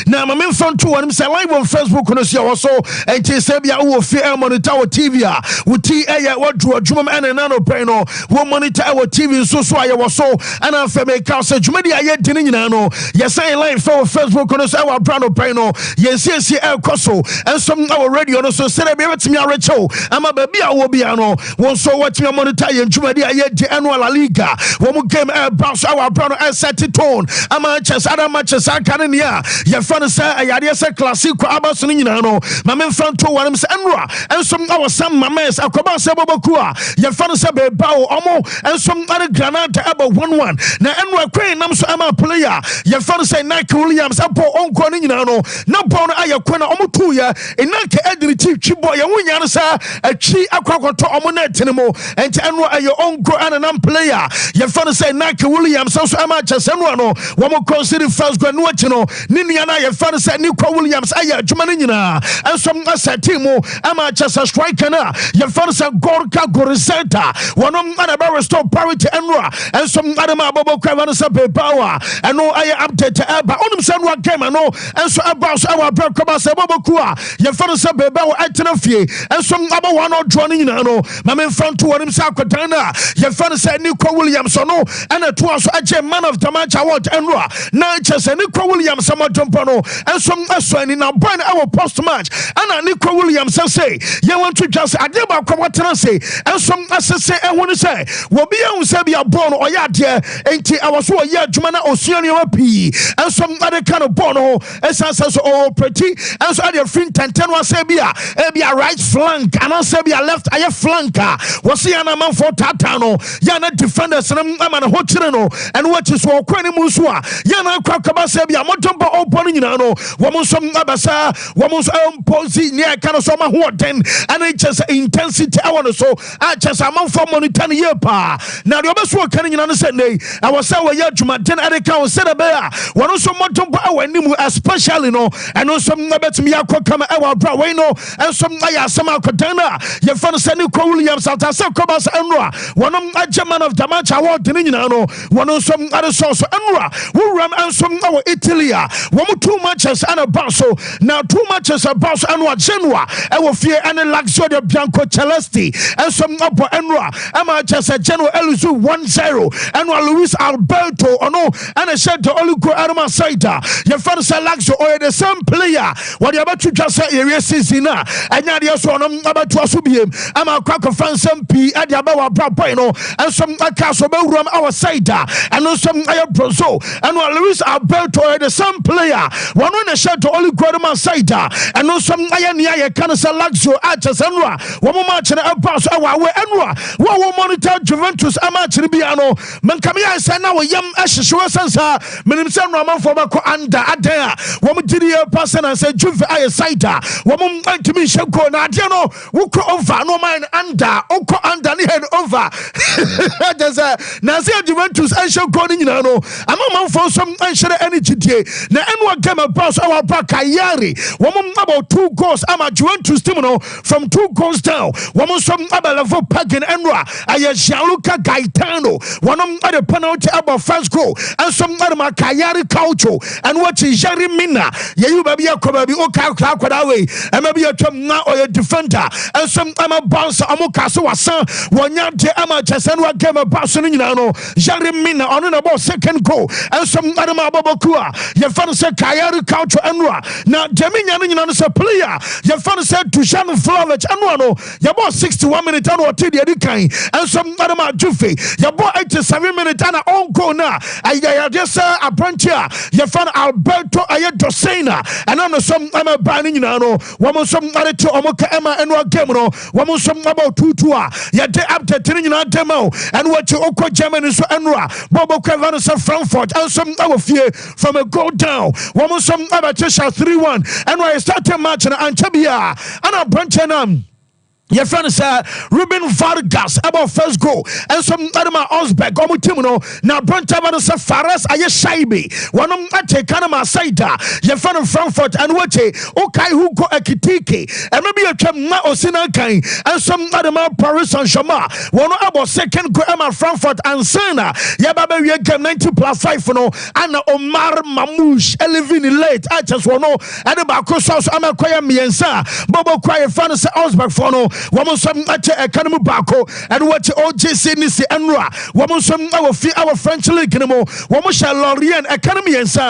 Now, my main front to one say live on Facebook on see also and Sabia who fear monitor our TV with TA what drew a drum and another peno will monitor our TV so I was so and I'm for make house media yet didn't know. Yes, I live for Facebook on our brand of peno. Yes, El Coso and some our radio also said I be to me a retro. I'm a baby I will be ano one so watching a monitor and media yet the annual Liga. When we came bounce our brand and set it tone. I'm a chess other matches I can in here. Your friend say I had yes a classic Abbasoni no my men front to one Enra and some our some mames akoba sebobokua your friend say be bao omo and some other granada about 1-1 na Enra Queen nam so ama player your friend say Nike Williams apo onko ni no na bon ayakwana omo 2 ya enanke ediri chibo ya wunya sa achi akwakoto omo na tinimo and Enra ayo onko ananam player your friend say Nike Williams so ama chesenwa no wo consider first go no chino Niniana your father said Nico Williams aya Jumani nyina and some asatimo ama chasa striker na your father said Gorka Goriseta one of them restore parity Enra and some other Bobo Cravana Sabe Power and no aya update Aba onum san what game and no and so about our Berkaba Sabokua your father said Beba Atenafie and some other one or joining no my man front to one himself your father said Nico Williams or no and it was a man of the match award Enra now just Nico Williams some and some assigning now brand our post match and Nico Williams say you want to just adeba kwatana say and some say and when say will be on say be born or ya dear ain't our so ya jumana oceania p and some other kind of bono essence or pretty and so other fin 10 was say be a right flank and I say be a left aya flanker was see an man for tatano yana defenders and man hochireno and what is for kwani muswa yana kwakaba say be a motombo open you know woman some abasa woman's own posy near kind of summer who then and it just intensity I want to so I just a month for money 10 year pa now the best work can you understand I was say we ya juma 10 at the count said a bear one also motombo awanimu especially no and also bet me akwa come our bra we know and some aya some akotana your friend say Nico Williams at say kobas enra one a German of the match award you know one also other source enra who ram and some our Italy one 2 matches and a basso now 2 matches a basso and what Genoa I will fear and a Luxury Bianco Celesti and some upper Enra I'm just a Genoa Elusu 1-0 and one Luis Alberto or no and a shed to Oluko Arma Saita your friend say Luxury or the same player what you about to just say area season and now the also about to asubim I'm a crack of fan some P at the Abawa Brapino and some Castle Room our Saita and no some Aya Brozo and one Luis Alberto or the same player one on the shot to only Guadama Saita and no some Ayania Canasa Laxo at Senra one match and a pass our way Enra one will monitor Juventus Amatch Ribiano Mankamia said now a young Ashua Sansa Minimsan Raman for Mako under Adea one did a person and said Juve Aya Saita one to me Shako Nadiano Wuko over no mind under Oko under head over there's a Nazia Juventus and Shako Nino I'm a man for some unsure energy na Enwa game about our Barca Yari woman about 2 goals ama Juventus Timino from 2 goals down woman some abalevo pagin Enra aya Gianluca Gaetano one of the penalty about first goal and some other Kayari Culture and what is Jerry Mina you baby akobabi oka kwadawe and maybe a now or a defender and some ama bounce amokaso wasan wanyante ama Chesenwa game about no Jerry Mina on about second goal and some other Mabokua your father said Kayari Culture Enra now Jaminya no say player your father said Tushan Flovich Enra your boy 61 minutes and what did you kind and some other Juve your boy 87 minutes and on goal now I just a branch here your father Alberto Ayatosena and on some Emma Banning no woman some other to Omoka Emma Enra game no woman some about 2-2 ya day up to demo and what you Oko Germany so Enra Bobo Cavana Frankfurt and some our fear from a goal down woman some about 3-1 and I started match and Antabia and a branch your friend said Ruben Vargas about first goal and some Adama Osberg Omutimono now Brontavan Faras Aye Shaibi one Ate Kanama Saida your friend of Frankfurt and Wache Okai Hugo Akitiki and maybe a Kama Osina Kai and some Adama Paris Saint-Germain one about second goal Emma Frankfurt and Sana Yababa Yagam 90+5 no and Omar Mamouche Elevini late I just want to Adaba Kosos Amakwaya Miensa Bobo Kwaya Fanas Osberg for no woman some economy bako and what OJC Nisi Anra woman some our French league anymore woman shall Lorient economy and so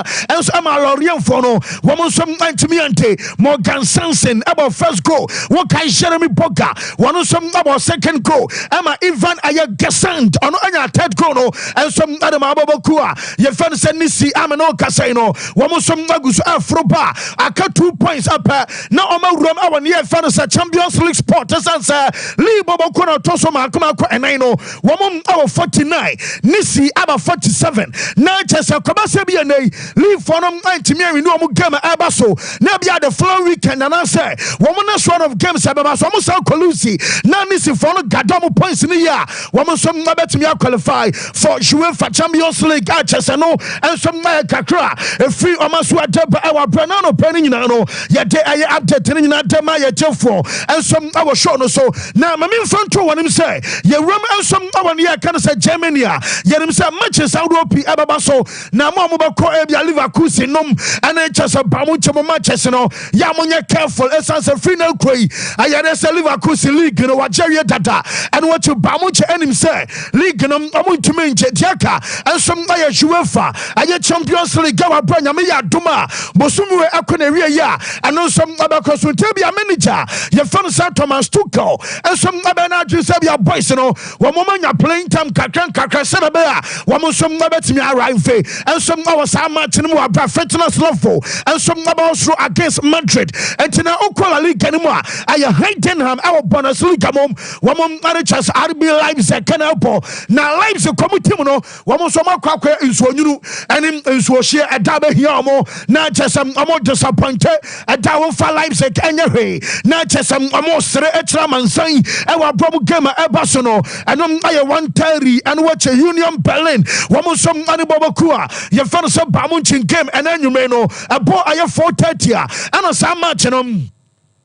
am a Lorient for no woman some Antimiante Morgan Sanson about first goal what kind Jeremy Boga one some about second goal Emma Ivan Ayagasant on anya third goal no and some other Mababokua your friend said Nisi Amano Casino woman some Nagus Afroba I cut 2 points up now I'm a room our near fantasy Champions League sport Lee Bobo Kono Tosoma Kumako and I know woman our 49 Nisi about 47 Natchester Kobasebi and Lee Fonum 90 Mary no Mugama Abaso Nabia the flow weekend and I say woman is one of games Abas almost Kolusi now Nisi Fono Gadamu points in the year woman some Nabetimia qualify for UEFA Champions League no and some Kakra a free Omasua Deba our Branano Penny Nano yet I update in Dema Yetefo and some our show no so now my in front to one him say ye rum and some one year can say Germany ye him say matches out of Ababaso now mama ko ebia Liverpool nom and it just a bamuche matches no ya monye careful essence free no koi I say Liverpool league no Wajeria data and what you bamuche and him say league no amu to me Jaka and some na UEFA aye Champions League gawa branya me ya duma bosumu akoneria ya and no some abakos tebia manager ye fan sa Thomas Tuchel and some Abena Sabia boys no one moment you're playing time kakran Sarabea one some bet me arrive and some hours are match in more fitness level and some also against Madrid and now Okola League anymore I Heidenham our Bundesliga mom one managers RB Leipzig can help now Leipzig committee no one some kwakwa in so you and in so share a double here more not just some more disappointed a double for Leipzig and not just some more extra man saying our problem game Ebasono and I 130 and watch a Union Berlin one some money Bobakua your first Bamunchin game and then you may know a boy I have 430 and some match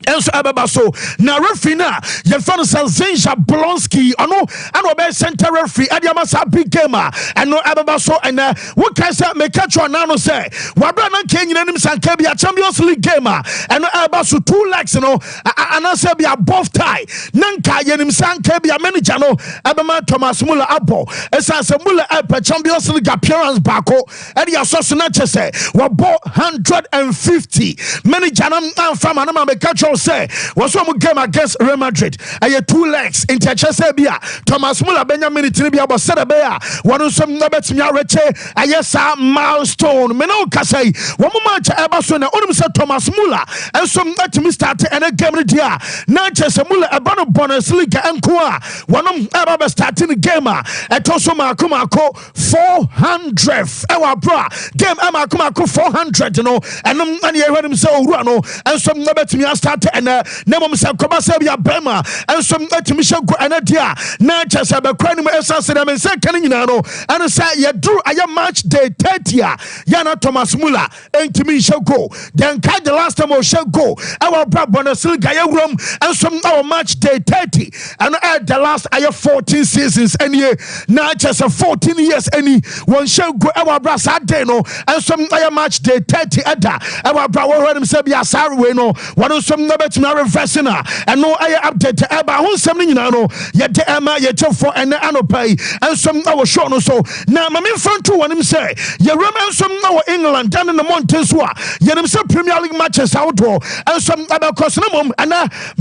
Enso Ababaso na referee na ye fan Zenja Blonsky ono and obe center referee Adiamasa big gamer and no Ababaso and what can say make catch on now say wabra na Kenya nim sanka bia Champions League gamer and no Ababaso 2 legs no and say be above tie nanka ye nim sanka bia manager no Abama Thomas Muller abo esa se Muller Champions League appearance bako and ya so na chese wabo 150 manager na from na make catch say was some game against Real Madrid aye 2 legs in Chelsea bia Thomas Muller Benjamin Tinibia about Sedabea one some bet me reche aye sa milestone me no kasai one match Ebaso na onum say Thomas Muller and some let me start and a game dia na Chelsea Muller about Bundesliga enkoa one eba starting the game etoso makomako 400 ewa bra game makomako 400 no and and you heard him say owura no and some bet me start and Nemom sa Kobasa bia Bema and some Etimisha go anadia na chasa be kwani mo essence na me say kan nyina no and say ye drew aya match day 30 yana Thomas Muller entimi show go then catch the last time o show go our Bundesliga ye room and some our match day 30 and at the last aya 14 seasons any na chasa 14 years any one show go our brasa day no and some aya match day 30 ada our bra wo him say bia sarwe no one some bet me reverse na and no I update eba ho sem ni nyina no ye de ema ye chefo and anopai and some our show no so na ma me front to one him say ye remember some now England down in the mountains wa ye them say Premier League matches outdoor and some about cause no mom and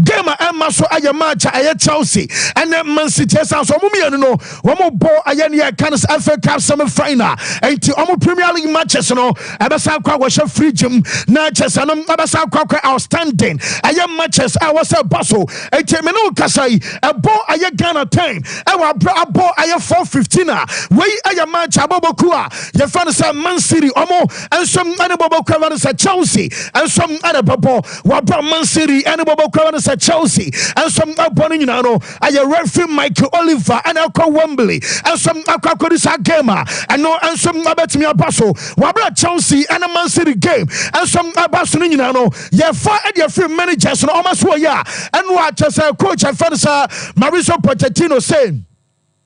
game ema so aye match aye Chelsea and Man City so mo no wo ball aye ne kan FA Cup semi final and omo Premier League matches no eba sa kwa wo free gym na chesa no eba sa kwa outstanding aye matches I was a basso etemeno kasai ebo aye Ghana time abo aye 4:15 we aye match abobokua ye fan say Man City omo ensom ane bobokua wan say Chelsea ensom ane bobo wabra Man City ane bobokua wan say Chelsea ensom aboni nyina no aye referee Michael Oliver ane akwa Wembley ensom akwa kodisa game eno ensom abetimi abaso wabra Chelsea ane Man City game ensom abaso nyina no ye fa e de free managers no omaso ya eno a chese coach afansa Mauricio Pochettino saying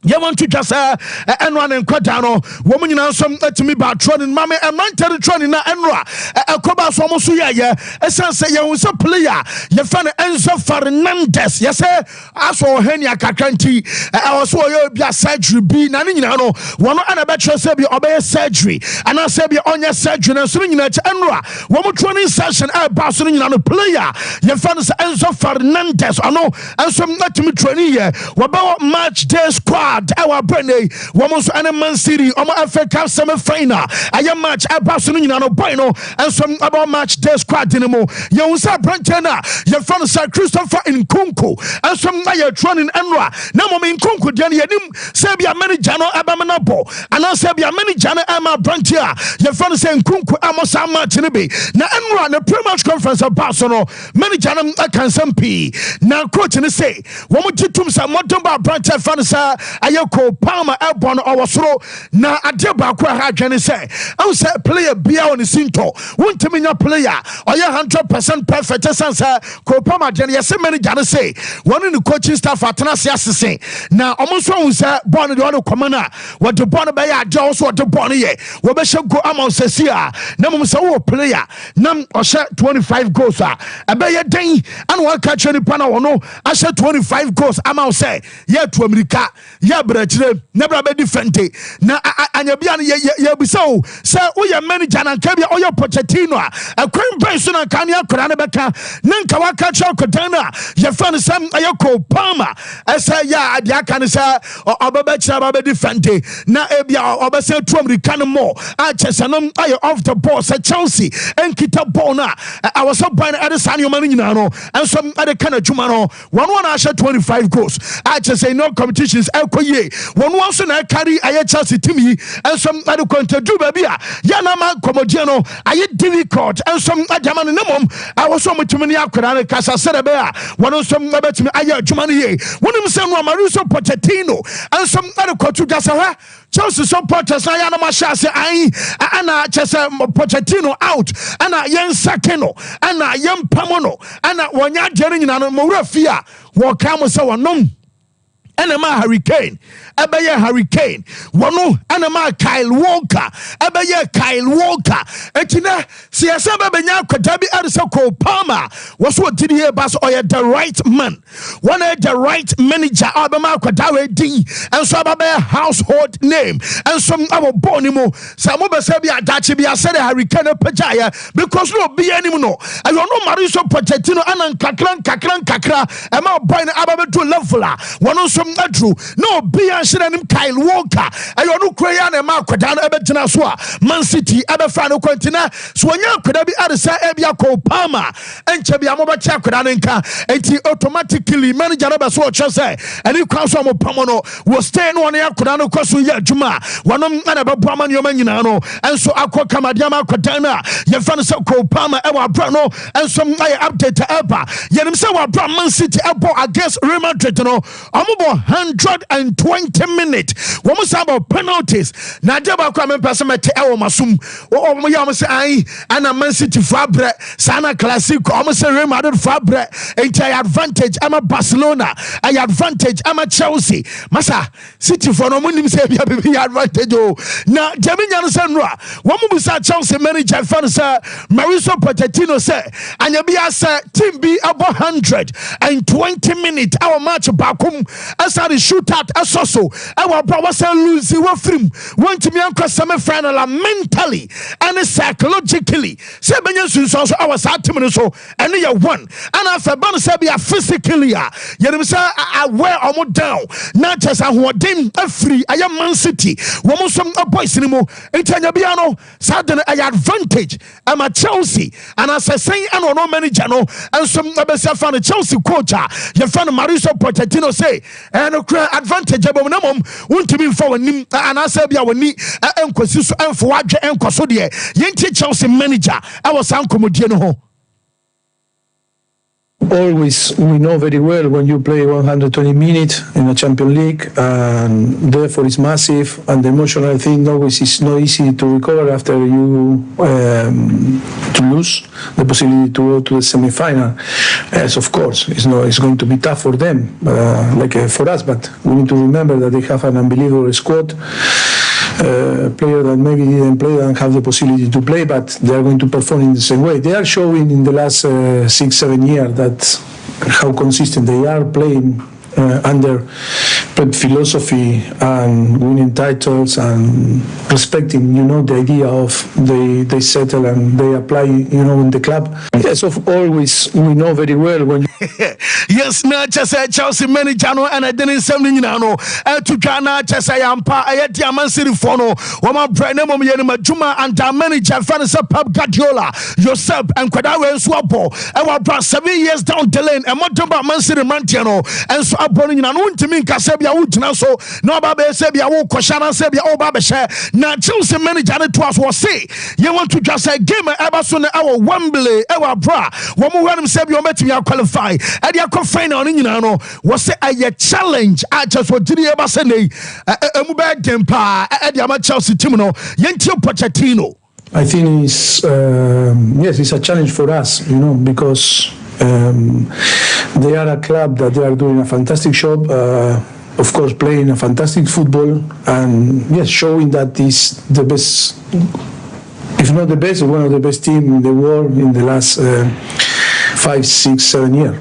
you want to just and one and quadano, woman in some to me about training, mammy, and man training na enra, a cobas almost yeah, a sense you was a player, you found Enzo Fernandez, yes, sir. I saw Henya Kakanti, I was your surgery be Nanino, one and a better say obey surgery, and I said be on your surgery and swinging at enra, one training session at Barcelona on a player, you found Enzo Fernandez, I know, and some not to me training here, what about match day squad. Our Brene, Wamos and Man City, FA Cup semi-final. I am match at Barcelona, no Bino, and some about match day squad dynamo. Yonsa Brantena, your friend Sir Christopher in Kunku, and some Naya Tron in Enra. Namo in Kunku, Jenny, Sabia Manijano Abamanabo, and I Sabia Manijana Ama Brantia, your friend saying Kunku Amosama Chinibi. Now Enra, the pre-match conference of Barcelona, Manijana Akansampi. Now, coach and say, Womutum Samotomba Brantia Fanasa. Ayoko Palmer Elbon or Wasro na Adeba Kwa Jani say. I will say player Bia on the Sinto. Won't me your player or you 100% perfect answer. Kopama Jenny, yes, many Jana say. One in the coaching staff at Tanasia say. Now almost one say born the other commander. What the Bonner by a Jones what the Bonnie. Wabesha go among Cecia. Num so player. Num or share 25 goals. I bet your day and one catch any panel. No, I said 25 goals. I'm say, yeah, to America. Ya brachire never be different na anyabia ya biso say we manager na kabia oyo Pochettino a queen bench na kan ya kora na beka na nka waka cha kotana ya fan sam ayoko Palmer say ya adia kan say obaba cha ba be different na ebia obese to America no more a chesanom ayo off the ball say Chelsea en kita ball na I was up by the sanyo man nyina no and some other kind of juma no one asha 25 goals I just say no competitions one wants to carry a Chelsea team and some other content do baby Yanama Comodiano I difficult and some German minimum I was so much many Akran Casa Serebea one of some about me I Germany one of them Mauricio Pochettino and some other Cotugasara Chelsea supporters I am Mashase Anna Chesa Pochettino out Anna Yen Sakeno Anna Yen Pamono Anna Wanya Jering and Morafia Wakamo Sawanom Enema Hurricane, Abaya Hurricane, Wano, Enema Kyle Walker, Abaya Kyle Walker, Etina, Siasaba Benya Katabi Arisoko Palmer, was what did he bas or the right man, one the right manager, Abama Katawe D, and Sababa household name, and some our Bonimo, Samoba Sabia Dachibia said a Hurricane Pajaya, because no be anymore. I don't know Mauricio Pochettino and Kakra, and my boy Ababa to Lovela, one of some not true. No, be answering him Kyle Walker. I don't know Crayon and Mark down Everton Swa, Man City, Abafano Quentina, Swanya could be at the Ebia Palmer, and Chabiamoba Chakudanka, and he automatically manager of a swatch say, and you come from Pamono was staying 1 year Kudano Kosuya Juma, one of Anabaman Yomanino, and so Aqua Kamadiama Kotana, Yafanso Palmer, Ewa Brano, and some update to Eba. Yanimsawa Man City Ebo against Real Madrid, no, 120 minutes. What was about penalties? Nadeba Kwame Pasamete Ewo Masum. Oh, my say, Anna Man City Fabre, Sana Classico, almost a Real Madrid Fabre, and I advantage. I'm a Barcelona. I advantage. I'm a Chelsea. Masa City for no money. Say, be advantage. Now, Jamina Sandra, one was a Chelsea manager, Fansa Mauricio Pochettino say, and you be as a team be about 120 minutes. Our match back home. As I shoot at Asoso, our brother say lose you from want to me uncle semi final mentally and psychologically say benyan so our sat so and you one and after ban say be physically you say aware omo down not just ahoden free I am Man City womo some boys ni mo entanya bia no sadden a advantage am a Chelsea and as I say and no manager no and some abesa fan Chelsea coach your fan Mauricio Pochettino say and advantage abom na mom wontumi mfa wanim and as bia wani enkosi so enfo wadwe enkoso de yenti Chelsea manager I was ankomodie no ho. Always, we know very well when you play 120 minutes in a Champions League, and therefore it's massive. And the emotional thing always is not easy to recover after you to lose the possibility to go to the semi-final. Yes, of course, it's going to be tough for them, for us. But we need to remember that they have an unbelievable squad. Player that maybe didn't play and have the possibility to play, but they are going to perform in the same way. They are showing in the last 6-7 years that how consistent they are playing under Pep philosophy and winning titles and respecting, the idea of they settle and they apply, in the club. Yes, always we know very well when you yes, not just a Chelsea manager and I didn't say no to Ghana just I am pa I Man City fono Wama Brenham Juma and our manager Francis Pep Guardiola yourself and Kwadawe Swapo and brought 7 years down the lane and what about Man City Mantiano and so aboning and won't mean Casabia Woodna so no Baba Sabia wo Koshana Sabia o Baba share now Chelsea manager to us was say you want to just say game Everson our Wembley our bra Wamu Ram Sabia met me qualify and your final was a challenge I just what did you ever say Mubad Dempa at the Chelsea team Yentio Pochettino. I think it's a challenge for us, because they are a club that they are doing a fantastic job, of course playing a fantastic football, and yes, showing that is the best, if not the best, one of the best teams in the world in the last 5, 6, 7 years.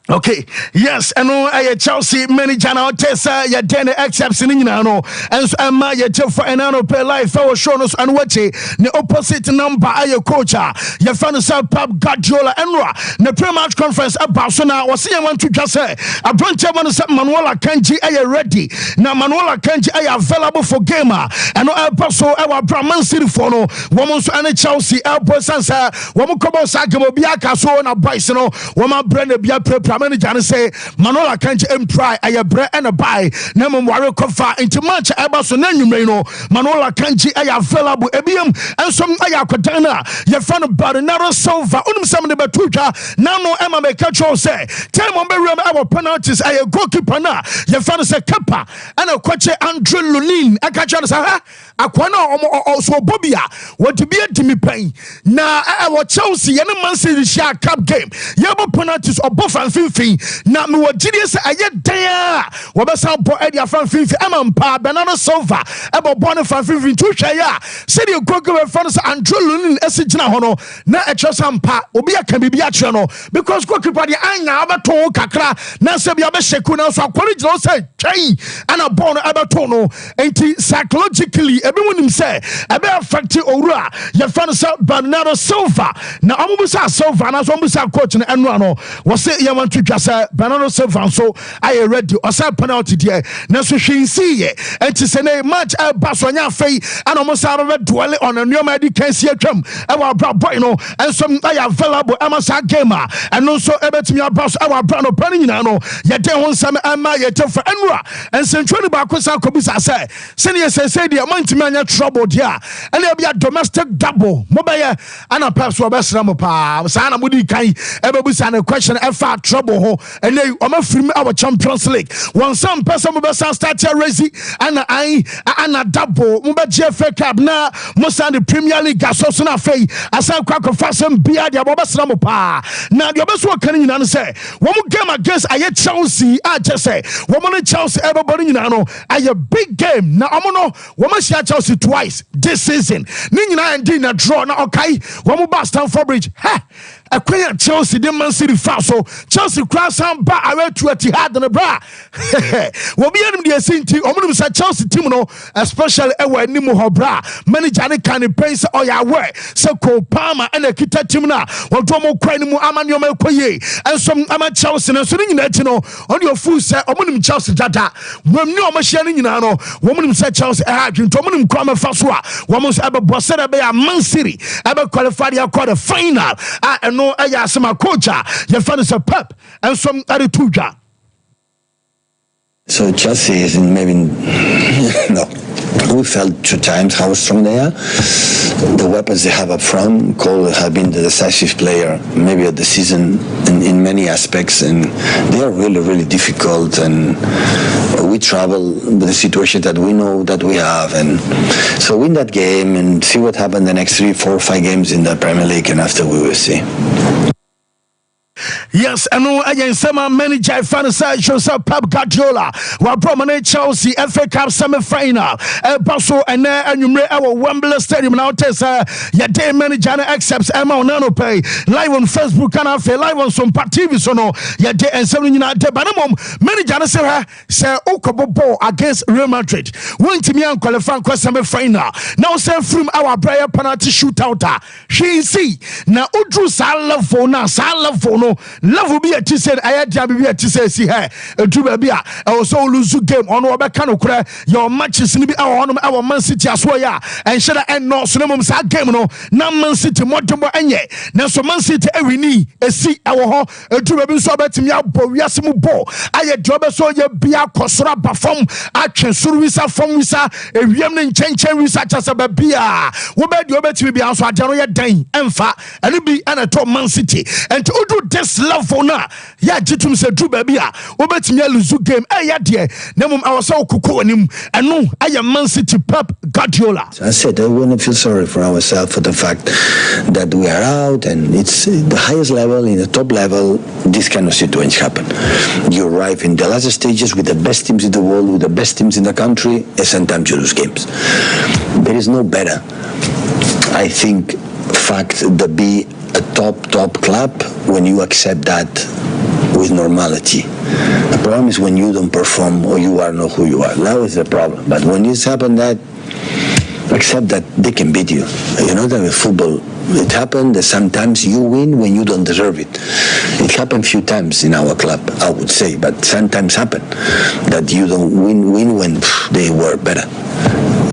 Okay, yes, and no, Chelsea manager now Tessa, ya den excepts in no, and so am I for an anno per life for shows and watch the opposite number ayo coach, your fan Pep Guardiola and the pre-match conference about so now was saying want to just say a bunch of Manuela Kanji are ready now Manuela Kanji are available for gamer and no also our Man City for no woman and Chelsea airport answer woman come Sagamo Biaka so na boys no woman brand bia prepare manager say Manola Kanji empry aye bre and a buy na mo ware kofa into match eba so na nwumre no Manola Kanji aye available ebiem and some aye akodana ye fan Bernardo Silva unum sam ne betutwa na no ema me catch say time on be rem our penalties aye goalkeeper na ye fan say kepa and a kwache Andre Lunin akacha say ha akwana so bobia what be adimi pen na our Chelsea ye Man City share cup game ye bo penalties obo fan na me wagide se aye dan wo be san bo e dia fan finfi amampa Bernardo Silva e bo bo ne fan finfi tuhwa ya se de gogo we fan se Andre Lunin esigina ho no na e chosampa obi aka bibi a kire no because goalkeeper de anya abeto kakra na se bia be sheku na so akwari giro se twai ana bo no abeto no enti psychologically ebi wonim se e be affect owura ye fan se Bernardo Silva na omubusa Silva na so omubusa coach na enu no wo se ye want to just Bernardo Silva so I ready or say penalty there na so hwinsi ye enti se na match basonya fei and almost are dwell on a new medic can see atwam our boy no and some I available amasa gamer and no so ebetimi abas our brand no pani nyina no ye den ho nsam ama ye tefa enura and sentwani ba kwesa kobisa say ne say dey amantimi anya trouble there and e bia domestic double mobaye ana pass wo besra mo pa sa na mudi kan ebebusa na question efa trouble ho and they oma free our Champions League one some person mo besa start here racy ana double mo be GFA Cup na mo stand the Premier League so na fei asan kwakọ fasem bia dia bo besra mo pa na dia beso kan nyina no say wo mo game against aye Chelsea a je say wo mo no Chelsea everybody nyina no aye big game na omo no wo mo share Chelsea twice this season ni nyina ndi na draw na okay wo mo ba Stamford Bridge Akwa Chelsea de Man City fa so Chelsea cross and ba away to Etihad na bra wo bi anim de asinti omunum sa Chelsea team no especially ewa anim ho bra manager ne kan pace oya aware se Cole Palmer and kita team na wo do mo kwa ni mu amanyo ma koye enso ama Chelsea na so ni nyina ti no on your full say omunum Chelsea dada wam ni o ma hia ni nyina no womunum say Chelsea adwin to omunum kwa ma fa so a wo mo say be boss be ya Man City ebe qualify the quarter final no aya asema coach your fan is a Pep and some other two. So Chelsea is maybe no. We felt 2 times how strong they are. The weapons they have up front. Cole have been the decisive player maybe of the season in many aspects, and they are really, really difficult. And we travel with the situation that we know that we have, and so win that game and see what happens the next 3, 4, 5 games in the Premier League, and after we will see. Yes, and no again some manager fantasy shows up Pep Guardiola while prominent Chelsea FA Cup semi-final Basso and Numre our Wembley Stadium now test your day manager accepts Emma Onano pay live on Facebook and live on some TV so no your day and 7 United Banamum manager say Okobo against Real Madrid went to me and qualify semi-final now say from our prayer penalty shootout she see now Udru Salafona level be a t-shirt I had to be a t-shirt see her to be a also lose game on our back your matches in our Man City as well and should I end no cinema game no Man City Motombo enye now so Man City every knee a see our to be so bet me out boyasimu ball I job so ye be a kosora perform action survisa from visa a yemne chen research as a babia wo be do bet me be answer ajano ye dan emfa and be an at Man City and to do this love for now ya jitum se do baby a wo bet me lose game ya de na mum awso kuko anim and no I am Man City Pep Guardiola. I said I wouldn't feel sorry for ourselves for the fact that we are out, and it's the highest level, in the top level, this kind of situations happen. You arrive in the last stages with the best teams in the world, with the best teams in the country, and sometimes you lose games. There is no better, I think, fact to be a top club when you accept that with normality. The problem is when you don't perform or you are not who you are. That is the problem. But when it's happened that, accept that they can beat you. You know that with football, it happened that sometimes you win when you don't deserve it. It happened a few times in our club, I would say, but sometimes happen that you don't win when they were better.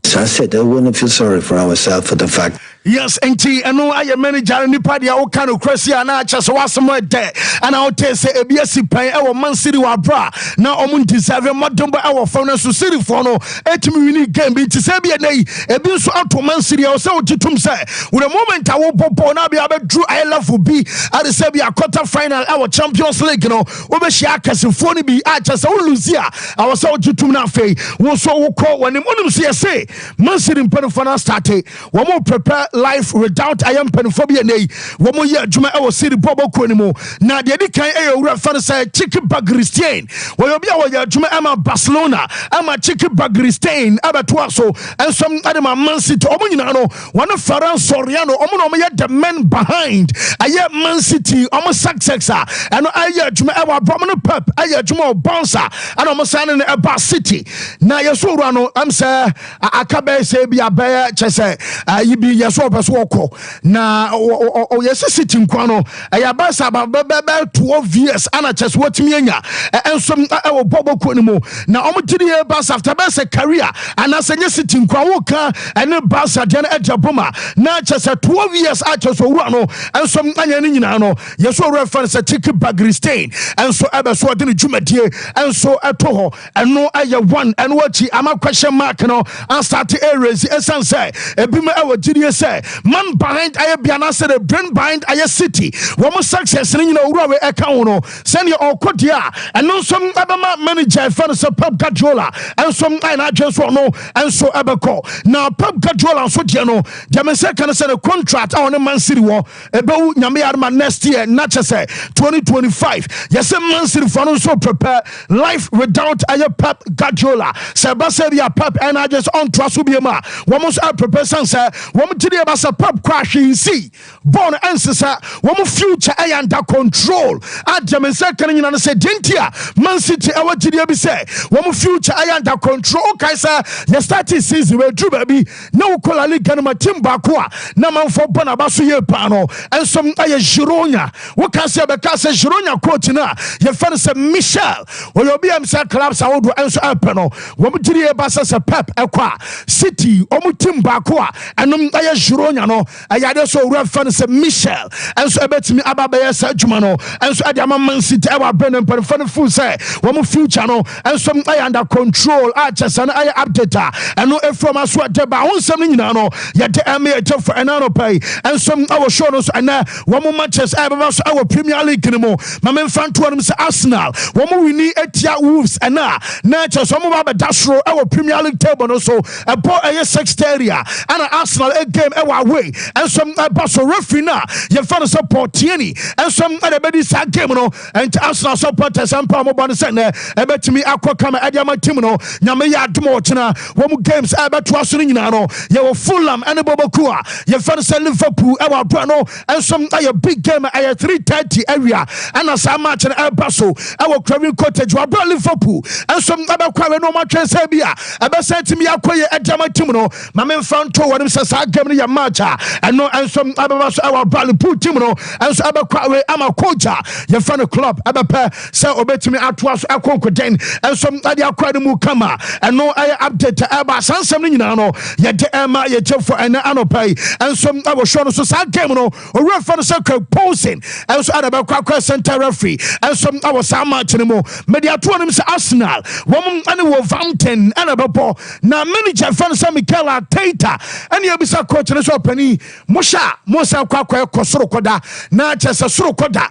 So I said I wouldn't feel sorry for ourselves for the fact. Yes, and no, I am manager ni party o kind of crazy and I just was somewhere there and I'll tell say a BSC pay our Man City wa bra now omun deserve more dumbo our phone so city for no etimi win game be to say be nay e bi so out Man City o say o titum say with the moment I will popo na be drew I love for be at the say be a quarter final our Champions League no we be share kasefo ni bi a just o lose here I was so titum na fei wo so wo call when him say Man City pen for started we more prepare life without I am penophobia nay woman ye juma our city bobo konimu na de kan fan say chicken bagristain we obi a juma ama Barcelona ama chicken bagristain abato so and some other Man City omo nyina no one Ferran Soriano omo no ye the men behind aye Man City omo success and aye juma our prominent Pep aye juma bouncer and omo signing about City na yeso no am say akabe say bia be chese yi bi yeso so na o yes City nkwano ayabasa ba 12 years ana chess watimi anya ensom e bobo konimu na omtiri bas after best career ana senye City nkwawo ka ene basa de na ejaboma na chess 12 years a chess owura no ensom anya ni nyina no yeso reference Chick Bagristain enso ebeso de ne dwumadie enso eto ho eno aye one eno achi ama question mark no and start areas esanse ebima e wagidie say man behind aye biana said the brain behind aye City woman success ni nyina owura we eka ho no send your okodia and no some abama manager fan so Pep Guardiola and some I na adwenso no and so ebeko now Pep Guardiola so de no dem say can say the contract on Man City wo ebewu nyame yarma next year na say 2025 yes Man City fan so prepare life without aye Pep Guardiola say ba say Pep and I just on trust biema woman so prepare say woman today basa pop crash in see born ancestor one future under control adjam second you say dentia Man City our GD be say one future under control kaisa the starting season we drew baby no kola Liga no team bakwa na man for bona baso ye pano and some aye Gironya what can say be ka say Gironya coach na ye fan say Michel or you be am say clubs I would answer apeno one GD basa say Pep ekwa City omu team bakwa and aye Gironya no ayade so fan say Michel and so ebetimi ababa say adwuma no and so adama Man City ewa benen per fan full say one future no and some aye under control achesa na aye update and no from us what deba won some nyina no ye de ame for enano pay and some our show no and one matches ever so our Premier League no mo mamen fan to them say Arsenal one we need etia Wolves and na just some of dasro our Premier League table no so a boy a 6th area and Arsenal a game away and some basso referee na ye fan support tieni and some other bedi sa game no and Arsenal supporters and pa mo ban say na e betimi akwa kama adiama team no nyame ya admo chena wo games e beto aso nyina no ye wo Fulham and Bobokua ye fan say Liverpool e wa bra no and some a big game at 3:30 area and as a match na e baso e wo Craven Cottage wa bra Liverpool and some abakwa no match say bia e be say timi akoye adiama team no mamen fan to wo dem say sa game no ya match and no and some abaso e wa bra Liverpool team no and so abakwa we ama coach ye fan club abepa say obetimi atoa so akonkoden and some ade akwa no mu kama and no I update aba sansam no nyina no ye de ema ye chefo and anopai and some I was show no so sa game no o refer so posing and so adabakwa center referee and some I was sa match no mo media to them say Arsenal won ane wo Vanten and abapo na manager fan say Cl&aacute and ye bisa coach no so pani mo sa kwa kosoro koda na chese soro koda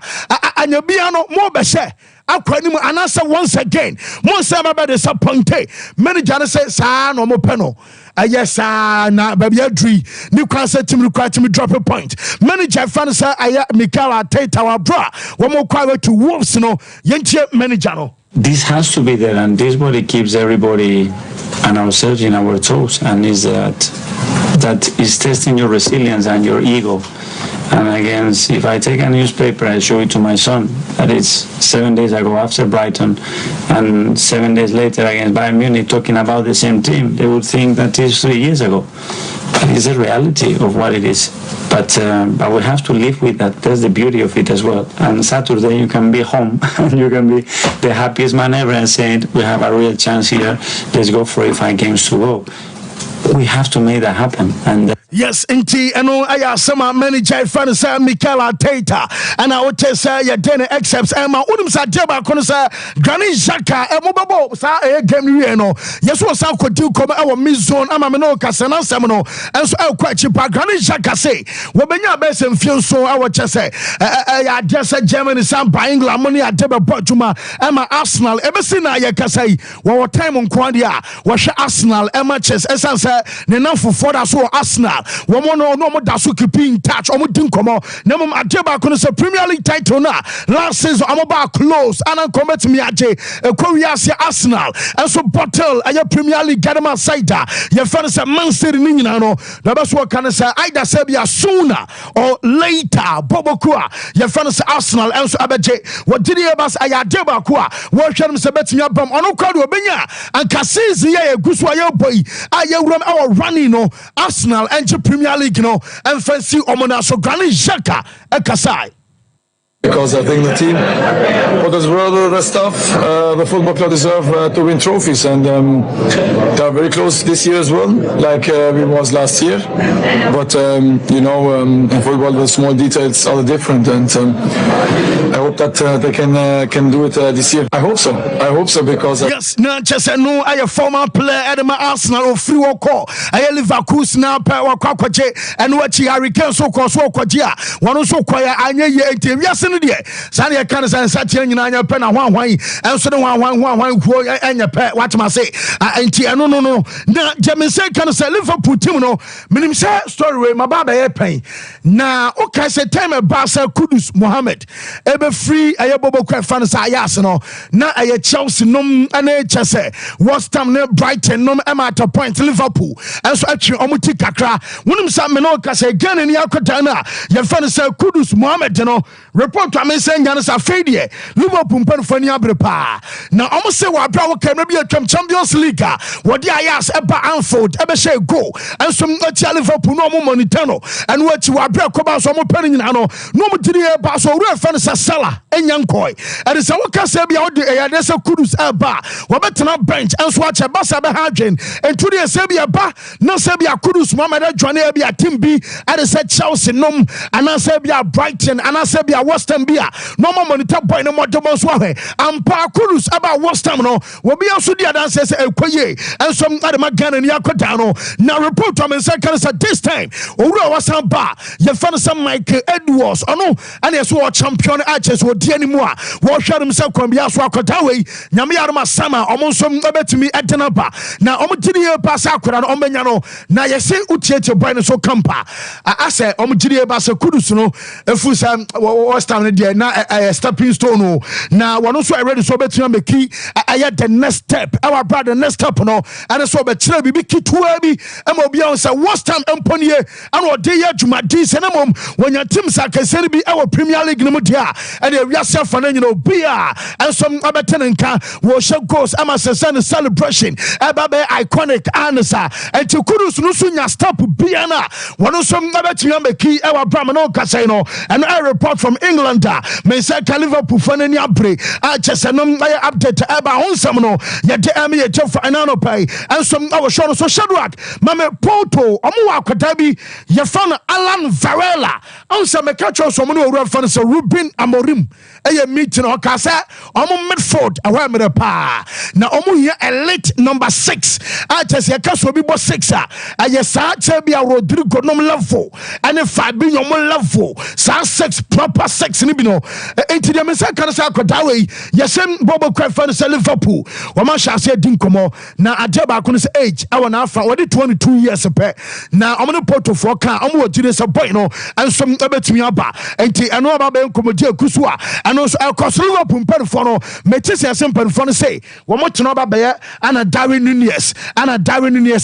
anya bia no mo be she akwanimu anasa once again mo say about disappointed manager say sa no mo peno yes na baby adri ni kwa say team require team drop a point manager fan say aya Cl&aacute wa bra wo mo kwa to Wolves no yentie manager no. This has to be there, and this body keeps everybody and ourselves in our toes, and is that is testing your resilience and your ego. And again, if I take a newspaper, I show it to my son, that it's 7 days ago after Brighton, and 7 days later against Bayern Munich, talking about the same team, they would think that is 3 years ago. But it's the reality of what it is. But we have to live with that. That's the beauty of it as well. And Saturday you can be home and you can be the happiest man ever and saying, we have a real chance here. Let's go for it, 5 games to go. We have to make that happen. And yes, indeed, and all I some manager fan say Cl&aacute, and I would say ya den excepts and my udum sa deba kono say Granit Xhaka e mobabo sa e game we no yes we sa kwadu come our mid zone ama me no kasa na sem no and so e kwa chipa Granit Xhaka say we benya be sem fie so I would say ya just Germany sam by England money adeba botuma ama Arsenal e be si na ya kasa yi wo time nko dia wo hwe Arsenal e matches esanse ne na fofo da so Arsenal woman no da so keep in touch omo din komo na mom adeba kono say Premier League title na last season omo ba close and combat me aje ekowia Arsenal and so bottle aye Premier League gadama side ye fan say Man City ni nyina no da be so kan say either say bia sooner or later Bobokua ye fan say Arsenal and so abeje wodidi e bas aye adeba ko a wo hwem say betimi abam ono kwado obenya and season ye eguso aye boy aye wuram our running no Arsenal and Premier League no and fancy omona so Granit Xhaka ekasai. Because I think the team, what does all the stuff, the football club deserve to win trophies, and they are very close this year as well, like we was last year. But you know, in football the small details are different, and I hope that they can do it this year. I hope so. Because yes, not just no, I a former player at my Arsenal or free walk. I Liverpool now power kwakwaje and what Harry Kane so cause so kwajia. One so kwaya anye ye yes. no de sane kan san satia nyina anya pe na hwan enso de hwan kuo anya pe watma say enti eno no na jemense kan say Liverpool team no minim say story we mababa ye pen na o ka say time Barca Kudus Mohammed ebe free aye bobo kwa fan sa ayas no na aye Chelsea nom ana chese West Ham ne Brighton nom e at a point Liverpool enso atwe omuti kakra wonim sa me no ka say Ghana ni akota na ye fan say Kudus Mohammed no report to me say nyane sa fedie Liverpool mpanfani abrepa na omo say wa bra wo ka bi atwam Champions League wodi ayas eba Anfield ebe share go enso mati Liverpool no omo monitor no and what wa bra ko ba so omo pani nyina no mo tiri e ba so ru fan sa sala enyankoi e say wo ka say bia wo de e de say Kudus eba wo betena bench enso ache ba sa be ha adwen entu de say bia ba na say bia Kudus Mohammed adwane bia team bi e say Chelsea nom ana say bia Brighton ana say bia West Ham bia no mo monitor boy no mo de mo so ahwe ampa Kudus aba West Ham no wo bia so dia dan say ekoye enso ade magana ni akoda no na report am say kan say this time owura wasan ba ye fan some Michael Edwards ono and yes wo champion archers wo die animu a wo hware mse kwambia so akoda we nyame yarma sama omo nsom betimi edena ba na omo gidie ba sa akora no ombenya no na ye se utiete boy no so kampa ase omo gidie ba sa Kudus no efu sa wo stand there na stepping stone no na wono so ready so betimi meki aye the next step our brother next step no and so be kire bibi kitwa bi e mo bia on say West Ham emponie and o dey adwumadi se na mom wonya team sa kaseri bi e wo Premier League no mu dia e dey wiase fa na nyina obia and some abetenenka wo she goals ama sesane celebration e ba be iconic answer and to Kudus no so nya stop bia na wono so abetimi ameki e wa bram no kasai no and I report from England me say Liverpool fa na ni abre a chese no update e ba onsam no ye de am ye jefa anano pay and some I was sure so Shadrack mame Porto omo wa kwada bi ye fa na Alan Varela onsam me catch us omo no owura fa na so Ruben Amorim eye meeting o ka say omo midfield awa me pa na omo here elite number 6 a chese ka so bi bo 6 aye sa che bi Rodrigo nom level and Fabinho mo level sa 6 proper 6 ni bi no enti de me say kan say kwada we ye sem bobo kwa fa na Liverpool wo ma sha say din komo na ade ba ko no say age awa na afa wo 22 years pe na omo no Porto for kan omo wo jire say boy no ensom ebetumi aba enti eno aba be nkomodi akusu a eno so akos Liverpool mperfo no mechi say mperfo no say wo mo teno aba be ana Darwin Nunez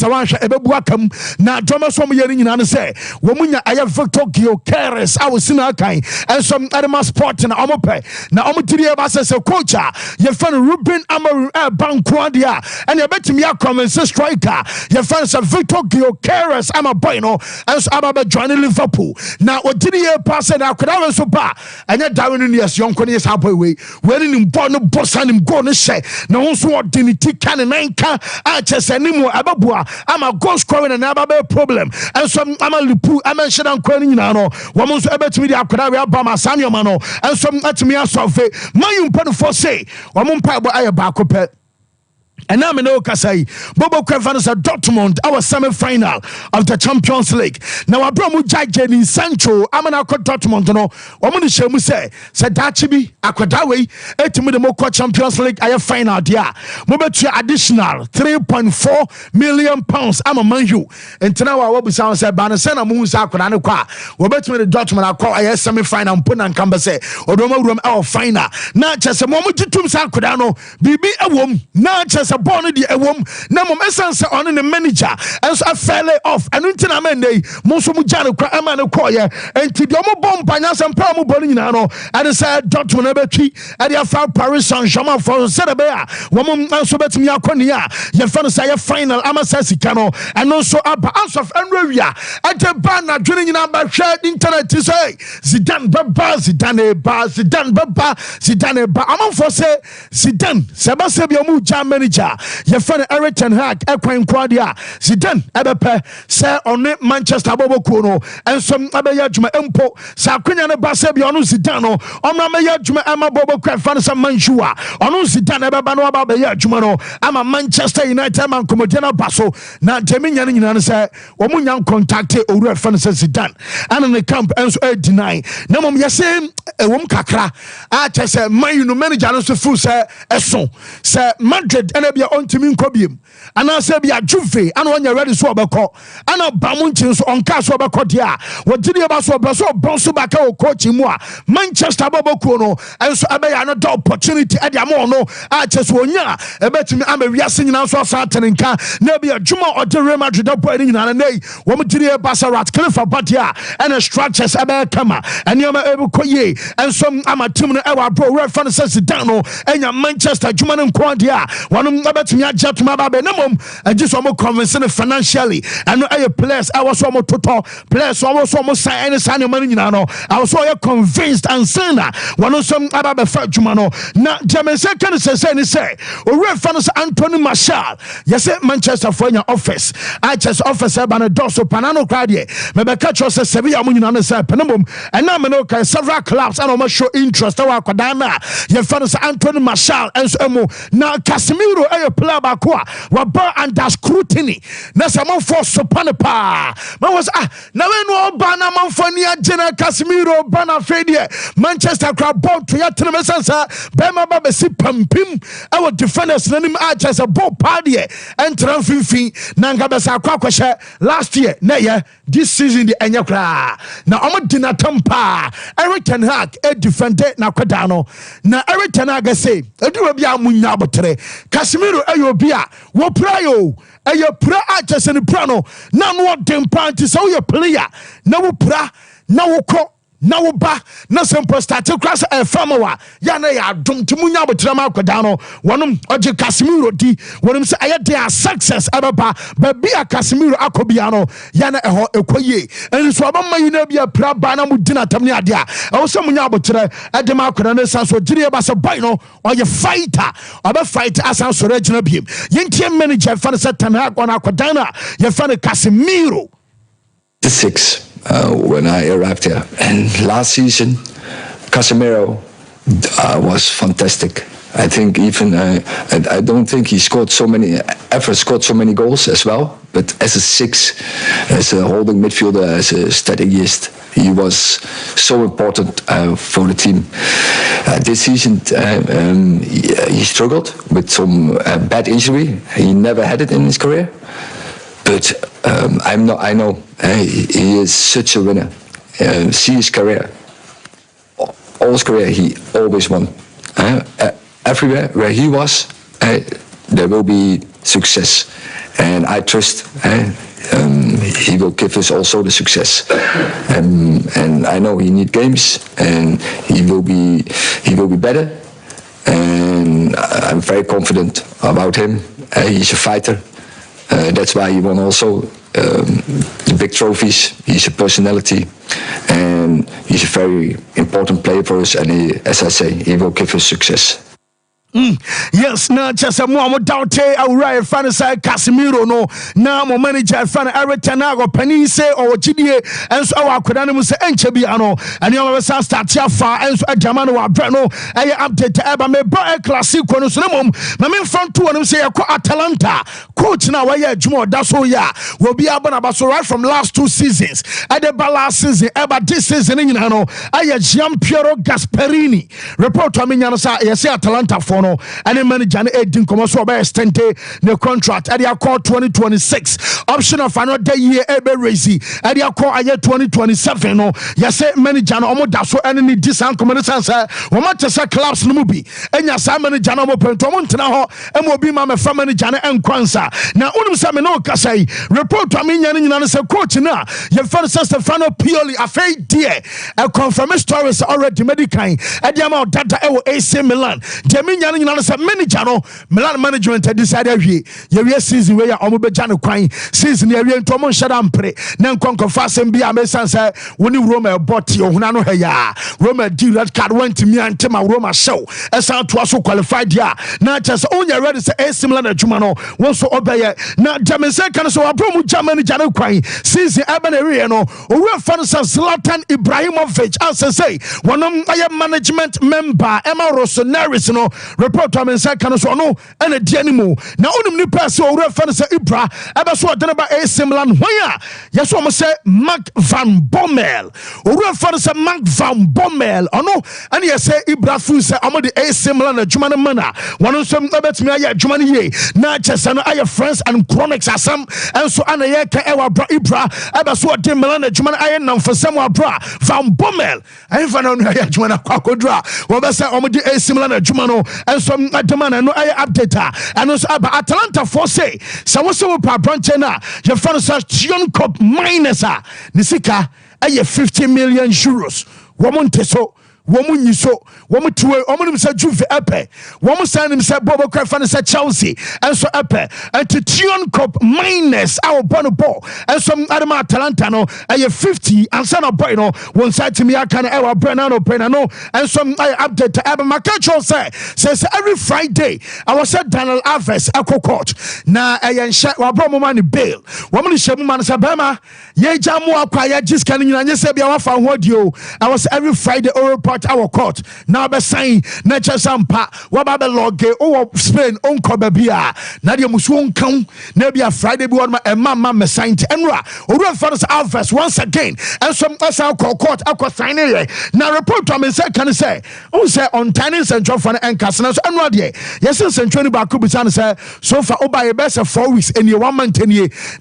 wan hwa ebebu akam na dwoma so mo yeri nyina no say wo munya aya Victor Gyökeres awo sina kan ensom adema sport na omo pe na omo tiri ba say coach ye fan Ruben Amorim banko dia and ebetumi akomense striker ye fan say Victor Gyökeres ama boy no enso aba join Liverpool na odiri ye pass na akoda we so ba anya Darwin Nunez yonko ne sa boy we ni mbo no bossa ni go no hye na wonso odiniti kan nan ka a chese ni mu ababua ama goal scoring na aba problem enso ama lipu ama hyedan kwa ni nyina no wo mo so ebetumi di akoda we aba ma sanyo no enso atumi asofe man mpo for say wo mo mpa bo aye ba ko pe and now me no kasai Bobo Kwefan sa Dortmund our semi-final of the Champions League. Now Abramu Jaje ni Sancho amana ko Dortmund no omo ni shemu say dachi bi akwadawe etimi de moko Champions League aye final dia mo betu additional 3.4 million pounds ama manju entina wa wobusa say ba na say na mo sa akwada ne kwa wo betumi de Dortmund akwa aye semi-final mpo na nkamba say odoma wuram our final na chese mo gitum sa akwada no bibi ewom na chese born the ewom na mom essence on the manager and so fell off and untina men dey mo so mu jare kwa ama ne koye enti de mo bom panya sem pa mo boni nyina no and say Dortmund betwi and ya fa Paris Saint-Germain for said be a wo mom so betimi akoni a ye fa no say final ama say sika no and so aba out of enrawia and the ban na dwene nyina ba hwe internet say Zidane ba amon for say Zidane se ba se bi o mu jam manager manager your friend Eric Ten Hag ekwan kwadia Zidane ebepe say on Manchester bobo kuno and some abeya dwuma empo sa akwanya ne ba se bia ono Zidane no omra meya dwuma ama bobo kwa fan some manjua ono Zidane ebeba no aba beya dwuma no ama Manchester United man komodiana baso na teminya ne nyina ne say omunya contact owura fan se Zidane and the camp enso deny na mom yese ewom kakra a chese man no manager no so fu say eso say Madrid ena bia ontimi nkobiem ana say bia Juve ana onya ready so obekọ ana bamunchin so onka so obekọ dia wogide ba so bonso baka o coach mu a Manchester bobokuo no enso abeya no the opportunity e dia mo no a chese onya ebetimi amawiase nyina so asa tenenka na bia Juma o de Real Madrid boy ni nyina na nei wo mugide ba sa Ratcliffe badia and structures ebe kama enioma ebukoye enso ama team no e wa bro red fan says down no enya Manchester Juma no nkwdia wono ebetumi ajetuma ba be nemom agiso mo convince financially and no players I was so mo toto players so mo sign any sign money nyina no I was so convinced and saying that wono some aba be fa Juma no na Jamaica can say ni say o red fan Anthony Martial yes Manchester for your office I just office eba na doso panano kradie mebe catch us Sevilla mu nyina no say penemom and na me no can several clubs and almost show interest wa kwadana your fan Anthony Martial and so na Casemiro a player ba ko wa ba under scrutiny na some for sopanepa man was na we no ba na man for ni agena Casemiro ba na fedie Manchester crowd ball to ya tene mesansa be ma ba be si pampim our defenders nanim a chese ball party entran finfin na nga be sa kwakwahye last year na ye this season the enya kra na omo dinatampa Eric Ten Hag e defender na kwada no na Eric Ten Hag say eduro bia munya botere Casemiro ayo bia wo prayo ayo pra a chese ni pra no na no dempa nti so ye player na wo pra na wo ko na wo ba na sempo start class famawa ya na ya dum timunya botere ma kwada no wonom oje Casemiro di wonom say aye dia success ababa ba bia Casemiro akobia no ya na eho ekoye eni so ba mayi na bia pra ba na mudina tamni ade a e wo se munya botere e de ma kwada na sanso gire ba se boy no oye fighter oba fight asan so regina biem yentie manager fan se Ten Hag on akwada na ye fan Casemiro the 6 when I arrived here. And last season, Casemiro was fantastic. I think even I don't think he scored so many goals as well. But as a 6, as a holding midfielder, as a strategist, he was so important for the team. This season, he struggled with some bad injury. He never had it in his career. But I know he is such a winner. See his career, all his career, he always won. Everywhere where he was, there will be success, and I trust he will give us also the success. And I know he need games, and he will be better. And I'm very confident about him. He's a fighter. That's why he won also the big trophies. He's a personality, and he's a very important player for us. And as I say, he will give us success. Yes, na just a more doubt a fan say Casemiro no na mo manager fan Eric Ten Hag pani say or GDA and so our kwadane mu say enche bi ano and you always start here far and so German wa bre no e update e ba me ba classico no so mom na me front to no say e Atalanta coach na wa ya adwuma da so ya wo bi abana ba so right from last 2 seasons at the last season e ba this season nyina no aye Gian Piero Gasperini report to me nyano say yes Atalanta for no and manager na edin komo so ba extend the contract at the call 2026 option of another year ebe raise at the call aye 2027 no yes manager na omo da so ene ni disan komo sense o ma tese clubs no mu bi enya sa manager na omo pento mo ntena ho e mo bi ma me fa manager na enkwansa na unum se me no kasai report to me nyina se coach na ye first Stefano Pioli afei die a confirmed stories already medical e dia ma data e wo AC Milan jemi yɛnya no nyina no sɛ manager no Milan management decided yɛwie season wei a ɔmo bɛgya no kwan season yɛwie nto ɔmo nhyɛ da mpere na nkɔnkɔfa asɛm bi a mesan sɛ wo ne Roma ɛbɔ te ɔhuna no hɛyaa Roma di red card went me antema Roma show ɛsan toa so qualified ya na kyɛ sɛ onyɛ ready sɛ AC Milan adwuma no wɔn so ɔbɛyɛ na Jamense kan so wabro mu Germany gya no kwan season ɛbɛ na ɛwie no owura fa no sɛ Zlatan Ibrahimovic asɛsɛ wɔnom ayɛ management member Emma Rossoneri no report Jamense kan so ɔno ɛna di animu na onim ni pɛsɛ owura fa no sɛ Ibra ɛbɛ so ɔde no ba AC Milan hwan a yɛsɛ ɔmo sɛ Mark van Bommel owura fa no sɛ Mark van Bommel ɔno ɛna yɛsɛ Ibra fu sɛ ɔmo de AC Milan adwuma no mana wɔn nso ɛbɛtumi ayɛ adwuma no yie na kyɛsɛ no ayɛ friends and chronics asɛm ɛnso ana yɛka ɛwɔ Ibra ɛbɛ so ɔde Milan adwuma no ayɛ namfosɛm wɔ Ibra van Bommel ɛnfa na ɔno ayɛ adwuma no akɔkodura wɔbɛsɛ ɔmo de AC Milan adwuma no ɛnso adwuma no ɛno ayɛ update a ɛno nso aba Atalanta for say sɛ wɔsɛ wɔ pa branch na yɛfa no sɛ Tion Cup minus a ne sika ɛyɛ 50 million euros wɔn nte so wɔn nyi so wɔn tuwe wɔn nim sɛ Juve ɛpɛ wɔn san nim sɛ Bobo Cruyff ne sɛ Chelsea ɛnso ɛpɛ ɛnti Tion Cup minus a wɔbɔ no bɔ ɛnso adama Atalanta no ɛyɛ 50 ansa na boy no wɔn side timi aka no ɛwɔ Brennan no ɛnso ɛyɛ update ɛbɛ makacho sɛ every Friday I was said Daniel Alves ɛkɔ court na ɛyɛ nhyɛ wɔabɔ mo ma ne bail wɔn ne hyɛ mo ma no sɛ bɛma yɛgya mo akwa yɛ giska no nyina nyɛ sɛ bia wafa ho dio I was every Friday oral report our court now be sign na chesampa waba be log o Spain onko babia na de musu onkan na bia Friday bi won ma me sign enra oru fans Alves once again and some asa court akwa sign na report to me say can say o say on tiny central for enkas na so enra de yes central ni ba ko bi san say so far oba ye best 4 weeks and 1 month and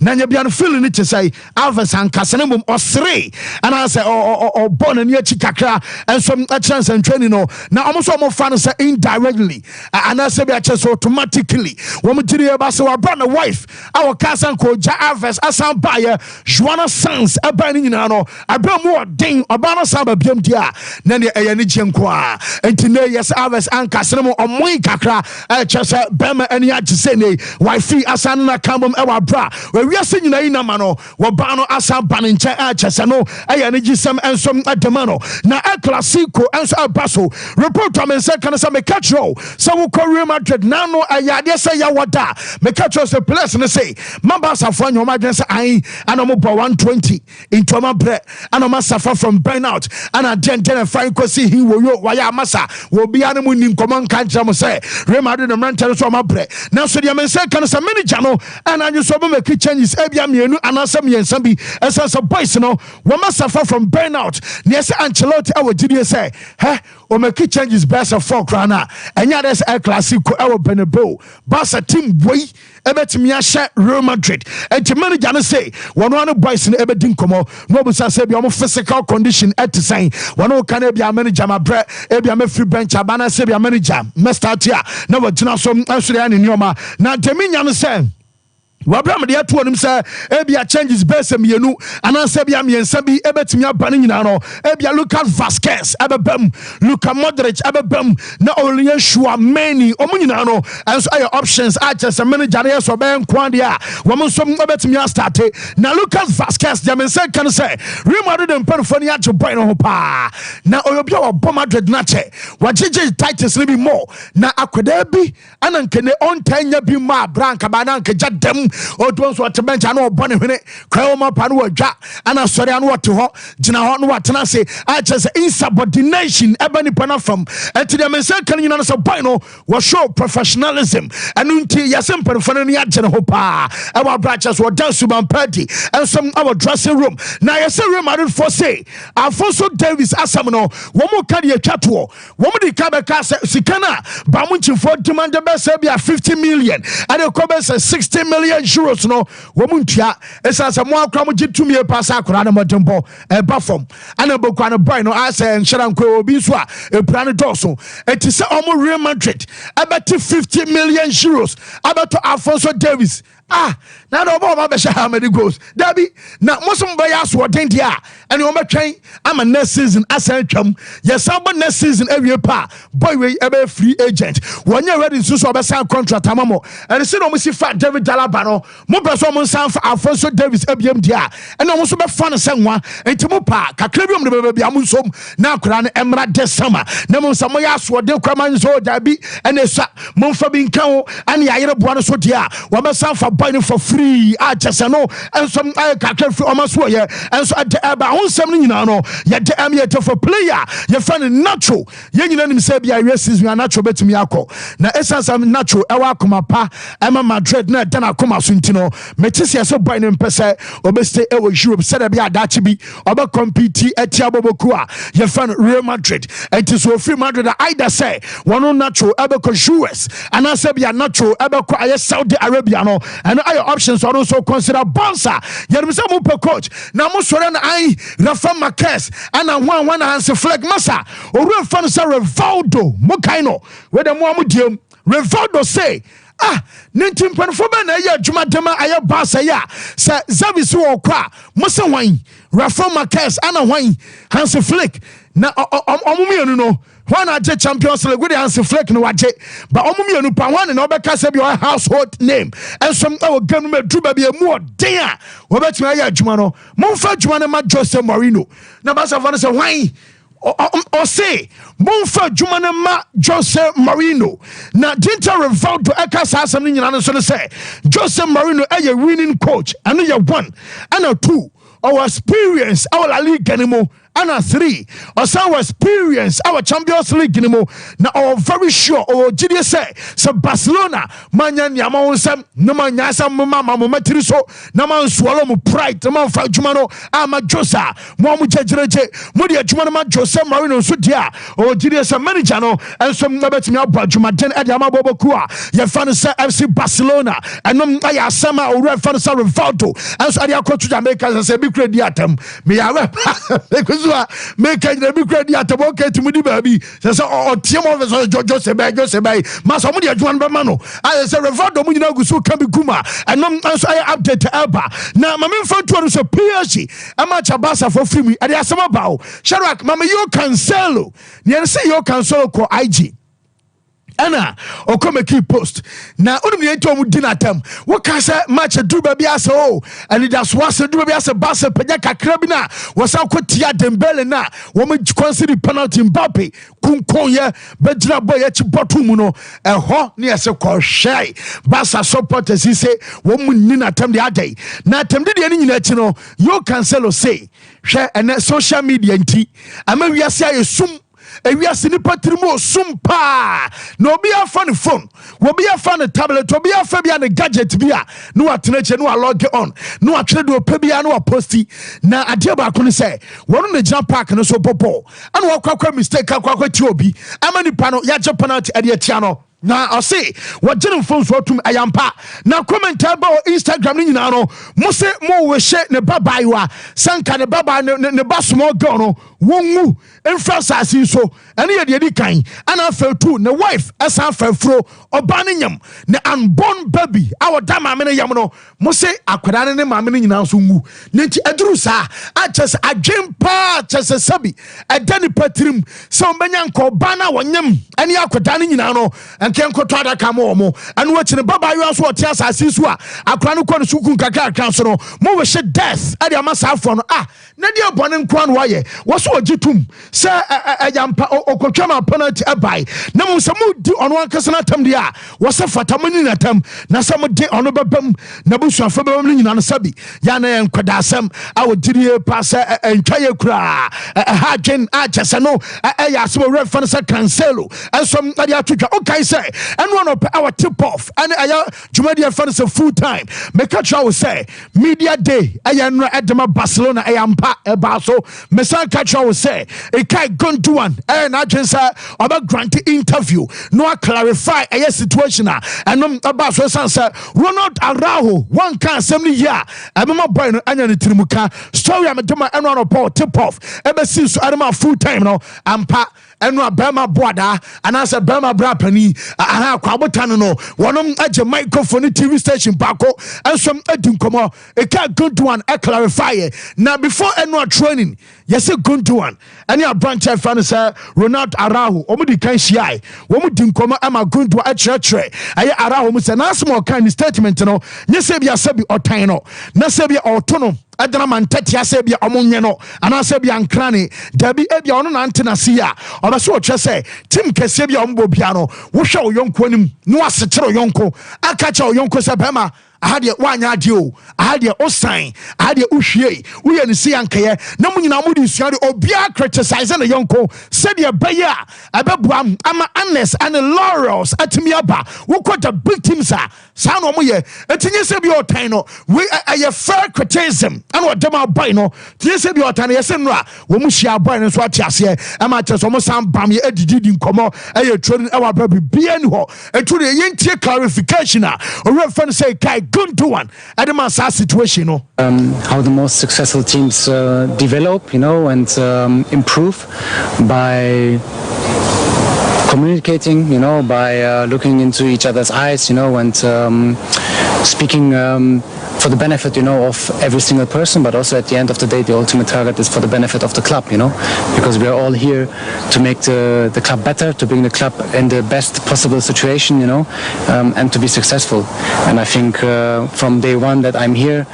na nya bia no feeling it say Alves ankas na mum osre and I say o born and chi kakra and some chance and training no now almost more fun say indirectly and I say be so automatically when tiri e ba say wa brother wife our cousin ko ja Alves asan buyer Joanna Sans aba ni nyina no abra mu odin oba no sa ba biam dia na ne eye ni gyenko a enti ne yes Alves ankas no omoi kakra chese bema ani agise ne wife asan na kambom e wa bra we wiase nyina yi na ma no wo ba no asan ba ne nche chese no eye ni gisem ensom adema no na El Clasico enso abaso report to me say can say me catch you so we call Real Madrid now no ayade say ya wada me catch you say place ne say mabasa for your madden say ai and mo 120 into my bread and ma suffer from burnout and I den fine ko see he wo yo waya masa wo bia ne mu nim common kan jam say Real Madrid no rantel so my bread now so the me say can say manager no and I just so make changes e bia mienu anasem yensa bi essence boys no wo ma suffer from burnout ne say Ancelotti our GD say hey o make changes best of 4 krana enya des El Clasico e Bernabeu Barca team boy ebetimi ahye Real Madrid enti manager no say one boys no ebedin komo no bu say be o physical condition at sign one kan e bia manager ma bre e bia ma free bench abana say bia manager me start here na wagina so ansure ani nioma na deminya no say wabram de ato onim say ebia changes base mienu ananse bia miensa bi ebetimi aba ne nyina no ebia Lucas Vazquez ebebam Luka Modric ebebam na Olivier Chouameni omunyina no enso aye options a chese manager ye so ben kwan de a wo nso ebetimi start na Lucas Vazquez de men say kan say Real Madrid dem perfo ni age boy no ho pa na oyobia wo bom Madrid na che wagege titles ni bi more na akweda bi anankene on tanya bi ma branka ba na nkeja dem o don so to bench na obone hwene kwa ma pa no wadwa ana sori anu wote ho gina ho no watena se a chese insubordination ebani pana from enti dem say kan nyina no so boy no wo show professionalism anu nti yasem perfo ni age ne ho pa e wa branches wo dance suban party and some our dressing room na yase Real Madrid for say Alfonso Davies asam no wo mo ka de atwato wo mo di ka be ka sikana ba mo nchifo demand be say bia 50 million and e ko be say 60 million euros no wo mo ntua esa se mo akra mo gitumi pass akra na mo dembo e ba fom ana bokwa no boy no asa enhyira nko obi so a e pra no doso eti se omo Real Madrid abeti 50 million euros abeto Alfonso Davies Now the Obama Besha how many goals. Debbie, now most of my ass were dainty, and you're train. I'm a next season, as I come. Yes, I'm next season every pa. Boy, we ever free agent. When you're ready to so sign contract, Amamo, and it's almost if fat David Dalabano, more person sound for Alfonso Davis, ABMDA, and almost about fun and someone, and Timopa, Cacribium, the baby Amusum, now Kuran, Emra this summer. Nemo Samoya swore the Cramans or Dabi, and the Monfabin Cow, and the Ira Buana Sotia, one sound for buying for free. Just I know, and some I can't for almost way, and so at the about 7 yet the amiator for player, you find it natural. Young in say, be a races, we are natural bet to Miyako. Now, essence I'm natural, Ewa Kumapa, Emma Madrid, net, then I come out Suntino, Metisia so buying in Pese, or best Ewa Europe, said a be a Dachibi, or compete at Tiabobokua, you find Real Madrid, and it is so free Madrid, either say, one on natural, Ebeko US, and I say be a natural, Ebeko, Saudi Arabiano, and other options are also consider Barca. Yermisamu per coach. Now, Mussoran, I, Rafa Marquez, and I one answer flag massa, or Refansa Rivaldo, Mokaino, where the Mohamudium, Rivaldo say, 19.4 men a year, Jumatema, Aya Barca, ya, Sir Zavisu or Qua, Musa wine, Rafa Marquez, and a wine, Hansi Flick. Now, no. One at Champions League with the answer fleck no watch but Omumi no pa one and Obeka your household name and some our government drew baby more dear Robert Maya Jumano Monfa Jumana Jose Marino now Basa Vanessa say why or say Monfa Jumana Jose Marino now Dinta Rivaldo Eka something in answer say Jose Marino a winning coach and you one and a two our experience our La Liga anymore and a 3 or some experience our Champions League anymore now or very sure or GD say so Barcelona manya nyama sam no manya sam mama matiriso na man swallow mu pride na man fa jumano ama Josa mo mu jejereje mo de jumano ma Jose Marino so dia or GD say manager no and some na betimi aba juma den e de ama boboku a ye fan say FC Barcelona and no aya sama or fan say Rivaldo and so ade akọ to Jamaica say bi kredi atam me ya make a big credit at the market to Mudi baby. Says, oh, Tim of Jose Bay, Masamudi at one Bamano. I say, Rivaldo Muninagusu can be Kuma, and no answer I update to Alba. Now, my main friend was a PSG, a match a bassa for free, and there's some about Sharak, Mamma, you cancelo. You say you cancel call IG. Anna, or come a key post. Now, only dinner time. What can I say? Match a do baby as oh, and it does was a do baby as a bassa Pajaka Krabina was out Kotia Dembele na. Woman consider penalty Mbappe, Kunkoya, Bedra boy at Botumuno, a ho near so called shy. Bassa supporters, he say, woman Nina Tam the other day. Now, Tam did any you you cancel say, share and social media and tea. I mean, we are saying, soon. We are seeing patrimo sumpa. No be a funny phone. We be a funny tablet. We be a Fabian gadget. Be a no attention. No log on. No actually do a pebia. No posty. Na adiaba kuni say. One on the jump park and so popo. And what mistake? Kakwa tiobi. Amani pano ya Japanati adiatiano. Now I say what general phones for to ayampa. Now comment about Instagram ni no. Mose mo we share ne baba iwa. Sanka ne baba ne basmo gono. Wongu infrastructure so and here the kind and I fell too the wife as I fell through or banning the unborn baby our damn amena yamono must say akwadane ne mamene nyina so ngu nti adrusa I just a dream part just a sabi a dani patrim so benyanko bana wonyam ani akwadane nyina no and ken kotoda kamo mo and watch the baba you so tias asisu a akwano ko suku nkaka kan so no mo we she death ade amasa afo no na dia bone nkwan waye so ogitum say ayampa okotwama penalty abai na mo se mo di ono ankasa na tam dia wo se fata mani na tam na se mo di ono bebam na busuafo bebam ni nyina no sabi ya na enkwada asem awodiri pa se entwaye kura hadwen achese no ya se mo refa se cancelo ensom na dia twetwa okay say and one of our tip off and aya jumadi fan se full time make a try say media day aya no edema Barcelona ayampa eba so mesa catch will say a kai gun to one and I just about grant interview no clarify a situation and about so answer Ronald Araujo one can 70 year I'm boy no anya trimuka story am dema and one of tip off ever since I full time no ampa eno abema boada anasa bema brapani aha kwabotano no wonom age microphone TV station bako ensom adinkomo e ka good one e clarify na before eno training yes a good one any a branch fan say Ronald Araujo omudi kan hia womu dinkomo ama good one chire aye Araujo mu say na asmo kan statement no nyese bia sabi otan no na sabi otono adana man tatia sabi omonye no ana sabi ankrane dabi ebia ono na antena sia obaso o twese tim kese bia ombo bia no wo hwe o yonko anim no asekere yonko aka cha o yonko se bema ahade wanya ade o ahade osan ahade uhwie uye ne sia nkaye na munyina mudi suade obia criticize na yonko said ye baya abebuam ama Annes and Laurels atimi aba wo kwata big teams a sa no mo ye etinye se bia otan no we aye fair criticism and what dem boy no tinye se bia otan ye se no a wo mu hia boy no so atiase ama cheso mo sam bam ye edidi nkomo aye training e wa ba bia ni ho etu de ye ntie clarification a o refer say kai good one at the situation, how the most successful teams develop, and improve by communicating, by looking into each other's eyes, and speaking for the benefit, of every single person, but also at the end of the day, the ultimate target is for the benefit of the club, because we are all here to make the club better, to bring the club in the best possible situation, and to be successful. And I think from day one that I'm here,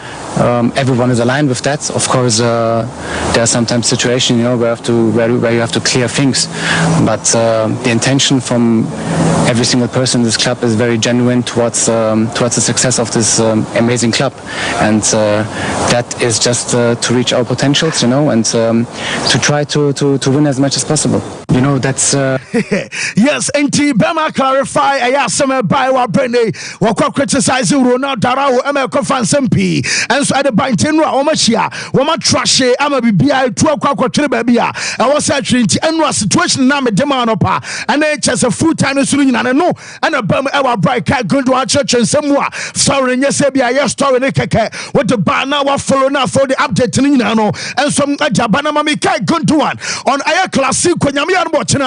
everyone is aligned with that. Of course, there are sometimes situations, where you have to clear things, but the intention from every single person in this club is very genuine towards the success of this amazing club, and that is just to reach our potentials, and to try to win as much as possible. That's yes. And Bema clarify. I asked some by what Brene what criticizing Ronald Araujo America fan SMP and so at the Bantenra Omachia Woma Trashe Ama BBI 2 o'clock Trebia. I was actually in situation now with Demanopa and then just a full time and I know and a Bema our bright cat going to our church and somewhere. Sorry, yes, yes, story what the bar now follow now for the update and some Jabana Mami Kai good one on Aya Classic when Yamian watching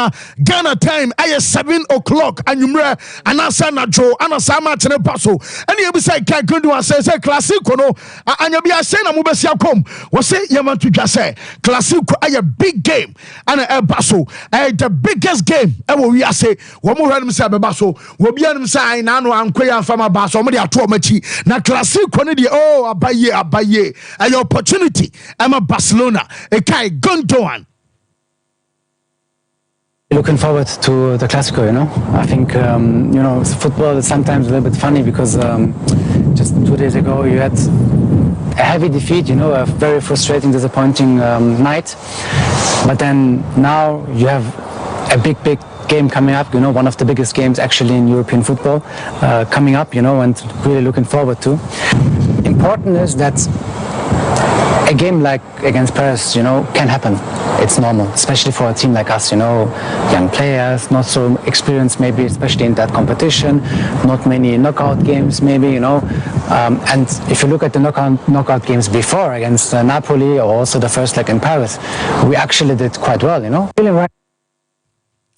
Ghana time Aya 7 o'clock and you and Asana Joe and Asama Tene Paso and you say Kai good one says Classic no and you be a saying Mubesia come was say Yaman to just say Classic Aya big game and a Basso the biggest game ever we are say one more random say Basso will be on sign Nano and Quaya from a Basso somebody at Tomachi na Classic abaye an opportunity I'm a Barcelona a Kai Gundogan. Looking forward to the Clásico, I think, football is sometimes a little bit funny because just 2 days ago you had a heavy defeat, a very frustrating, disappointing night. But then now you have a big game coming up, one of the biggest games actually in European football coming up, and really looking forward to. Important is that a game like against Paris, can happen. It's normal, especially for a team like us, young players, not so experienced maybe, especially in that competition, not many knockout games maybe, and if you look at the knockout games before against Napoli or also the first leg in Paris, we actually did quite well, Really right.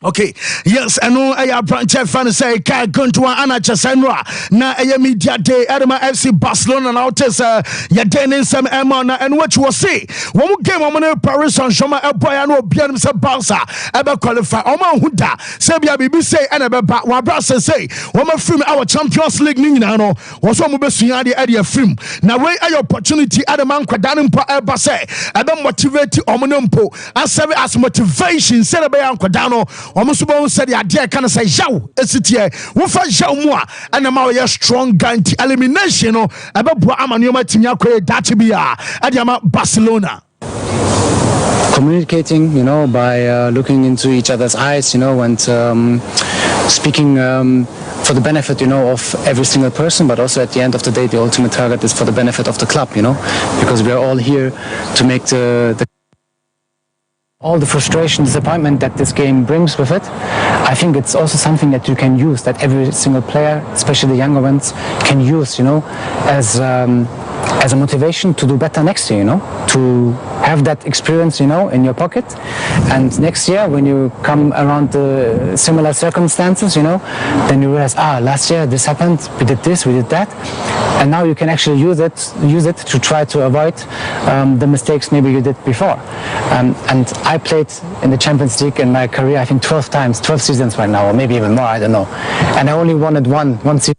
Okay, yes, I know I branch fan say Kai Guntua Ana Chasenra na media day Adama FC Barcelona now test ya den some Emma and what you will see one game on Paris Saint-Germain a boy and obian se Barca ebe qualify Oma Huda Sebia Bibi say and ebe wa brasa say one film our Champions League ni no was one besua de area film na we ay opportunity Adama nkwadane mpo eba say ebe motivate omonompo as motivation say ebe nkwadano Omusubo said ya dear can say yaw esitie wo fa yaw mu a na ma we strong guarantee elimination no ababua amanioma timia kwe that bia adiama Barcelona. Communicating, by looking into each other's eyes, and speaking for the benefit, of every single person, but also at the end of the day, the ultimate target is for the benefit of the club, because we are all here to make all the frustration, disappointment that this game brings with it. I think it's also something that you can use, that every single player, especially the younger ones, can use, as a motivation to do better next year, to have that experience, in your pocket. And next year, when you come around similar circumstances, then you realize, last year this happened, we did this, we did that, and now you can actually use it to try to avoid the mistakes maybe you did before. And I played in the Champions League in my career, I think 12 times, 12 seasons right now, or maybe even more, I don't know. And I only won it one season.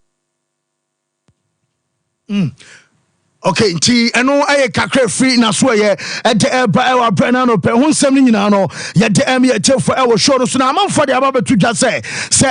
Okay, eno aye kakra free na so ye ede eba e wa brana no pe hunsem ni nyina no ye de em ye chefo e wo show no so na amanfo de aba betu dwa se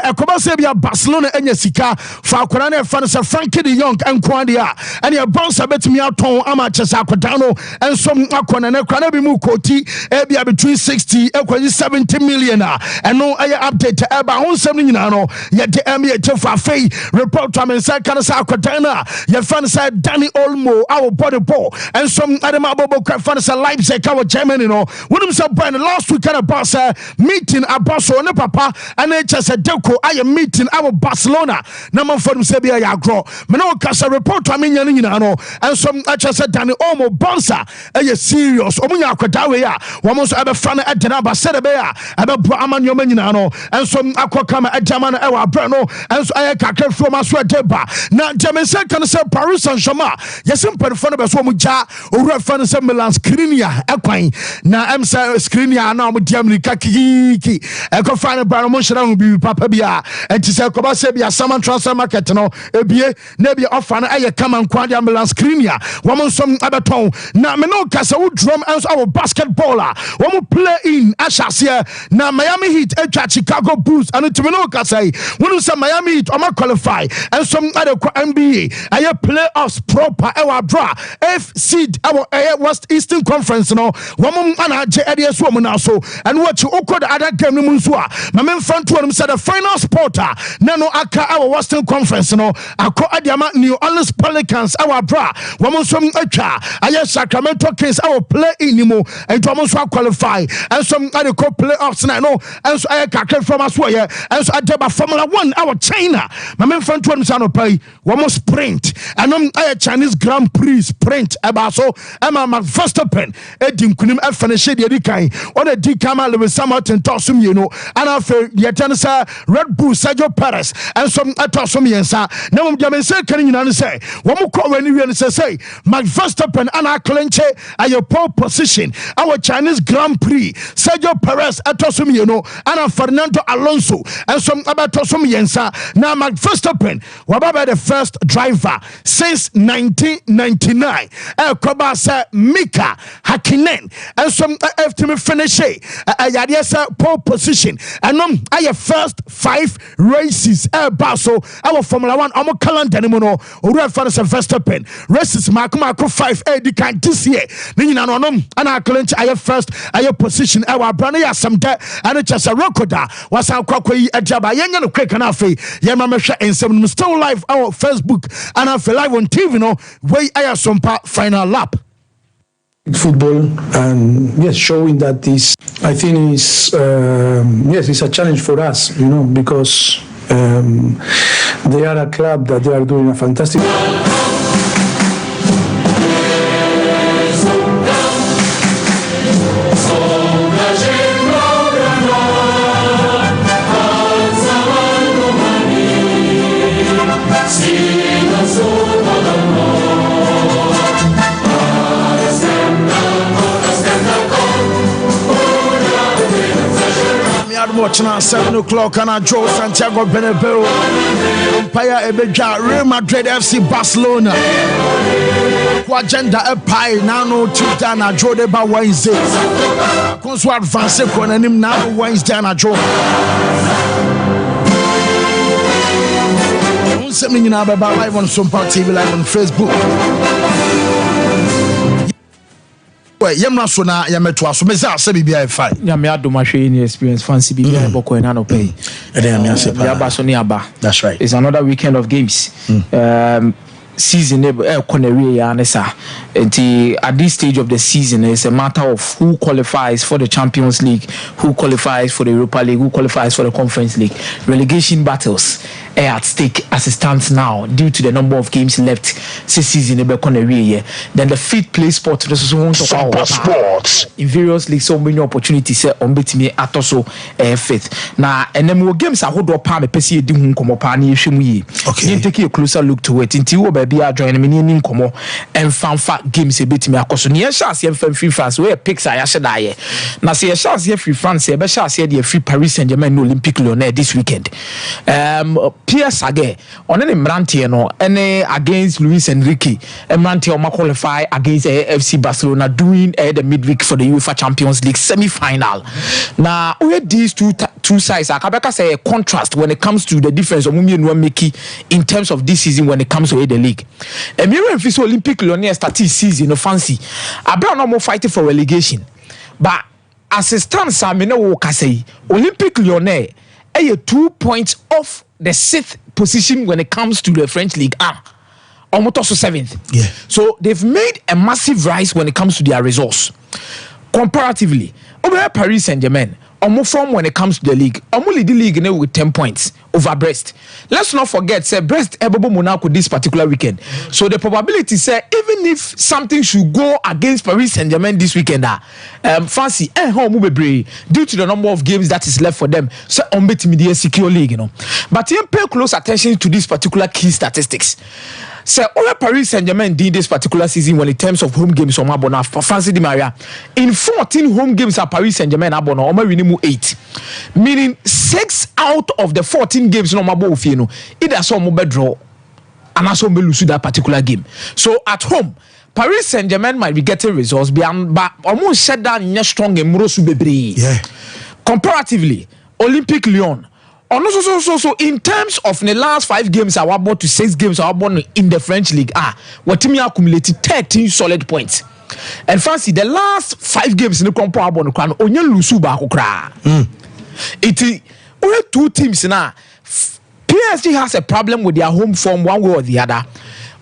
ekoba se bia Barcelona enya sika fa akora na fa no se Frankie de Jong enko ade a ene e bounce betimi aton ama chese akoda no ensom akona na kra na bi mu koti e bia between 60 ekwaji 70 million a eno aye update eba hunsem ni nyina no ye de em ye chefo afei report to amensa kana sa akoda na ye fa no se Danny Olmo our body ball and some Adama Bobo fans Leipzig our Germany when say Brian last weekend about meeting about ne papa and just a deco I am meeting our Barcelona number for them say be ya grow me no kasa report to me nyina and some just said Danny Olmo bonsa e serious omunya akwada we ya wo mo so ebe fa na edena ba se de be ya ebe bro amanyo nyina and some akwa ma edama na e wa bra no and so aye kakra from aso edeba na Germany say kan say Paris Saint-Germain yes perform be so mu ja owura fa no se Milan Skriniar ekwan na emsa Skriniar na mo America kiki ekofa ne bra mo hira ho bi papa bia enti se ko ba se bia sama transfer market no ebie na bia offer na aye kama nkwa dia Milan Skriniar wo mo som abeton na me no kasa wo drum enso our basketballer wo mo play in Ashase na Miami Heat etwa Chicago Bulls and to me no kasa wo no se Miami Heat o ma qualify enso adekwa NBA aye playoffs proper draw F seed our West Eastern Conference no wamum ana je ade so mu na so and what you the other game no mu so a ma men front one said the final sporter na no aka our Western Conference no akọ adiama New Orleans Pelicans our draw wamum so atwa aye Sacramento Kings our play in mo and wamum so qualify and some ade ko playoffs na no and so aye kakra from us where and so adeba Formula 1 our China ma men front one say no pay wamum sprint and aye Chinese Grand Prix sprint eba so Emma Verstappen edim kunim afanish de dikan on the dikama Lewis Hamilton tosum and after yetan sa Red Bull Sergio Perez and some atosum yensa na mum jamin say kan nyina say wo mo ko wani wi say Max Verstappen ana clenche aye pole position our Chinese Grand Prix Sergio Perez atosum and Fernando Alonso and some abatosum yensa na Max Verstappen wababa the first driver since 1999 Koba sa Mika Hakkinen and some FTM finish ayadiasa pole position and I first 5 races baso our Formula 1 amo calendar no no ora fa se Verstappen races mark 5 di kan this year ni nyina no ana clinch I first I position our brand ya samda and just a record was akwa yi adaba yenya no quick na afi ye ma mehwe ensem still live our Facebook and I live on TV no way I Sompa final lap. Football and yes, showing that this I think is it's a challenge for us, because they are a club that they are doing a fantastic. Watching at 7 o'clock and I draw Santiago Bernabeu. Empire Ebeja, Real Madrid FC Barcelona. Agenda a pie now no Tuesday and I draw the by Wednesday. Conso advance on him now Wednesday and I draw. Something you know about live on Sompa TV, live on Facebook. Well, yamna so na yameto aso meza ase bibia e5 nyame adoma hwe ni experience fancy bibia boko na no pay ede nyame ase pa ya ba so ni aba. That's right. It's another weekend of games. season economy Anessa. At this stage of the season, it's a matter of who qualifies for the Champions League, who qualifies for the Europa League, who qualifies for the Conference League. Relegation battles are at stake as it stands now due to the number of games left this season. Then the fifth place spot sports in various leagues, so many opportunities on bet me at also fifth. Now, and then more games are hold up palm a PC doing come up and you take a closer look to it until baby are joining me in Como and found fat games a bit me across near shots here from free France where picks I should die. Now, see a shots here free France, a better say the free Paris Saint-Germain Olympic Lyonnais this weekend. Pierre Sage on any Mrantiano, any against Luis Enrique, and Mrantiano qualify against FC Barcelona doing the midweek for the UEFA Champions League semi-final. Now, where these two sides are, Kabaka say a contrast when it comes to the difference of Mumi and Wameki in terms of this season when it comes to the league. And Miro and Fiso Olympic Lyonnais started season of fancy. Abra no more fighting for relegation, but as it stands, I mean, Olympic Lyonnais are 2 points off the 6th position when it comes to the French League. Almost also 7th. Yeah. So they've made a massive rise when it comes to their resource. Comparatively, over Paris Saint-Germain, almost from when it comes to the league, almost lead the league with 10 points over Brest. Let's not forget, say Brest Ebobo Monaco this particular weekend. So the probability say even if something should go against Paris Saint-Germain this weekend, fancy home due to the number of games that is left for them. So on bet media secure league, But you pay close attention to these particular key statistics. So, all Paris Saint-Germain did this particular season when in terms of home games on Mabona for Fancy Di Maria. In 14 home games at Paris Saint-Germain, Abona, Oma Winimu 8. Meaning 6 out of the 14 games no Mabo Fieno, either saw Mobe draw and also lose that particular game. So, at home, Paris Saint-Germain might be getting results, but almost shut down in strong and Murosu Bebri. Yeah. Comparatively, Olympic Lyon. So in terms of the last 5 games I was to 6 games I was in the French League, what team accumulated 13 solid points. And fancy the last 5 games in the compo abon crown onye lusu ba kokra. It only 2 teams now. PSG has a problem with their home form one way or the other.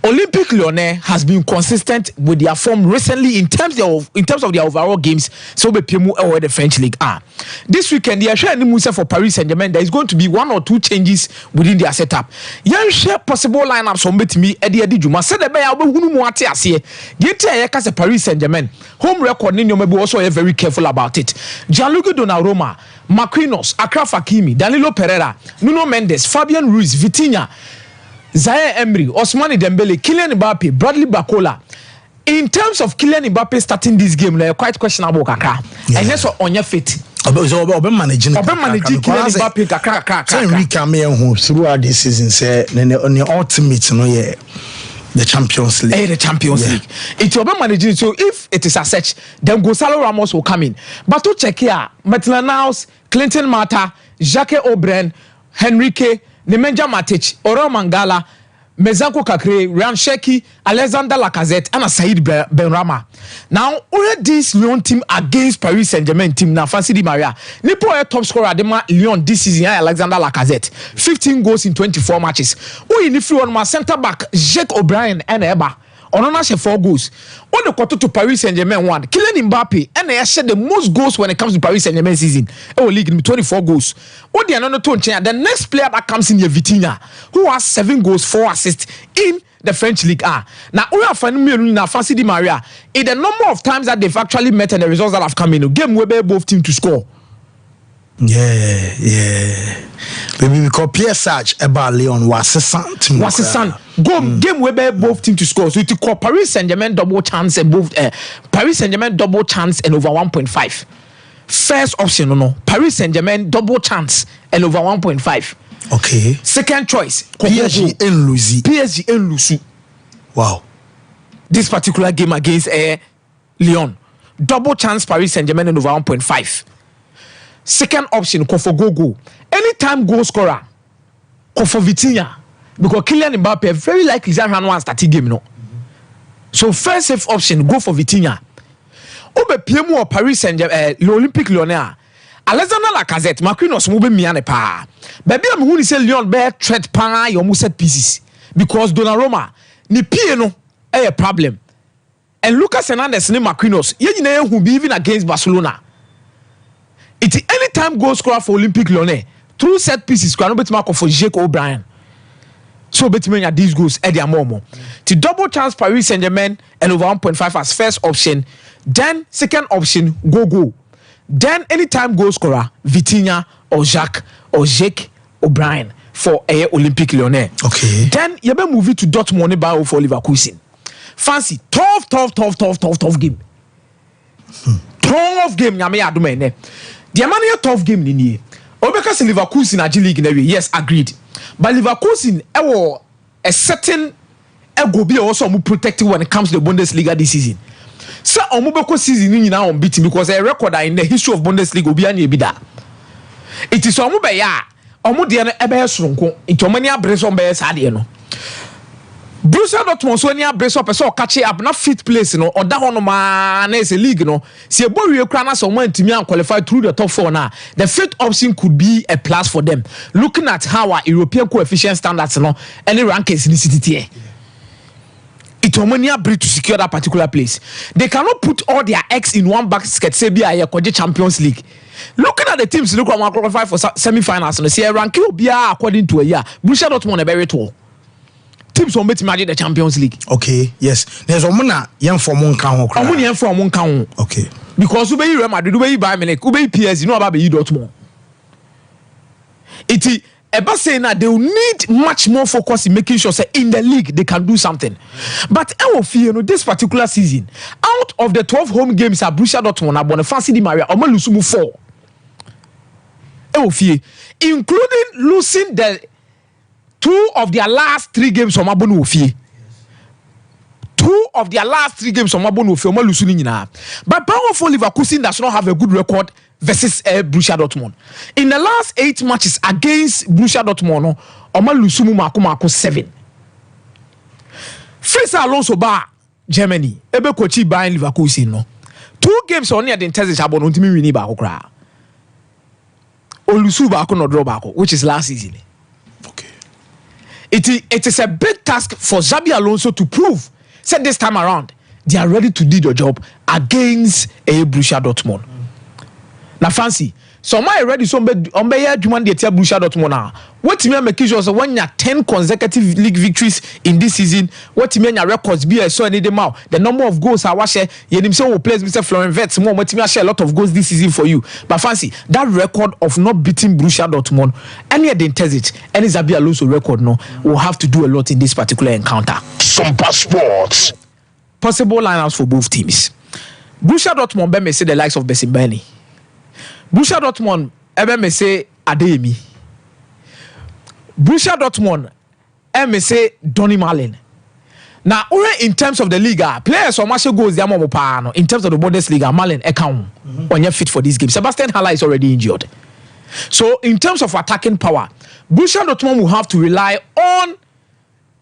Olympic Lyonnais has been consistent with their form recently in terms of their overall games. So be Piemu or the French League. This weekend, they are sharing for Paris Saint-Germain. There is going to be 1 or 2 changes within their setup. You share possible lineups on bet me Eddie Juma. Said the Bay Hunu Muati Asie. Get a Paris Saint-Germain. Home record Nino may be also very careful about it. Gianluigi Donnarumma, Marquinhos, Achraf Hakimi, Danilo Pereira, Nuno Mendes, Fabian Ruiz, Vitinha, Zaire Emery, Ousmane Dembele, Kylian Mbappe, Bradley Barcola. In terms of Kylian Mbappe starting this game, they're quite questionable. And yes, on your feet. Managing Kylian Mbappe kakra. Enrique Ameyan throughout this season say on the ultimate the Champions League. The Champions League. It's your managing. So if it is as such, then Gonzalo Ramos will come in. But to check here, Maitland-Niles, Clinton Mata, Jacques Aubrin, Henrique, Nemanja Matic, Oro Mangala, Mezanko Kakre, Ryan Sheki, Alexander Lacazette, and Saïd Benrahma. Now, all this Lyon team against Paris Saint-Germain team now, Fancy Di Maria. Nipo top scorer Adema Lyon this season, Alexander Lacazette. 15 goals in 24 matches. Who in if you want my centre back, Jacques O'Brien and Eba. On 4 goals. On the quarter to Paris Saint-Germain 1. Kylian Mbappe and they shared the most goals when it comes to Paris Saint-Germain season. League 24 goals. What the another tone change. The next player that comes in here, Vitinha, who has 7 goals, 4 assists in the French League. Now we are finding now Fancy Di Maria. In the number of times that they've actually met and the results that have come in, game where both teams to score. Yeah. Maybe because Pierre Sage about Lyon was a son. Game where both teams to score. So it call Paris Saint-Germain double chance and both Paris Saint-Germain double chance and over 1.5. First option, no. Paris Saint-Germain double chance and over 1.5. Okay. Second choice, PSG and Lucy. Wow. This particular game against Lyon, double chance Paris Saint-Germain and over 1.5. Second option, Kofogogo. Anytime goal scorer, Kofo Vitinha. Because Kylian Mbappe very likely that run one starting game, no. So first safe option, go for Vitinha. Obe Piemu or Paris Saint-Germain, l'Olympique Lyonnais. Alexander Lacazette, Marquinhos mube miane pa. Baby am who say Lyon bear threat pa your set pieces. Because Donnarumma, ni pie no a problem. And Lucas Hernandez and Marquinhos, who be even against Barcelona. It's anytime goal scorer for Olympique Lyon. Through set pieces, can bet mark for Jake O'Brien. So bet me these goals at their momo. To double chance Paris Saint-Germain and over 1.5 as first option. Then second option go. Then anytime goal scorer Vitinha or Jake O'Brien for Olympique Lyon. Okay. Then you be move it to Dortmund by for Leverkusen. Fancy tough game. Tough game nyame adoma ene. The man tough game ni nie. Obeka se Leverkusen na League na we. Yes, agreed. But Leverkusen a certain ego bi also mu protected when it comes to the Bundesliga this season. So omubeko season ni nyina unbeaten because a record in the history of Bundesliga obi anya bi da. It is omube ya omu de no ebe soronko. It omani abreso mbe sa de no. Borussia Dortmund so any abrace up so catch up na fit place no or that one man is a league no see a boy kra na so man timi and qualify through the top 4 now the fifth option could be a plus for them looking at how our European coefficient standards no any rankings in the city here it only ability to secure that particular place. They cannot put all their eggs in one basket say be a Champions League. Looking at the teams look at qualify for semi-finals and see ranking will be according to a year Borussia Dortmund a very tall teams will make the Champions League. Okay, yes. There's a mona young for one count. Okay. Because you be Real Madrid, you be Bayern Munich, you be PSG, you know about Dortmund. It about saying that they will need much more focus in making sure say in the league they can do something. But I will fear this particular season, out of the 12 home games at Borussia Dortmund, I want to fancy the Maria, I'm going to lose 4. I will fear, including losing the 2 of their last 3 games on Mabonu Ofie. 2 of their last 3 games on Mabonu Ofie. But powerful Leverkusen does not have a good record versus Borussia Dortmund. In the last 8 matches against Borussia Dortmund, Oma Lusumu Mako 7. Fraser Alonso Bar Germany. Ebe coach Bayern Leverkusen no. 2 games on the Intensity Abon Untimi wini ba okra. Olusu ba no draw ba which is last season. It is a big task for Xabi Alonso to prove. Said this time around, they are ready to do the job against a Borussia Dortmund. Now fancy. So my ready so on be human dey tell Borussia Dortmund now. What me make sure so when you 10 consecutive league victories in this season, what me your records be so any dem out. The number of goals I watch you him say will place Mr. Florian Wirtz more what me share a lot of goals this season for you. But fancy, that record of not beating Borussia Dortmund, any identity, any Xabi Alonso record no will have to do a lot in this particular encounter. Sompa Sports. Possible lineups for both teams. Borussia Dortmund be me say the likes of Besimbani. Borussia Dortmund me say Adeyemi. Borussia Dortmund me say Donny Marlin. Now, in terms of the Liga, players or Marshall goals they are in terms of the Bundesliga, Marlin account on your fit for this game. Sebastian Haller is already injured. So, in terms of attacking power, Borussia Dortmund will have to rely on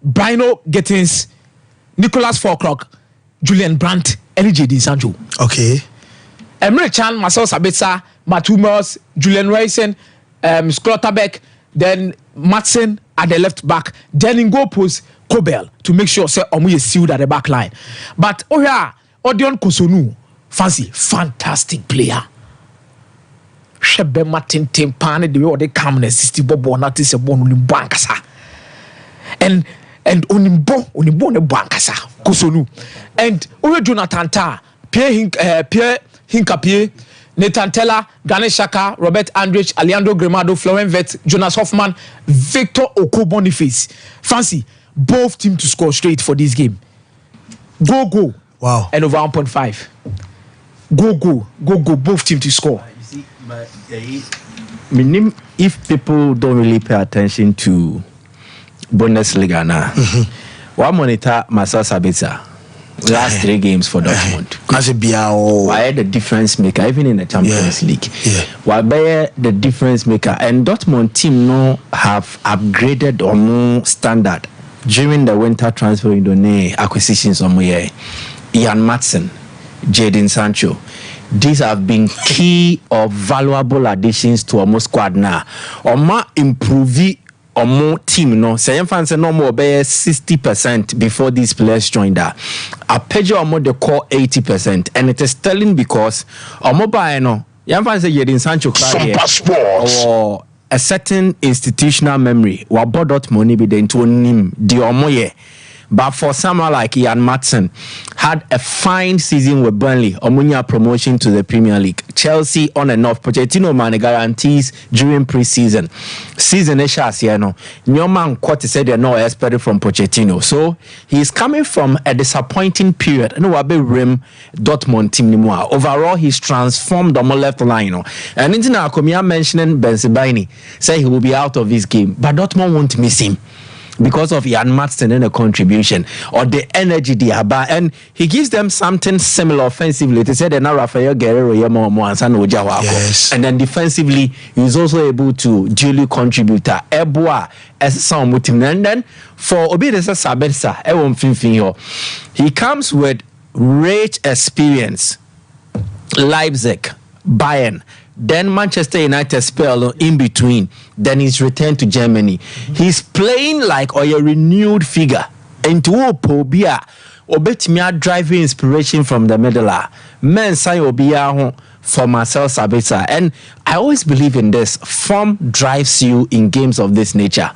Bruno Gittins, Nicolas Fulkrug, Julian Brandt, and Jadon Sancho. Okay. Emre Can, Marcel Sabitzer, Matt Hummels, Julian Reisen, Schlotterbeck, then Madsen at the left back, then in goal post Kobel to make sure say Omu is sealed at the back line. But Odion Kosunu, fantastic player. Shebe Martin Tempane the way they come and 60 bobo not is a bon bankasa. And Onimbo ne bankasa Kosunu. And Oyo Jonathan Ta, Pierre Hinkapie, Nathan Teller, Ganesh Xhaka, Robert Andrich, Alejandro Grimado, Florian Wirtz, Jonas Hoffman, Victor Oko-Boniface. Fancy, both teams to score straight for this game. Go. Wow. And over 1.5. Go, both teams to score. You see, but if people don't really pay attention to Bundesliga now, one monitor Marcel Sabitzer. Last 3 games for Dortmund. Why the difference maker, even in the Champions League? Why the difference maker? And Dortmund team no have upgraded or more standard during the winter transfer window. Acquisitions on Ian Madsen, Jadon Sancho. These have been key or valuable additions to our squad now. Or more improve more team no say fans no more be 60% before these players joined that a page or the core 80%, and it is telling because mobile no fans say Jadon Sancho or a certain institutional memory wa bodot money be den to nim the omoye. But for someone like Ian Matson, had a fine season with Burnley, Omunya promotion to the Premier League. Chelsea on and off. Pochettino man guarantees during pre-season. Season Nyoma Kwati said they're not expected from Pochettino. So he's coming from a disappointing period. No Wabe Rim Dortmund team anymore. Overall, he's transformed on the left line. And into now, Komia mentioning Benzibaini, say he will be out of this game. But Dortmund won't miss him because of Ian Matson and a contribution or the energy they have, and he gives them something similar offensively. They said now Rafael Guerrero yes. And then defensively he's also able to duly contribute Eboa as some with him. And then for Obedesa Sabetsa, he comes with rich experience. Leipzig, Bayern, then Manchester United spell in between. Then he's returned to Germany. He's playing like a renewed figure. Into Pobia, Obetimia driving inspiration from the middle. Men say Obia for Marcel Sabitzer. And I always believe in this. Form drives you in games of this nature.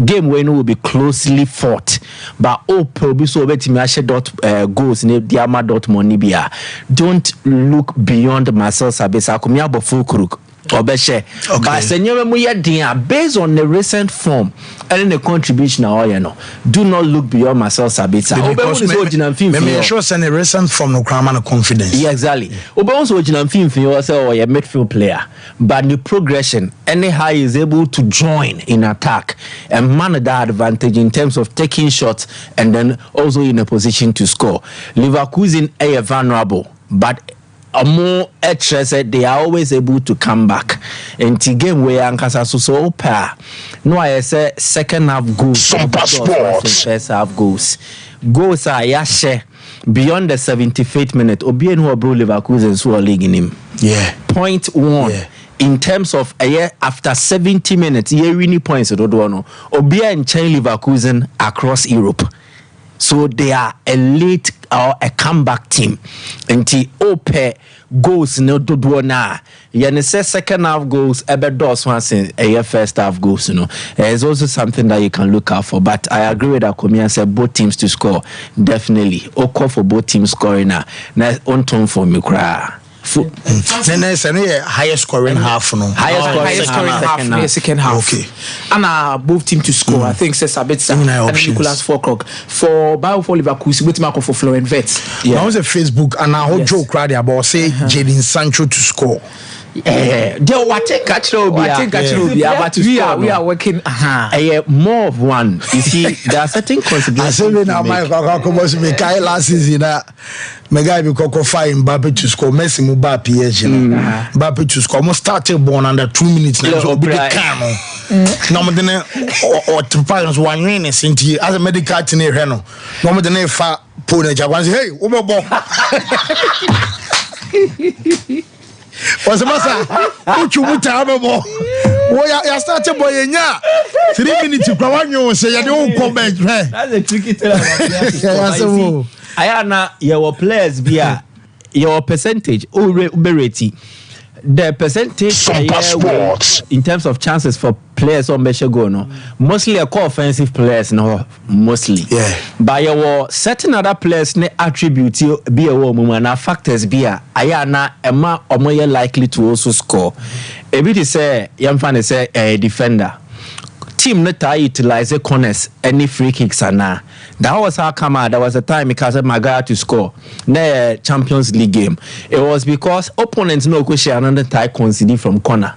Game when will be closely fought. But probably so Obetimia goals in the Monibia. Don't look beyond Marcel Sabitzer. Kumia Bofukuru. Obeshe. But based on the recent form and the contribution do not look beyond Marcel Sabitzer. Maybe sure send a recent form no crime confidence. Yeah, exactly. Obonso original film for yourself or a midfield player, but the progression anyhow is able to join in attack and man that advantage in terms of taking shots and then also in a position to score. Leverkusen are vulnerable, but a more said they are always able to come back. And the game where Ankasa so pair. No, I say second half goals, first half goals. Goals are yashe beyond the 75th minute. Obien who bro Leverkusen who are leaguing him. Yeah. 0.1. Yeah. In terms of a year after 70 minutes, year winning points at Odoano. Obia and Chain Leverkusen across Europe. So they are a late or a comeback team. And the OPE goals no do na. You say second half goals, does once in a first half goals. It's also something that you can look out for. But I agree with Akomi and said both teams to score. Definitely. Oko for both teams scoring now. On tone for me cry. Then there's a highest scoring half, no. Highest scoring half, second half. Okay. And both team to score. I think says a bit and Nicholas Forcock for Bio for Leverkusen with Marco for Florent Vets. Yeah. Now was a Facebook and I whole joke right about say Jadon Sancho to score. Yeah, we are working. More of one. You see, there are certain considerations. I said, now my last season, my guy be fire Mbappe to score. Messi Mbappe PSG. Mbappe to score. Almost started born under 2 minutes. Now so be the camel. No more than or to parents 1 minute since as a medical team here. No more than a far pony. Hey, was a master. Put you with terrible. You started boy 3 minutes to come on. Say you don't come back. That's a tricky thing. Ayana, your players be your percentage. The percentage in terms of chances for players on Meshago, mostly a co-offensive players, mostly. Yeah. But your certain other players ne attribute be a woman and factors be ayana ema or more likely to also score. A bit is a young fan is a defender. Team not utilize corners any free kicks and now. That was how come out. There was a time because of Maguire to score the Champions League game. It was because opponents no question another tie conceding from corner.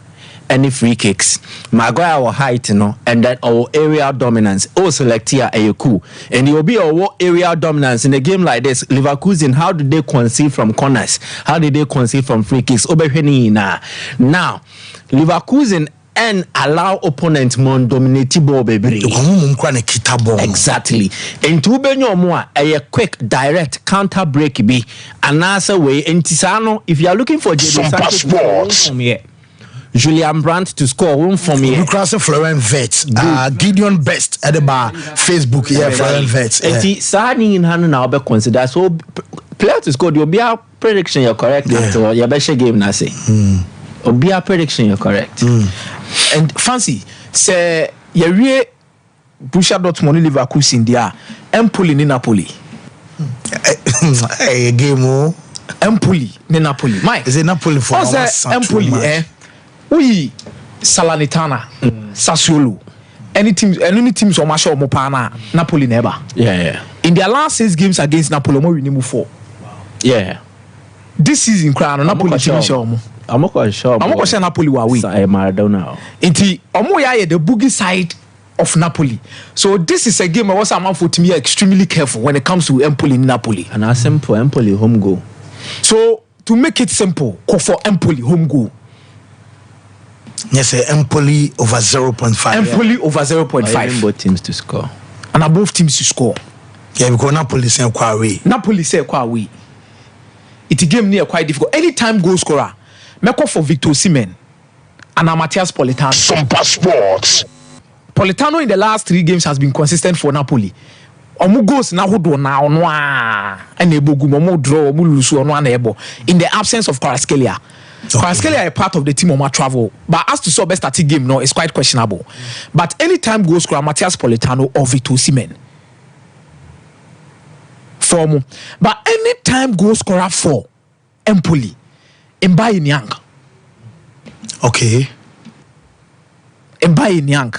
Any free kicks. Maguire or height, and then our area dominance. Oh, select here a coup. And it will be our area dominance in a game like this. Leverkusen, how did they concede from corners? How did they concede from free kicks? Now, Leverkusen and allow opponents more dominate ball baby. Exactly. And to be no more a quick direct counter break be an answer way in Tisano if you are looking for Jadon Sancho Julian Brandt to score one for me. Lucas Florent Vets, Gideon Best at the bar, Facebook, Florent Vets. And see, Sani in hand now be consider so player to score. You'll be a prediction you're correct. So your best game now say. Or be a prediction you're correct. And fancy say you really Borussia Dortmund Leverkusen there. Empoli in Napoli. Hey, game Empoli in Napoli. Mike is it Napoli for us? Empoli we Salernitana, Sassuolo, any teams on Masha or Mopana, Napoli never. Yeah. In their last 6 games against Napoli, we need 4. Yeah. This season, Crown Napoli team show. I'm not quite sure. Napoli were we. Maradona. Inti Omoya the boogie side of Napoli. So this is a game I was a man for to be extremely careful when it comes to Empoli in Napoli. And a simple Empoli home goal. So to make it simple, call for Empoli home goal. Yes, Empoli over 0.5. Empoli over 0.5. Both teams to score. And above teams to score. Yeah, because Napoli say quite away. Napoli say quite away. It's a game near quite difficult. Anytime goal scorer, make up for Victor Osimhen and Matthias Politano. Sompa Sports. Politano in the last 3 games has been consistent for Napoli. Omu goes na hodo na onwa enebogu omu draw omu lusu onwa na ebo in the absence of Kvaratskhelia. Kvaratskhelia is part of the team on my travel, but as to so best starting game no, it's quite questionable. But anytime goal scorer Matthias Politano or Victor Osimhen form, but anytime goal scorer for Empoli Mbaye Niang. Okay. Mbaye Niang.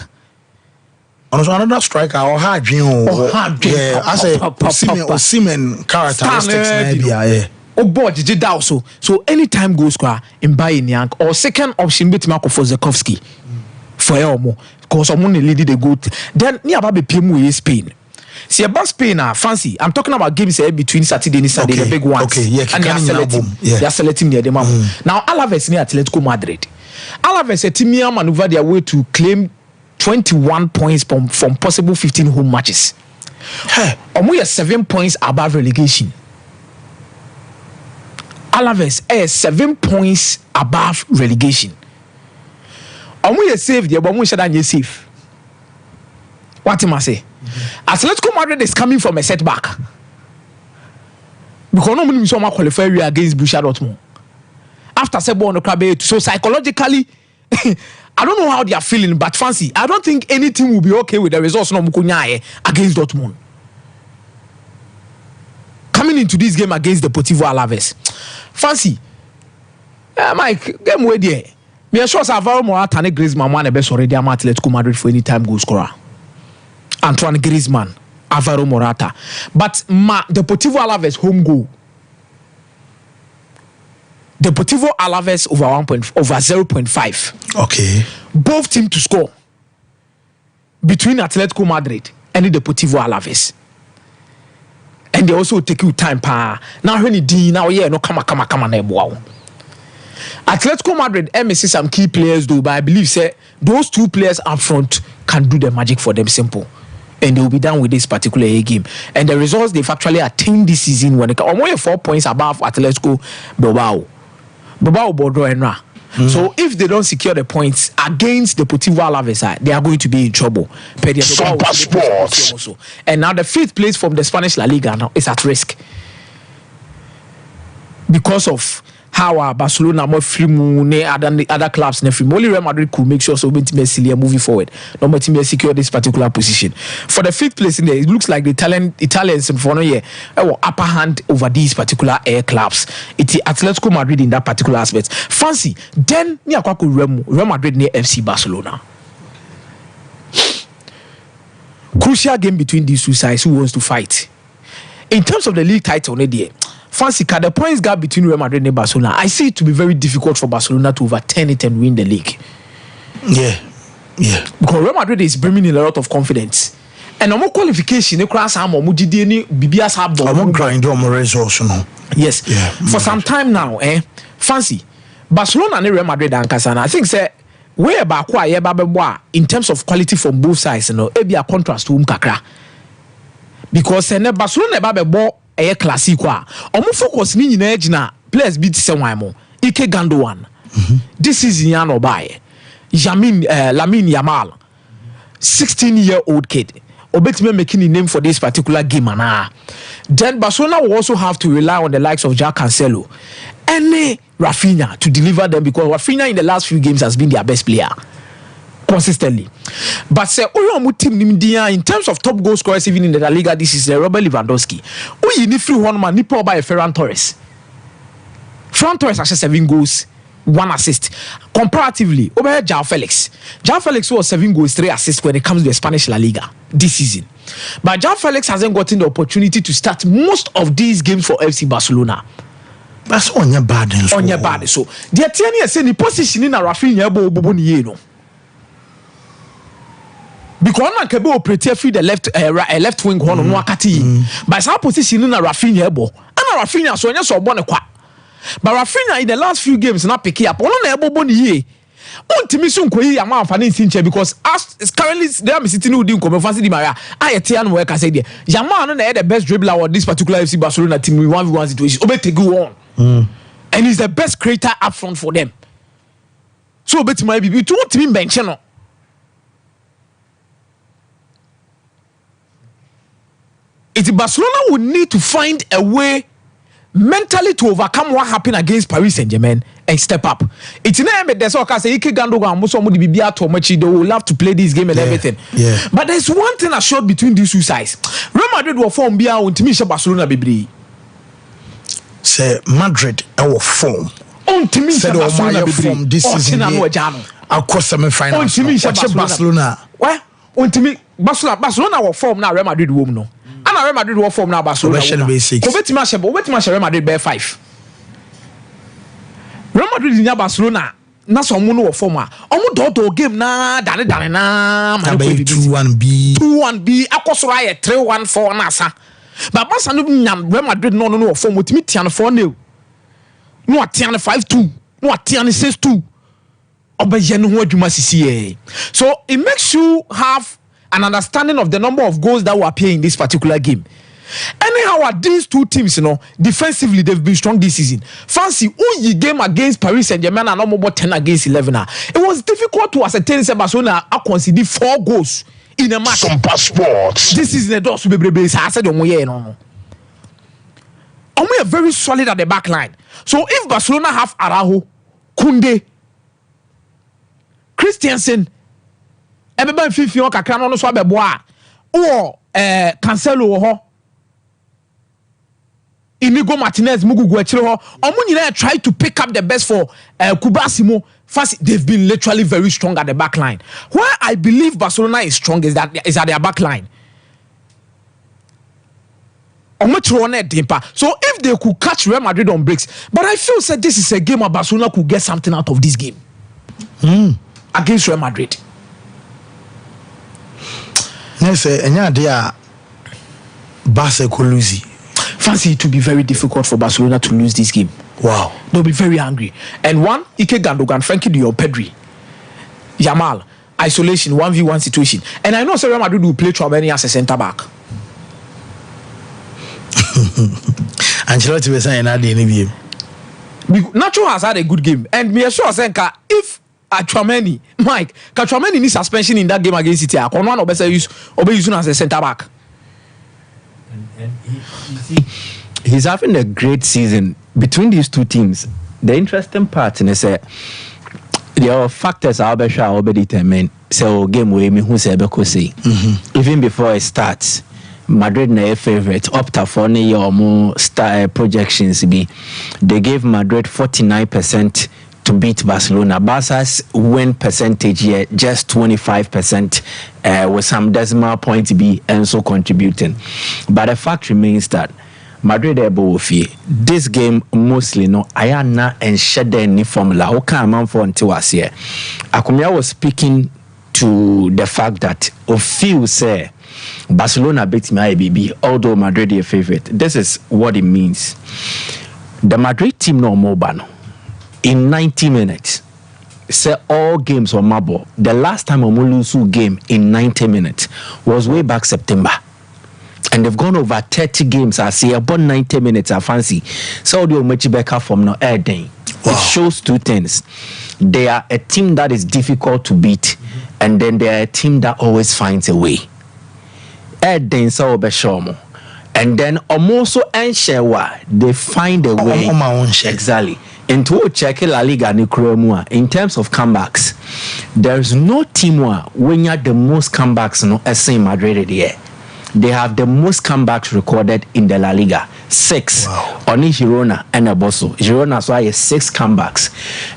Also another striker or hard dream. Yeah, I say Osimhen characteristics maybe. Yeah. Oh boy, did that also. So anytime goal scorer Mbaye Niang or second option bit Marco for Zekowski for Elmo because someone leading the goal. Then near Baby PMU Spain. See about Spain fancy. I'm talking about games between Saturday and Sunday, the big ones. Okay, yeah, and they are selecting near the man. Now Alaves near Atletico Madrid. Alaves a team maneuver their way to claim 21 points from possible 15 home matches. We are 7 points above relegation. Alaves is 7 points above relegation. We are safe there, but we should safe. What am I say? Atletico Madrid is coming from a setback. Because no one qualify against Borussia Dortmund. After Sebo on the crab, so psychologically, I don't know how they are feeling, but fancy. I don't think any team will be okay with the results no Mukunyae against Dortmund. Coming into this game against the Deportivo Alaves, fancy. Mike, game way there. Me sure Alvaro Morata and Griezmann one the best already am Atletico Madrid for any time goal scorer. Antoine Griezmann, Alvaro Morata, but the Deportivo Alaves home goal. Deportivo Alaves over 0.5. Okay. Both teams to score between Atletico Madrid and the Deportivo Alaves. And they also take you time now when you now no come wow. Atletico Madrid see some key players do, but I believe say those 2 players up front can do the magic for them simple. And they will be done with this particular game. And the results they've actually attained this season when they come 4 points above Atletico Bilbao Bordeaux and Ra. So if they don't secure the points against the Deportivo Alaves, they are going to be in trouble. And now the 5th place from the Spanish La Liga now is at risk because of how Barcelona more free other clubs only Real Madrid could make sure so moving forward. No more team secure this particular position. For the 5th place in there, it looks like the Italians in front of here upper hand over these particular clubs. It's Atletico Madrid in that particular aspect. Fancy then near Real Madrid near FC Barcelona. Crucial game between these 2 sides. Who wants to fight? In terms of the league title, fancy the points gap between Real Madrid and Barcelona, I see it to be very difficult for Barcelona to overturn it and win the league. Yeah. Because Real Madrid is bringing in a lot of confidence. And no qualification, no class, grind results. Yes. Yeah. For some time now, fancy Barcelona and Real Madrid and Casana, I think say where in terms of quality from both sides, it be a contrast to Kakra. Because Barcelona classic omu focus ni nyina gina players beat Senwamo Ike Gandowan This season ya no buy. Lamine Yamal, 16-year-old kid. Obetime making a name for this particular game, then Barcelona will also have to rely on the likes of Jack Cancelo and Rafinha to deliver them, because Rafinha in the last few games has been their best player consistently. But say team in terms of top goal scorers even in the La Liga, this is Robert Lewandowski. You need free one man nipo by Ferran Torres. Ferran Torres has 7 goals, 1 assist. Comparatively, over João Felix. João Felix was 7 goals, 3 assists when it comes to the Spanish La Liga this season. But João Felix hasn't gotten the opportunity to start most of these games for FC Barcelona. That's on your bad. On your bad. So the Etienne say the position in a Rafinha no. Because man can be operated through the left wing one no akati. But some position in a Rafinha bo. And Rafinha so nya so born kwa. But Rafinha in the last few games not pick up. Ono na ebo boni ye. Ontimi so nkoyi ama amfani nsinche, because as currently they are sitting with Nkomo Fancy Di Maria. Ayetian work I say there. Yamal no na the best dribbler of this particular FC Barcelona team in 1v1 situation. Obete go on. And he's the best creator up front for them. So obete might be to want to bench no. It Barcelona would need to find a way mentally to overcome what happened against Paris Saint-Germain and step up. It's not there's all say Ike Gandogan they will love to play this game and everything. Yeah. But there's one thing I showed between these two sides. Real Madrid will form Bia Untimisha Barcelona Bibri. Say Madrid our form. Untimisha Barcelona form this season. I'll cross semi-final. Untimisha Barcelona. What? Untimi Barcelona will form now Real Madrid will no. And Real Madrid will form now Barcelona. Obetima Real Madrid bear 5. Real Madrid in Barcelona. Na so mo no form a. Omo do game na dane na. 2-1B. Akosoro aye 3-1-4 na asa. But Barca no nyam Real Madrid no form otimi tian 4-0. No atian 5-2. No atian 6-2. Obeje no ho adwuma sisi. So it makes you have an understanding of the number of goals that will appear in this particular game. Anyhow, these two teams, defensively they've been strong this season. Fancy Uyi game against Paris Saint-Germain and almost 10 against 11. It was difficult to ascertain Barcelona conceded 4 goals in a match. Some passports. This is the doors to be brave. I said, we are very solid at the back line. So if Barcelona have Araujo, Koundé, Christensen, everybody feel kakra no so abeboa or Cancelo ho Inigo Martinez Mugugu achire ho omo nyina try to pick up the best for Kubasimo. First, they've been literally very strong at the back line. Where I believe Barcelona is strong is at their back line. So if they could catch Real Madrid on breaks, but I feel that this is a game where Barcelona could get something out of this game against Real Madrid. Yes, Enya Barca could lose. Fancy it to be very difficult for Barcelona to lose this game. Wow. They'll be very angry. And one, Ike Gandogan, Frankie Dior, Pedri, Yamal, isolation, 1v1 situation. And I know Real Madrid will play Tchouaméni as a centre back. Ancelotti was saying that in game. Nacho has had a good game. And me sure saying if Tchouaméni, Mike, Tchouaméni needs suspension in that game against City, Konwan Obe using as a centre back. He's having a great season between these two teams. The interesting part is that there are factors I'll be determined. So game way me who say even before it starts, Madrid na favorite opta for ne or more star projections be. They gave Madrid 49% to beat Barcelona. Barca's win percentage here just 25%, with some decimal point be and so contributing. But the fact remains that Madrid able this game mostly no ayana and shed any formula. How can man for until us here? Akumia was speaking to the fact that Ofiu say Barcelona beat my ABB, although Madrid is favorite. This is what it means. The Madrid team no mobile in 90 minutes. Say all games were marble. The last time Omolusu game in 90 minutes was way back September. And they've gone over 30 games. I see about 90 minutes. I fancy. So the Omechi Becca from no air day. It shows two things. They are a team that is difficult to beat, and then they are a team that always finds a way. And then also they find a way. Exactly. Into check La Liga ni Kremua in terms of comebacks. There's no team when you have the most comebacks no as in Madrid here. They have the most comebacks recorded in the La Liga. 6. Only Girona and Aboso. Girona so has 6 comebacks.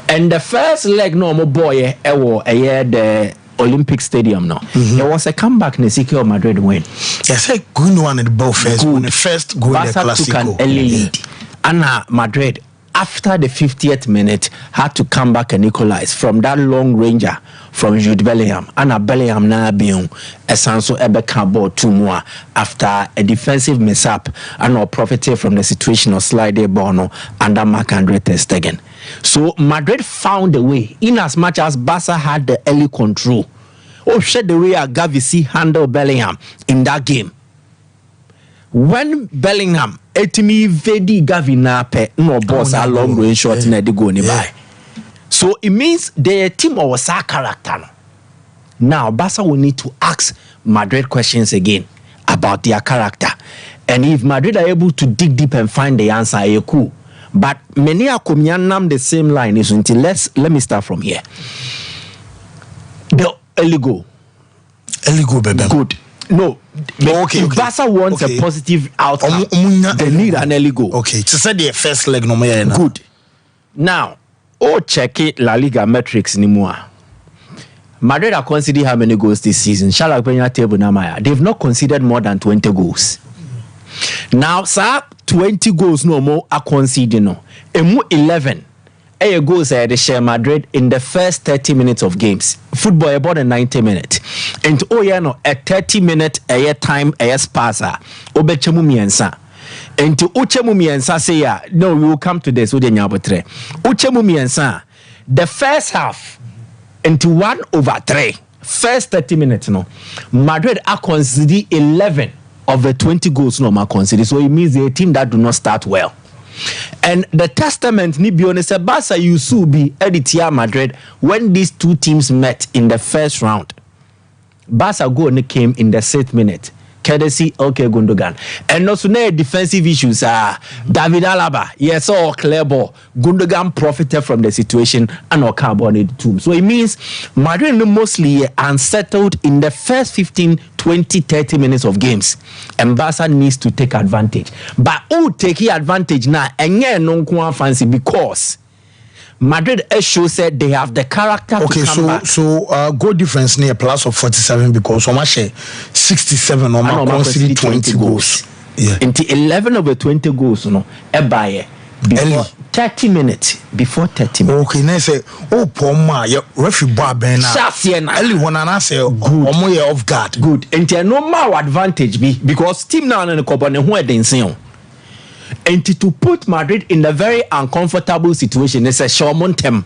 And the first leg no more boy the Olympic Stadium no. There was a comeback in Sico Madrid win. Yes, a good one in the ball first. When the first goal in the Barca took an early lead. And Madrid after the 50th minute had to come back and equalize from that long ranger from Jude Bellingham. And Bellingham na bion esanso ebeka ball 2 more after a defensive mishap and profited from the situation of slide ball no under Marc-Andre ter Stegen. So Madrid found a way in as much as Barca had the early control. Shed the way Gavi handled Bellingham in that game. When Bellingham etimi vedi Gavina pe no boss a long range shot na de go ni by. So it means the team was a character. Now Barca will need to ask Madrid questions again about their character. And if Madrid are able to dig deep and find the answer, cool. But many are coming the same line is until let me start from here. The early goal, baby. Good. No, okay. Barca wants a positive outcome. They need an early goal. Okay, to say the first leg no more. Good. Now, check it La Liga metrics anymore. Madrid are conceding how many goals this season? They've not conceded more than 20 goals. Now, sir, 20 goals no more are conceding. No, 11. Goals they share Madrid in the first 30 minutes of games. Football about a 90 minutes. And a 30 minute time spasa. Obechemu miensa. And to uchemu miensa say no, we will come to this. Uchemu miensa. The first half into 1/3. First 30 minutes no. Madrid are considered 11 of the 20 goals no are considered. So it means they're a team that do not start well. And the testament ni be honest, Barca used to be Editia Madrid when these two teams met in the first round. Barca goal came in the 6th minute. Courtesy Gundogan. And also no defensive issues David Alaba, yes, all clear ball. Gundogan profited from the situation and carbon too. So it means Madrid mostly unsettled in the first 15, 20, 30 minutes of games. And Barca needs to take advantage. But who take advantage now? And yeah, no fancy because Madrid show said they have the character to come back. So goal difference near plus of 47 because Oma share 67 or conceded 20 goals. Yeah. Into 11 of the 20 goals, no, before 30 minutes. Before 30 minutes. Okay, now say, oh, Poma, your referee bar bena. Early one and I say, good, off guard. Good. And no more advantage because team now in the cup and who are dancing. And to put Madrid in a very uncomfortable situation, it's a short term.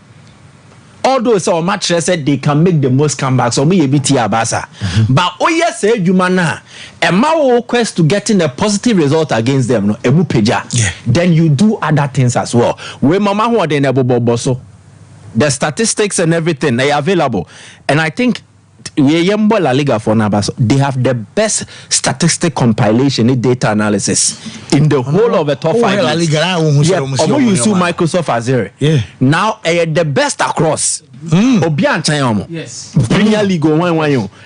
Although so much said they can make the most comebacks, or me a bit Barca. But yes, you mana a more quest to getting a positive result against them. No, then you do other things as well. We mama who are the the statistics and everything they are available, and I think La Liga for Nabas, they have the best statistic compilation and data analysis in the whole of the top 5 leagues. Use Microsoft Azure. Yeah. Now the best across. Yes. Premier League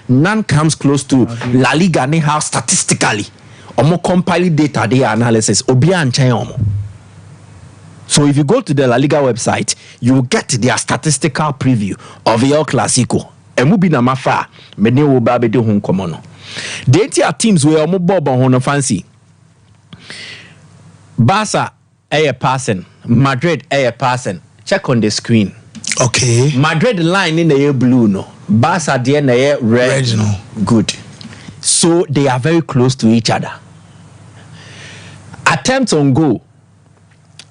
none comes close to La Liga how statistically compile data data analysis. So if you go to the La Liga website, you will get their statistical preview of El Clásico. Emubi na mafa mene wo ba bede ho nkomo no. The entire teams we omo bob on no fancy. Barca passing, Madrid passing. Check on the screen. Okay. Madrid line in the blue no. Barca there na red no. Good. So they are very close to each other. Attempts on goal.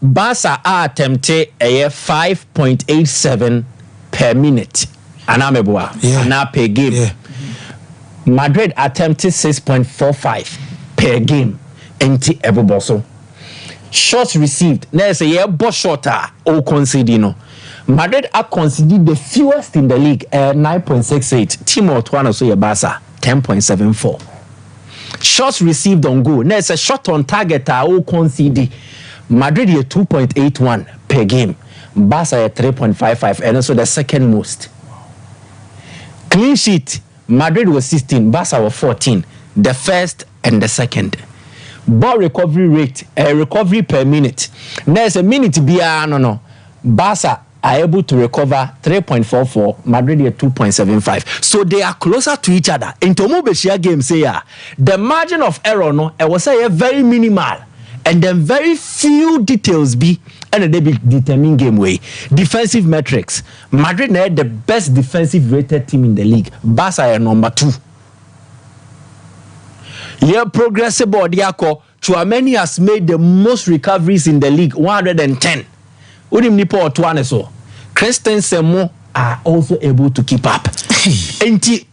Barca are attempted 5.87 per minute. Ana per game. Yeah. Madrid attempted 6.45 per game. Enti eboboso. shots received. Now say yeah, but shorter or conceded. No, Madrid are conceded the fewest in the league, 9.68. Team Otwana so Barca 10.74. Shots received on goal. Now a shot on target or conceded. Madrid is 2.81 per game. Barca is 3.55, and also the second most. Clean sheet. Madrid was 16, Barca was 14. The first and the second. Ball recovery rate, recovery per minute. There's a minute no. Barca are able to recover 3.44, Madrid are 2.75. So they are closer to each other. In Tomobeshia game, say the margin of error no, I was say very minimal, and then very few details be and they be determine game way. Defensive metrics. Madrid are the best defensive rated team in the league. Barca are number 2. Yeah, progressive body Tchouaméni has made the most recoveries in the league, 110. Udim nipo otwane so. Christensen are also able to keep up. Enti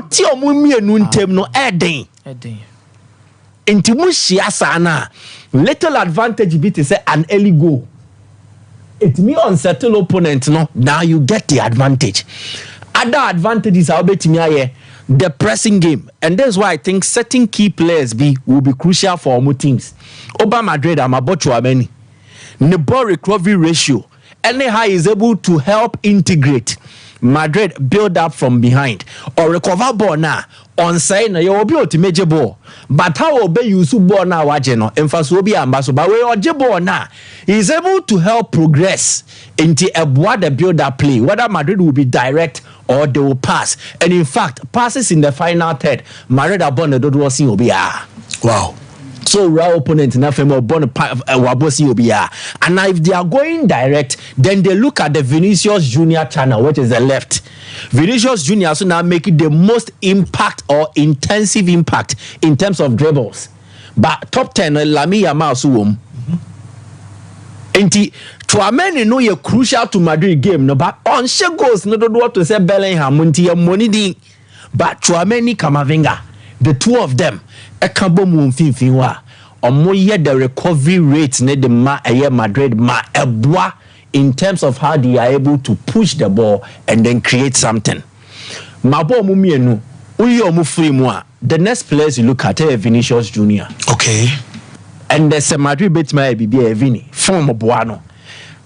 ti omumienu ntem no eden. Enti mushia sana. Little advantage bit is an early goal. It means unsettled opponent no. Now you get the advantage. Other advantages are betting the pressing game, and that's why I think certain key players will be crucial for our teams. Oba Madrid and Tchouaméni, the ball recovery ratio, anyhow is able to help integrate Madrid build up from behind or recover ball now. On side na you will be able to major ball, but how will be use ball now? Wajeno emphasis will be ambassador, but we are ball now. He is able to help progress into a broader build up play. Whether Madrid will be direct or they will pass, and in fact, passes in the final third, Madrid are born the Dodo wow. So raw opponent nothing more born Wabosi Obia. And if they are going direct, then they look at the Vinicius Junior channel, which is the left. Vinicius Junior so now making the most impact or intensive impact in terms of dribbles. But top 10 Lami Yamal Suwom. Enti Tchouaméni no ye crucial to Madrid game no, but on she goes no do what to say Bellingham unti ya money di. But Tchouaméni Kamavinga, the two of them ekabo mu mfimfin wa omo ye the recovery rate ne the Madrid ma eboa in terms of how they are able to push the ball and then create something. Mabo mu mienu uyi omo free mu a, the next players you look at Vinicius Junior. Okay. And there's a Madrid bit my BB Vini from Boano.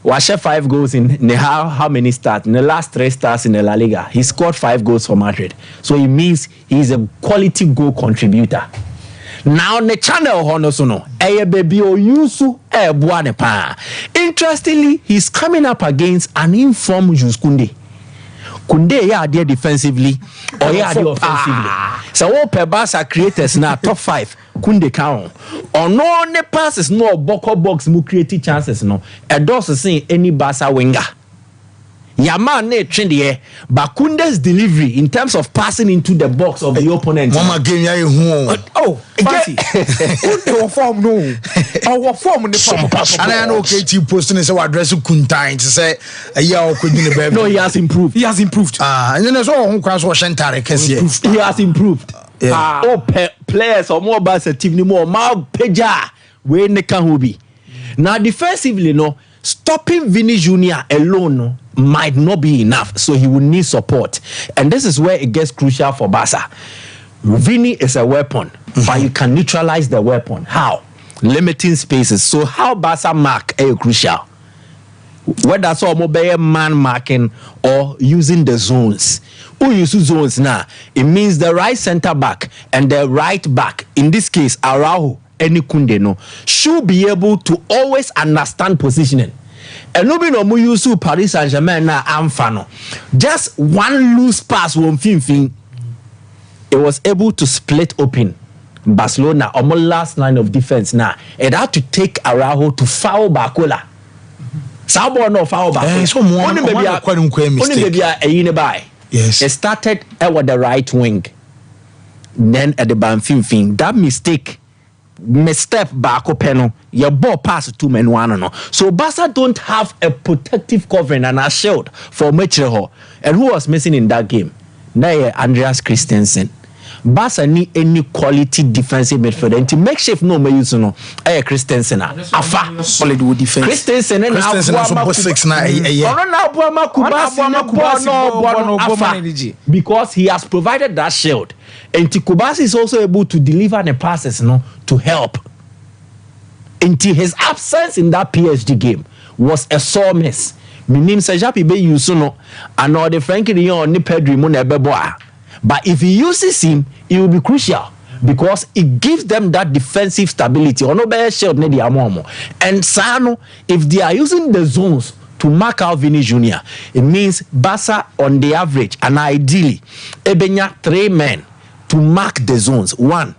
Washe 5 goals in how many starts? In the last 3 starts in the La Liga, he scored 5 goals for Madrid. So it means he's a quality goal contributor. Now the channel honosono, baby Oyusu Buane pa. Interestingly, he's coming up against an informed Jules Koundé. Koundé ya there defensively or ya there offensively. So what per Barca creators now top 5 Koundé count. Or no ne passes no boko box mu create chances no. A does saying any Barca winger. Yaman ne trend here, but Koundé's delivery in terms of passing into the box of the opponent. Mama game ya fancy. Our form no. Our form in the form. And I know KT posting say we address Kuntain to say no, he has improved. He has improved. And then there's all who cross Shantare he has improved. Players or more Barca team ni more Peja we ne can who be. Now defensively no, stopping Vini Junior alone no might not be enough, so he will need support, and this is where it gets crucial for Barca. Vini is a weapon, but you can neutralize the weapon. How? Limiting spaces. So how Barca mark is crucial. Whether so mobile man marking or using the zones. Who uses zones now? It means the right center back and the right back. In this case, Araujo and Koundé no should be able to always understand positioning. And no be no mu use Paris Saint-Germain na amfano. Just one loose pass won fin. It was able to split open Barcelona on the last line of defense now. It had to take Araujo to foul Bacola. Sabo no foul Bacola. So yes. It started at the right wing. Then at the Banfin. That mistake back up your ball pass to men one no. So Barca don't have a protective covering and a shield for Metreho. And who was missing in that game? Now Andreas Christensen. Barca need any quality defensive midfielder. And to makeshift no may use no. Christensen afa solid wood defense. Christensen and 6 na because he has provided that shield. And Kubasi is also able to deliver the passes to help. And his absence in that PSG game was a sore miss. Minim Sajapi be Yusuno and all the Frankie Lyon ni Pedri Munebeboa. But if he uses him, it will be crucial because it gives them that defensive stability. Ono be shield ne dia momo. And Sano, if they are using the zones to mark out Vini Jr., it means Barca on the average and ideally ebenya 3 men to mark the zones. 1,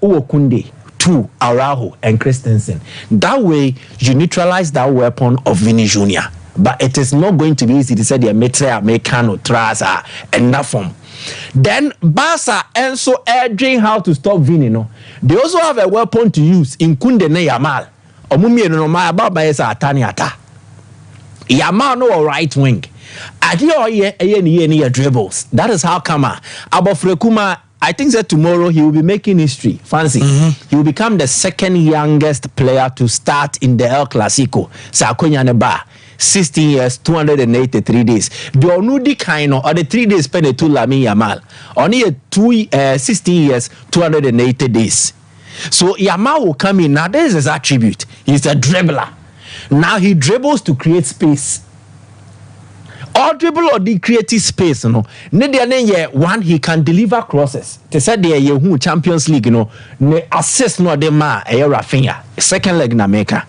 Uwokunde. 2, Araujo and Christensen. That way, you neutralize that weapon of Vini Jr. But it is not going to be easy to say the Metre, Mecano, Traza, and Nafom. Then Barca also urging how to stop Vini. They also have a weapon to use in Kunde ne Yamal. Omumi no ma baba esa ataniata. Yamal no right wing. Adi oye ni dribbles. That is how come Abofrekuma, I think that tomorrow he will be making history. Fancy. He will become the second youngest player to start in the El Clasico. Sakonya Neba. 16 years, 283 days. The only kind or the 3 days spent to Lamine Yamal. Only 16 years, 280 days. So Yamal will come in. Now there is his attribute. He's a dribbler. Now he dribbles to create space. Or dribble or the creative space, one he can deliver crosses. They said the Champions League, ne assist no de ma Rafinha. Second leg na maker.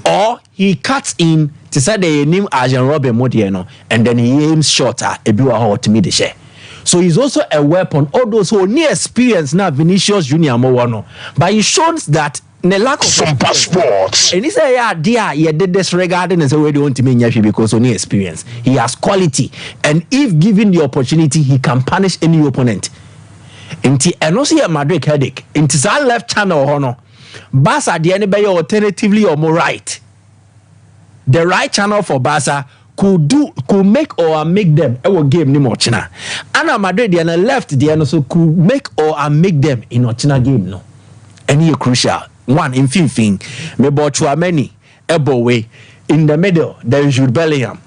Or he cuts in. They said the name Arjen Robben Modiano, and then he aims shorter. Ebiwa to me the share. So he's also a weapon. All those who need experience now, Vinicius Junior Mowano, but he shows that. Ne lack of some passports. And he said, you did disregarding and say, we don't want to mean because only experience. He has quality. And if given the opportunity, he can punish any opponent. And also a Madrid headache. Into that left channel, honor. Barca, the anybody alternatively or more right. The right channel for Barca could make or make them our game ni more China. And Madrid, the left, the also could make or make them in a China game, no. And he crucial. One in Finfin, Many, Ebowe. In the middle, there is Jude Bellingham.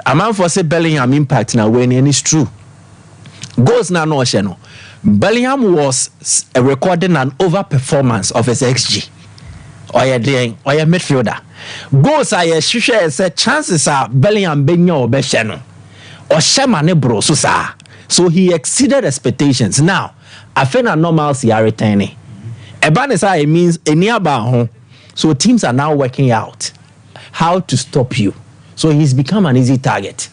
A man for say Bellingham impact now when it's true. Goals now no channel. Bellingham was recording an overperformance of his XG. Or your midfielder. Goals are a share said chances are Bellingham being your best channel. Or Shemane bro so he exceeded expectations. Now, I feel a normal CR returning. Ebanesa means a nearby home. So teams are now working out how to stop you. So he's become an easy target.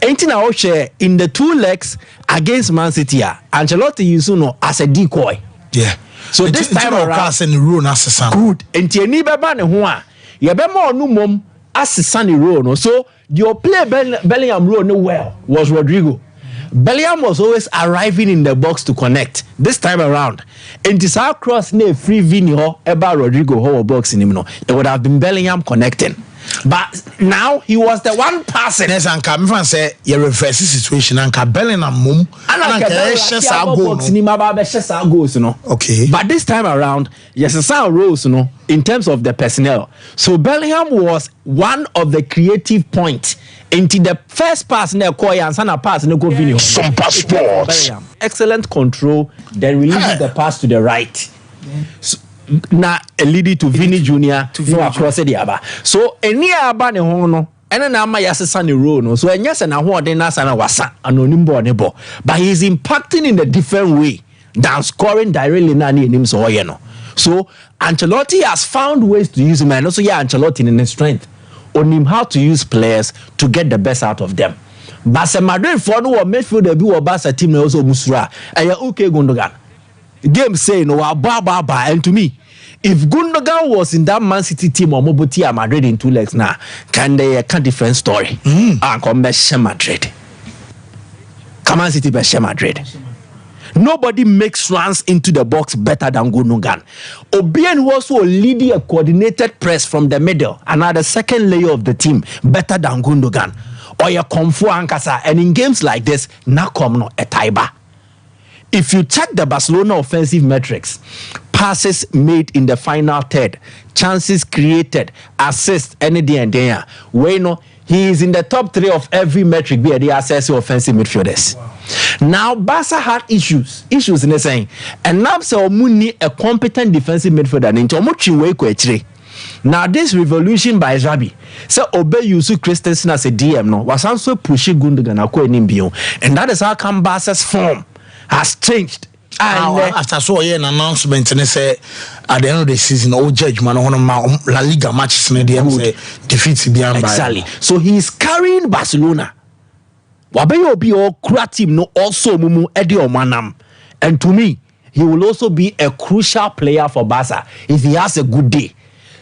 In the 2 legs against Man City, Ancelotti used as a decoy. Yeah. So this time around, good. And Tieni Beba ne hoa. Yabema no mom as Sunny Rono. So your player Bellingham role well was Rodrigo. Bellingham was always arriving in the box to connect. This time around, and this cross near free Vinio about Rodrigo whole box in him. It would have been Bellingham connecting. But now he was the one passing. Yes, and come say you reverse situation and Bellingham mum goals, Okay. But this time around, yes, roles, in terms of the personnel. So Bellingham was one of the creative points into the first pass near Koya and Sana pass no go Vinio. Some passports. Excellent control, then releases the pass to the right. So, na lead to Vini Jr. to across the aba. So any aba ne ho no ene na ama yasesa ne role no. So enya se na ho ode na sana wasa anonimbo ne bo. But he is impacting in a different way than scoring directly na ni enim so oye no. So Ancelotti has found ways to use him, and also Ancelotti in his strength on him how to use players to get the best out of them. But Madrid for no midfield be wo Barca team na also musura. Aya okay Gundogan. Game saying and to me, if Gundogan was in that Man City team or Mobutia Madrid in 2 legs now, can different story. Come Madrid. Come on City Madrid. Nobody makes runs into the box better than Gundogan. Obian was also leading a coordinated press from the middle, another second layer of the team, better than Gundogan. Or your Komfu Ankasa, and in games like this, Nakom no etaiba. if you check the Barcelona offensive metrics, passes made in the final third, chances created, assists, anything and there, he is in the top 3 of every metric where they assess offensive midfielders. Wow. Now, Barca had issues in the saying, and now so need a competent defensive midfielder. Now, this revolution by Xabi, so obey Yusu Christensen as a DM, no, was also pushing Gundogan, and that is how come Barca's form has changed. After so an announcement and say at the end of the season, all judgment on La Liga matches defeats exactly. So he is carrying Barcelona. Wabeyo be all creative no also mumu edi omanam, and to me he will also be a crucial player for Barca if he has a good day.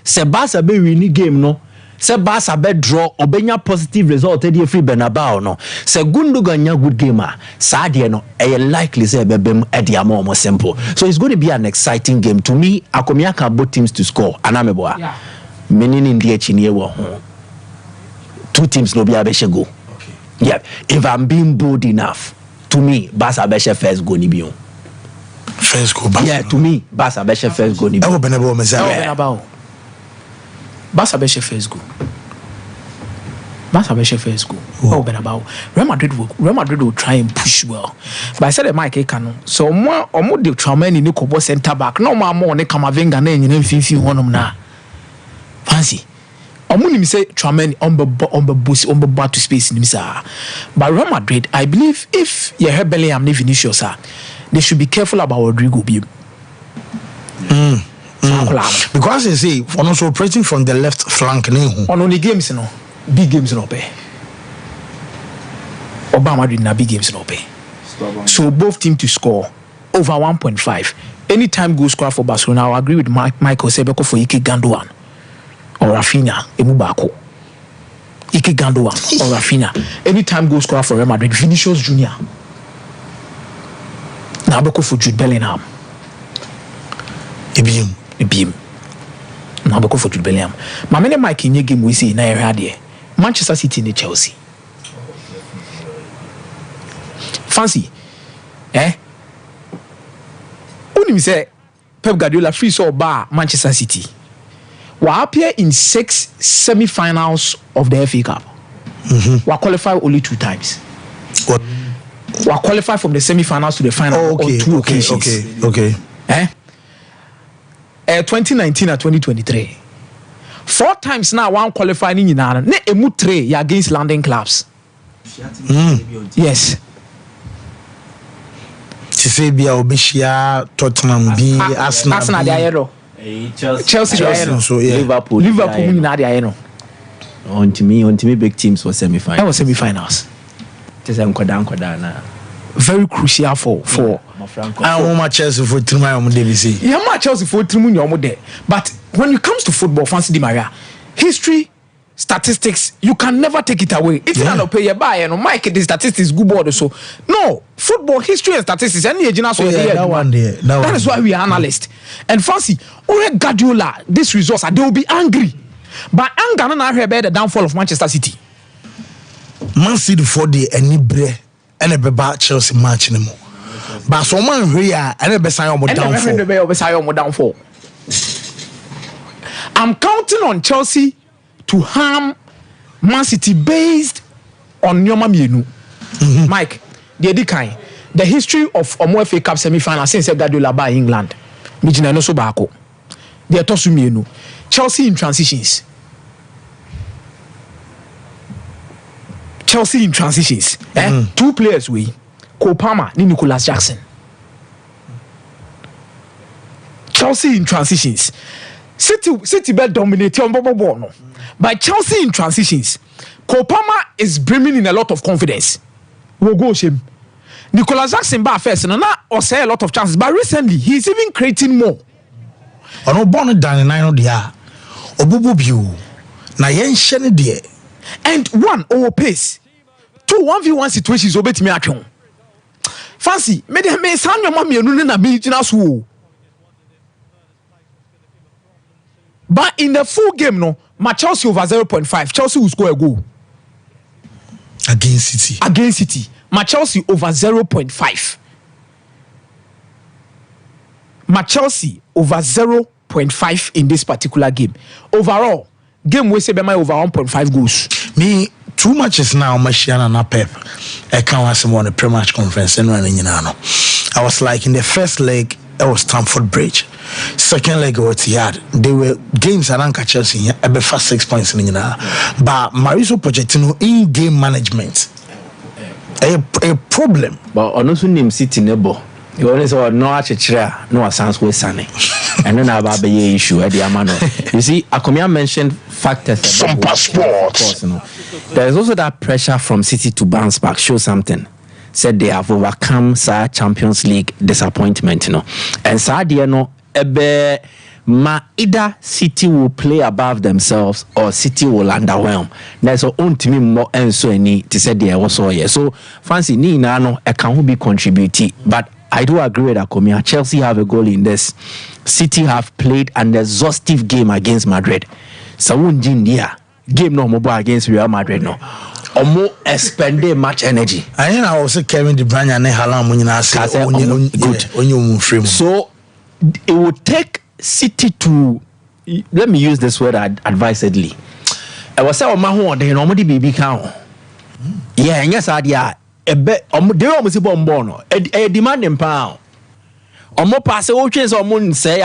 Se Barca be winning game no. Se Barca be draw obenya positive result edi free Bernabeu no. Se Gundogan nya good gamer, Sadia no likely say bebem edi more simple. So it's going to be an exciting game to me. Akomiaka both teams to score. Anameboa. Yeah. Meaning in the chinye wo. 2 teams no be abeshe go. Okay. Yeah. If I'm being bold enough, to me Barca beshe first go ni bion. First go Barca. Yeah, to me Barca beshe first go ni bion. Bernabeu meza. Barca beshe first go. Barca beshe first go. Oh, Bernabeu. Real Madrid will try and push well. But I said the Mike Ekano. So omo de Tchouameni ni kobo center back. No more ne Kamavinga na nyina mfimfin honom na. Fancy. Omo ni say Tchouameni on the to space ni sa. But Real Madrid, I believe if you have Bellingham ni Vinicius, they should be careful about Rodrigo Bim. Because they say for also operating from the left flank on only games no big games no pay. Obama did na big games no pay. So both teams to score over 1.5. Anytime goal scorer for Barcelona, I agree with Michael Sebeko for Ike Gandogan or Rafinha Emubako. Ike Gandogan or Rafinha. Anytime goal scorer for Real Madrid, Vinicius Junior. Now Beko for Jude Bellingham. Beam. Now go for Jude Bellingham. My many Mike in your game we see na here Manchester City and Chelsea. Fancy. Only say Pep Guardiola free so bar Manchester City. We appear in 6 semi-finals of the FA Cup. We qualify only 2 times. What? We qualify from the semi-finals to the final on 2 occasions. Okay. 2019 and 2023. 4 times now one qualifying in Yinana. Ne emu 3 against London clubs. Yes. Tisebia Obishia, Tottenham B, Arsenal Diero. Chelsea Diero. So yeah. Liverpool na Diero. On to me big teams for semi-finals. That was semi-finals. Very crucial for I want Chelsea for 3 months. Yeah, Chelsea for 3 months. But when it comes to football, Fancy Di Maria, history, statistics, you can never take it away. It's not pay your buy and Mike the statistics good board so. No, football history and statistics any that is why we are analysts. And Fancy, Guardiola, this results they will be angry. But anger na hear the downfall of Manchester City. Man City for the enibre and a beba Chelsea match anymore. But so man here and a beside downfall. I'm counting on Chelsea to harm Man City based on Nyoma Mienu. Mike, the history of Omo FA Cup semi-final since Guardiola by England. Mijina no so bako. The Tosu Mienu. Chelsea in transitions. Chelsea in transitions. 2 players we Cole Palmer ni Nicholas Jackson. Chelsea in transitions. City bell dominate on Bobo no. But Chelsea in transitions. Cole Palmer is bringing in a lot of confidence. We'll go shame. Nicholas Jackson bar first and or say a lot of chances. But recently he's even creating more. Ono born down 9 dia. Obububiu. Na yen shene die. And 1 over pace. 2 1v1 situations obet me atwon. Fancy, me san your mama enu na me gina so. But in the full game no, my Chelsea over 0.5. Chelsea will score a goal against City. My Chelsea over 0.5. Chelsea over 0.5 in this particular game. Overall, game we say over 1.5 goals. Me 2 matches now, Mashiana and Pep. I can't watch them on the pre-match conference. I was like, in the first leg, it was Stamford Bridge. Second leg, it was Yard. They were games around Chelsea. I bet first 6 points in but Mauricio Pochettino in game management, a problem. But also name City nebo. You always saw no achechira, no sounds with Sunny. And then about the issue at the Amano. You see, Akomia mentioned factors. Some passports. There is also that pressure from City to bounce back. Show something. Said they have overcome Champions League disappointment, and Sadia either City will play above themselves or City will underwhelm. There's own to me more and so any to say there was all here. So fancy ni nano I can be contributing, but I do agree with Akomia. Chelsea have a goal in this. City have played an exhaustive game against Madrid. So game no mobile against Real Madrid no. Or more expended much energy. I know also Kevin De Bruyne and Haaland good. So it would take City to, let me use this word advisedly. I was saying, "Mahu, they normally be count." Yeah, and yes, idea. They almost bomb a demanding pound. Or more pass options or moon say,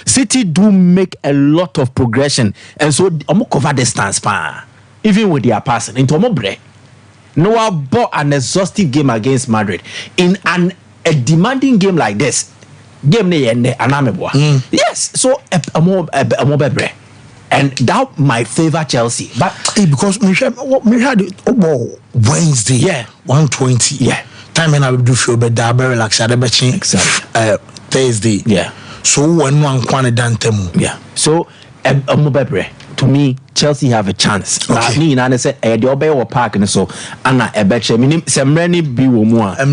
City do make a lot of progression, and so almost cover distance pa. Even with their passing into Mobre. Noah bought an exhaustive game against Madrid. In a demanding game like this, game yes, so a more bebre. And that might favor Chelsea. But because we had Wednesday, 1:20. Yeah. Time when I will do feel better, very relaxed, exactly. Thursday. Yeah. So when one dantemu. Yeah. So a more bebre. To me, Chelsea have a chance. Okay. Me and I said, the Obey Park and so, Anna a betcha, meaning some many be more. Okay.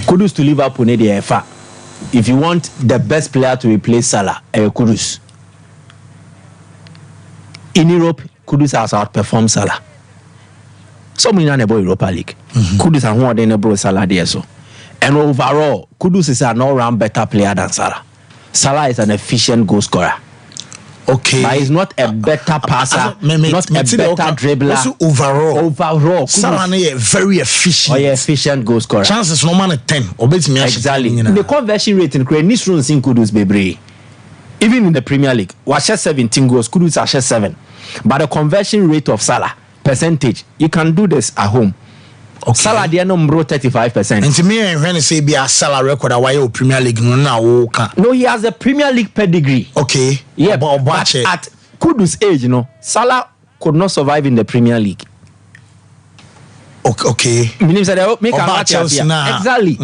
Kudus to Liverpool, if you want the best player to replace Salah, Kudus. In Europe, Kudus has outperformed Salah. So we know about Europa League. Kudus and one then about Salah there so. And overall, Kudus is an all-round better player than Salah. Salah is an efficient goal scorer. Okay. But he's not a better passer, not a better dribbler. Overall. Salah is very efficient. Efficient goal scorer. Chances no man 10. Exactly. The conversion rate in this room in Kudus Bebre. Even in the Premier League, was 17 goals, Kudus are 7. But the conversion rate of Salah, percentage, you can do this at home. Okay. Salah dia no 35%. And to me, when you say be a Salah record, why Premier League no, he has a Premier League pedigree. Okay. Yeah, but at Kudus' age, Salah could not survive in the Premier League. Okay. Exactly.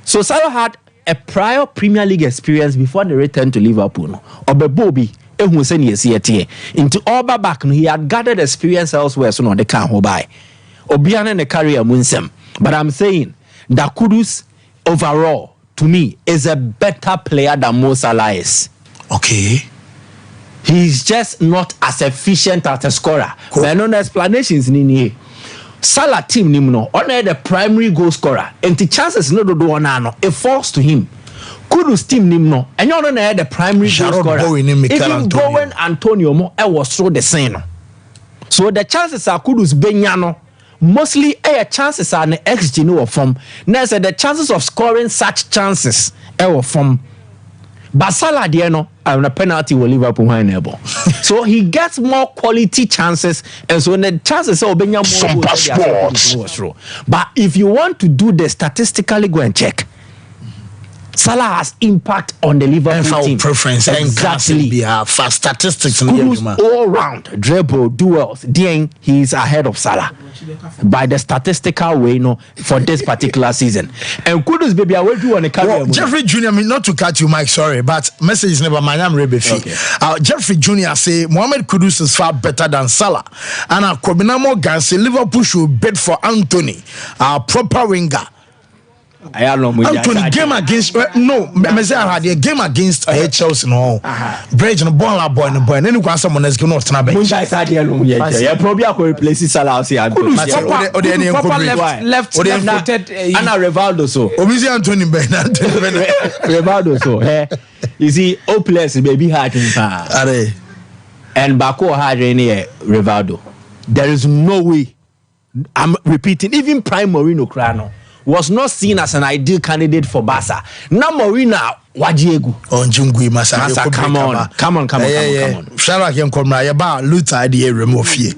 So Salah had a prior Premier League experience before the return to Liverpool. Bobby. Into all back, he had gathered experience elsewhere, so no, they can't hold by. Obiana ne career munsem. But I'm saying that Kudus overall, to me, is a better player than Mo Salah is. Okay. He's just not as efficient as a scorer. Cool. There are no explanations in here. Salah team nimno, only the primary goal scorer. And the chances no do no, it falls to him. Kudus team nimno, and you don't know the primary goal scorer. Even Bowen Antonio Mo, I was so the same. So the chances are Kudus Benyano. Mostly chances are an XG no form. Now say the chances of scoring such chances from Basala Diano and a penalty will Liverpool enable. So he gets more quality chances, and so the chances of being more. But if you want to do the statistically, go and check. Salah has impact on the Liverpool team. Preference exactly. For statistics all round dribble duels. Then he's ahead of Salah by the statistical way, for this particular season. And Kudus baby, I will do on the career. Jeffrey Jr. I mean, not to cut you, Mike. Sorry, but message is never my name. Okay. Jeffrey Jr. say Mohamed Kudus is far better than Salah, and Kobinamo Gan say Liverpool should bid for Anthony, our proper winger. Anthony game against game against Chelsea no. Bridge no ball boy no boy. Any kwa someone else no tena be. Yeah, probably I could replace Salah left footed Anna Rivaldo so. Obviously Anthony Bernard. Rivaldo so. You see, hopeless baby hard in and Bako hard in Rivaldo. There is no way. I'm repeating, even Prime Mourinho Crano was not seen as an ideal candidate for Barca. Now Mourinho Wajiegu. Onjungui Masa. Come on. Shara can come right about Luther idea remove fear.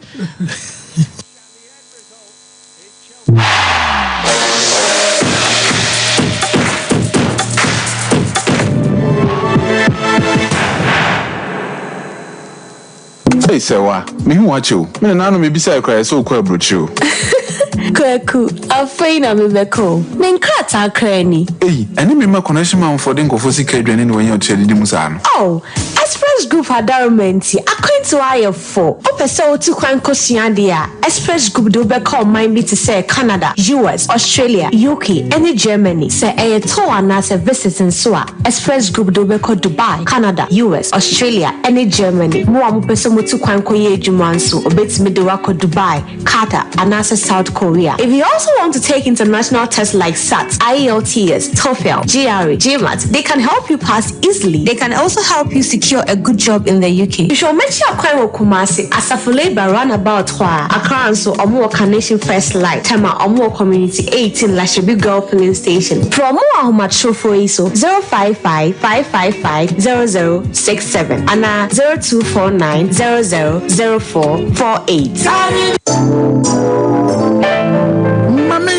Hey, Sewa, me watch you. Me no me bisa cry so kwa brochu. Kwaku, afraid I'm in the call. Men crata cranny. Hey, any me connection man for den go for secret when you tell the musano. Oh, Express Group had darumenti. According to IF4, Ope so to Kwan Kosiandia. Express Group do be call mind me to say Canada, US, Australia, UK, and Germany. Say a tour and as a visit in Swa. Express Group do be call Dubai, Canada, US, Australia, and Germany. More person to Kwan Koye Jumansu, Obits Midwako Dubai, Qatar, and as South Korea. If you also want to take international tests like SAT, IELTS, TOEFL, GRE, GMAT, they can help you pass easily. They can also help you secure a good job in the UK. You should mention Akwa Kumasi as a labor runabout Accra and so Omo Carnation First Light, Tema Omo Community 18 Lashabi Girl Filling Station. For more Ahomacho for ISO 055-555-0067 and 0249-000448.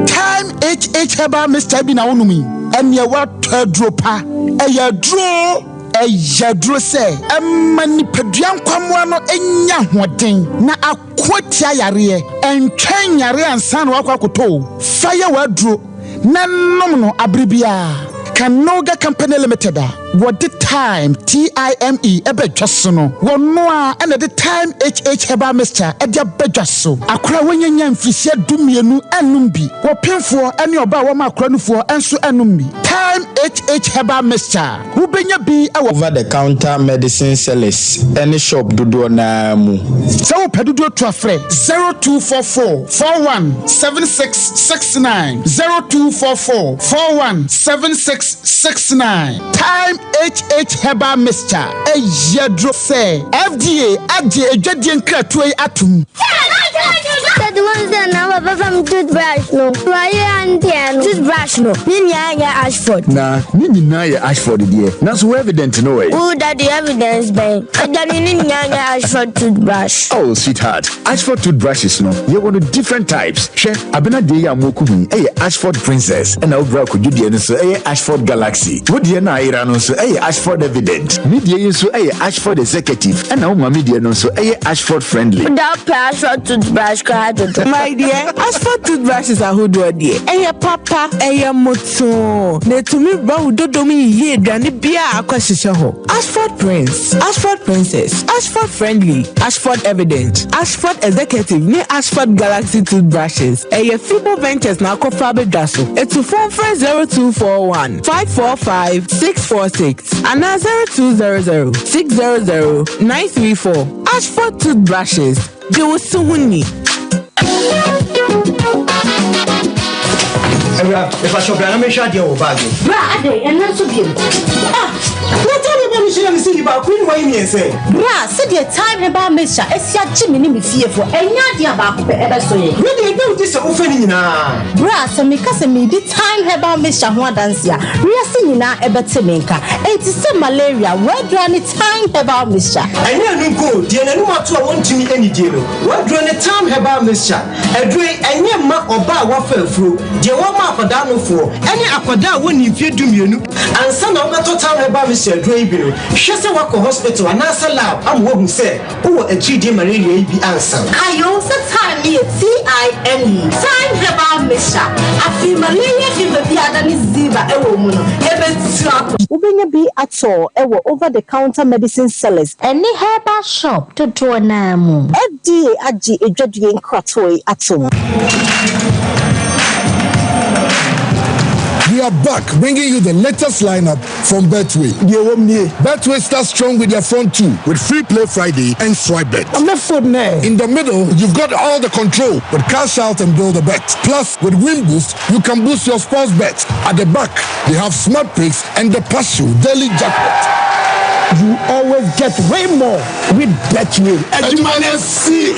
Time HH Heba Mr. Bina Unumi and your what dropa a ya draw a yadro say a manipedian kwamwano enya hoden na akwatia yare and train yare and san wakwakoto fire wadro na nono abribia Kanoga Company Limited. What the time TIME ebe jasono. Wonwa and the time HH Heba Mr. Edia bejaso. Akra wenye mfisia dumienu enumbi. Wopinfo eni oba wama akranufo enso enumbi. Time HH Heba Mr. Ubenya bi over the counter medicine sellers. Any shop dudu na mu. So pedudu to afre 0244 417669 0244 417669. Time HH Heba Mr. Ejadro say FDA adje ejadien kratwe atum. The ones that now from toothbrush no. Why and toothbrush no. Ninya Ashford. Nah, Ninya Ashford dear. That's so evident no way. Who that the evidence by? Ninya Ashford toothbrush. Oh sweetheart, Ashford toothbrushes no. You want different types. She abena dey amokumi. Ashford Princess. And now bra could you dey so Ashford Galaxy. What dey na ira no so Ashford Evident. Media so Ashford Executive. And now media no so Ashford Friendly. That Ashford toothbrush my dear, Ashford toothbrushes are who do dear. Papa, moto. Ne to me bro dodomi ye dani bia akwashisha ho. Ashford Prince, Ashford Princess, Ashford Friendly, Ashford Evident, Ashford Executive, ne Ashford Galaxy toothbrushes. Fibo Ventures na kofabe daso. It's phone 0241 545 646 and 0200 600 934. Ashford toothbrushes. They will soon need. If I shop, I'm not sure you're bag. And that's okay. What time about me? She see about Queen Wayne and say, Bra, said your time about Mr. Esia Jimmy fear for any idea about ever so. Really, do this offending now. Bra, so me cousin me the time about Mr. Huadansia. We are seeing now a better maker. It is some malaria. Where do any time about Mr. I know go, dear, no more to want to me any deal. What do any time about Mr. A drink and your map or bar waffle through. Dear one map for down for any aquada when you fear do you and some of the time about Mr. Draybino. She said, walk hospital and answer lab. I'm what who said, oh, a 3D malaria be answered. I also time me TIME. Time about Mr. I feel malaria fever be other Ziva, a woman, even slap. Ubenya be at all, over the counter medicine sellers. Any herbal shop to draw namu. FDA aji a judging cratoi at all. are back, bringing you the latest lineup from Betway. Betway starts strong with their front two, with Free Play Friday and Swipe Bet. I'm not food now. In the middle, you've got all the control with Cash Out and Build a Bet. Plus, with Win Boost, you can boost your sports bet. At the back, they have Smart Picks and the Passion Daily Jackpot. You always get way more with Betway. And you might see.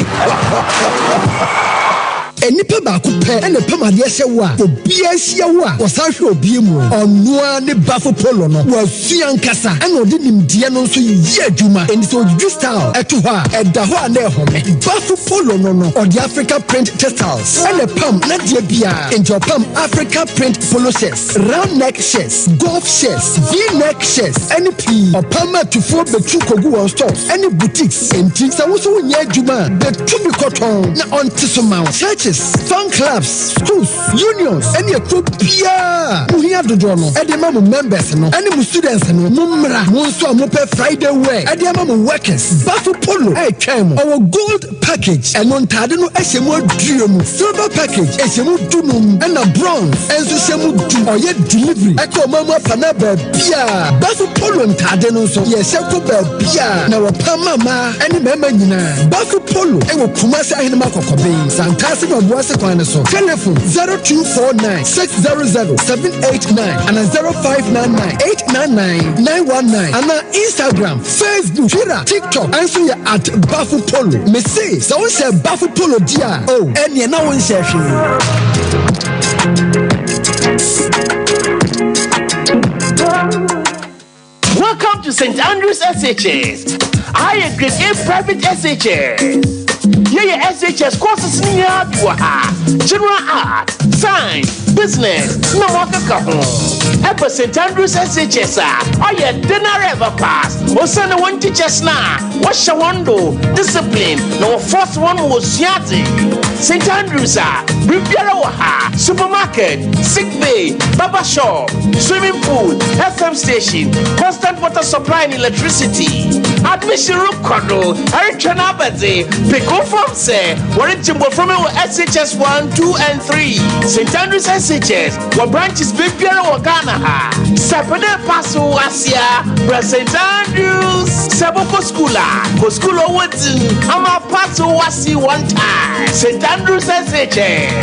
Enipa baako pɛ ɛna pamade ɛhyɛ wo a obi ahyia wo a ɔsan hwɛ obi mu ɔnoa ne bafo polo no wasua nkasa ɛna ɔde nimdeɛ no nso yi adwuma ɛni sɛ ɔdwi style ɛto hɔ a ɛda hɔ a na ɛhome bafo polo no ɔde Africa print textiles ɛna pam na deɛ biara nti ɔpam Africa print polo shirts, round neck shirts, golf shirts, V-neck shirts ɛne pii ɔpam atufoɔ bɛtu kogu wɔn stores ɛne boutiques nti sɛ wo so wonyɛ adwuma a bɛtu bi kɔtɔn na ɔnte so ma wo churches, fan clubs, schools, unions, and your Topia. Muhia Dodono, Edema members, no, and the students, no, Mumra, Monso, Mope Friday way, Edema workers, Bafu Polo, Chem, our gold package, and Montadino SMO Dream, silver package, SMO Dunum, and a bronze, and Sushemu Du, or yet delivery, Echo Mama Panaba, Pia, Bafu Polo and Tadeno, so yes, Echo Pia, now a Pamama, and the Memina, Bafu Polo, and Kumasa and Makokobe, Santas. Telephone 0249 600 789 and 0599 899 919 and on Instagram, Facebook, Twitter, TikTok, and so you're at Bafu Polo. Me say, so we say Bafu Polo dia. Oh, and you're now in session. Welcome to St. Andrews SHS. I am grade A private SHS. Yeah, SHS courses near general art, science, business, no more Ever St. Andrews SHS, oh yeah, dinner ever pass. Osana one teachers now. What's your window? Discipline. No first one was Yati. St. Andrews, Riviera, supermarket, sick bay, barber shop, swimming pool, FM station, constant water supply and electricity. Admission room condo, Eric Chanabate, pick up from say, what you from SHS 1, 2, and 3. St. Andrews SHS, what branches Riviera or Ghana? Sapade Paso Asia, St. Andrews, Saboko Schoola, Koskula Wooden, Ama Paso Wasi one time. St. Andrews SHS.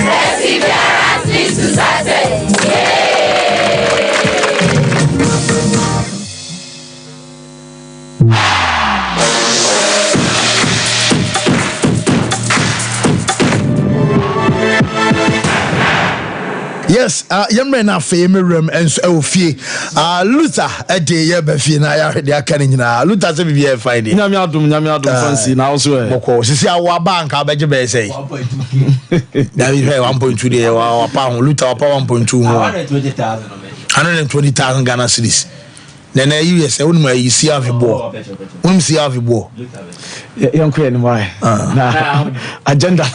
Yes, young na fame room and so fee. Luther a day ya befi na ya de aka ni nyina. Luther se bibia fine. Nyame adom fancy na also e. Boko sisi awa bank abeje be say. That is 1.2 there wa pa Luther wa pa 1.2 ho. 120,000 Ghana cedis. Then you say unma you see have ball. See have ball. Young queen why? Na agenda.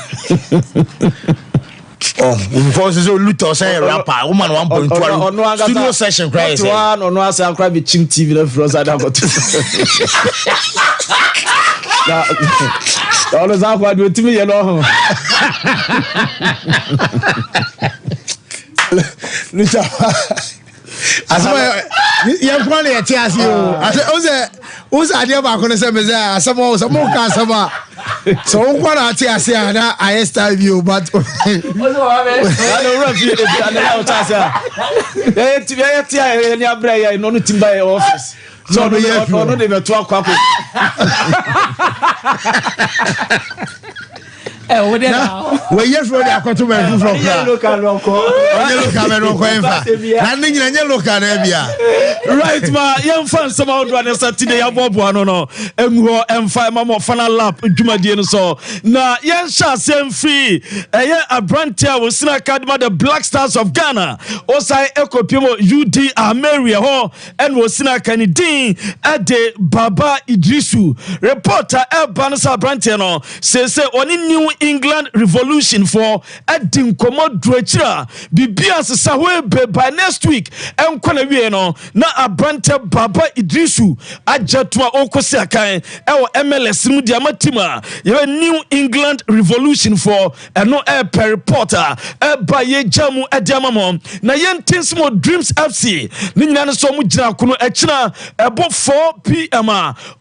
Oh, because so Luther say rapper, woman 1.2 studio session cry say. One or no say cry be chim TV the frozen down for. Na all za kwa do timi ye no. Luther. Asema ye kwale ye ti asi o. Ose ade ba ko ne se me say asema so mo ka asema. So kwara ti asi na I style view but I don't run you and out as eh ti ni abra ya no timba e office. So no dey be to akwa. Over there now. Where you from the akoto man from? Right ma, young fans some out one Saturday abobo ano no. Enwo emfa mama final lap dwumadie no so. Na yen sha sem free. Eye abrantia wo sina academy the Black Stars of Ghana. Osai ekopimo UD Ameria ho en wo sina kanidin ade Baba Idrisu. Reporter Elban sa abrantia no say oni new England Revolution for Edding Commod Dretcher, Bibias Sawe by next week, and Konaviano, na Abrante Baba Idrisu, Ajatwa Okosiakai, our MLS Mudiamatima, your New England Revolution for and no air Perry Potter, by Jamu Adiamamon, Nayan Tinsmo Dreams FC, Nina Somujina Kuno Echina, about 4 p.m.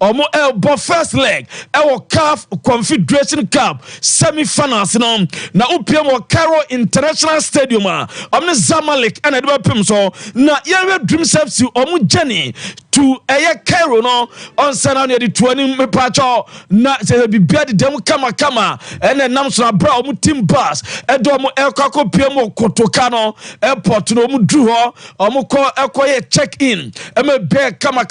or more elbow first leg, our CAF Confederation Cup semi-finals na UPM or Cairo International Stadium, Omne Zamalek and Edward Pimso, na Yawe Dreams FC Omu Jenny to a Cairo no on Saturday the 20 Mepacho, na se be beard dem kama and then Namsona Bra Omu Team Bus, Edomo El Kako PMO Kotokano Airport no Omu Druho, Omu ko Ekoye check in, Eme Bear Kama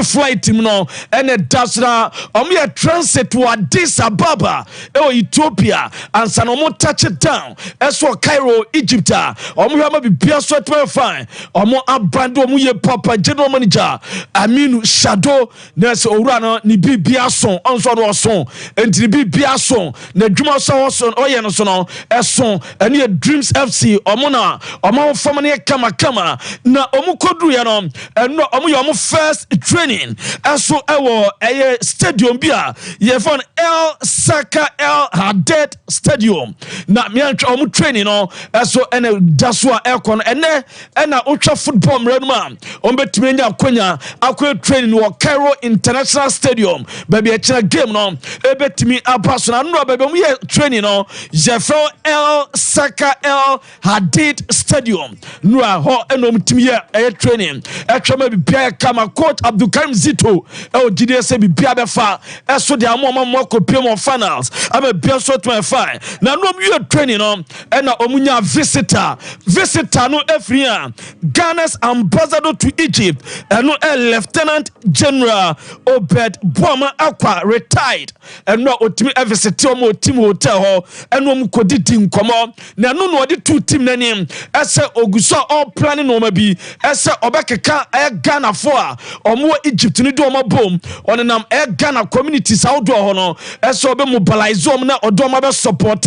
flight team no and a dasna omu transit to Addis Ababa Ethiopia and Sanomo touch it down eso Cairo Egypt omu hama be bia so fine omu abando omu ye papa general manager Aminu Shadow nes owura ni bibia son onso no son enti bibia son na dwuma so son oye no so no eso ene Dreams FC omu na omu fam na kama na omu kodru ya no eno omu ye omu first training aso ewo eye stadium bia ye fon El Saka El Haddad Stadium na me antwa omu training no aso ene daswa ekon ene na otwa football mranuma ombetime nya akonya akwa training wo Cairo International Stadium baby a game no ebetimi apaso na no baby omu ye training no je fon El Saka El Haddad Stadium no ho enom timi ye training etwa ma bibia kama coach Abdulkarim Zito jide se bibia befa eso de amoma kopiem of finals am bia so 25 na no you training no na omunya visitor no Afrian Ghana's ambassador to Egypt no Lieutenant General Obed Boama Akwa retired no otimi visit omo team hotel ho no mkodidi nkomo na no de two team nanim ese oguso all planning no ma bi ese obekeka Ghana for omo Egypt ni do omo bom onenam Ghana communities outdoor ho no eso be mobilize om na odom be support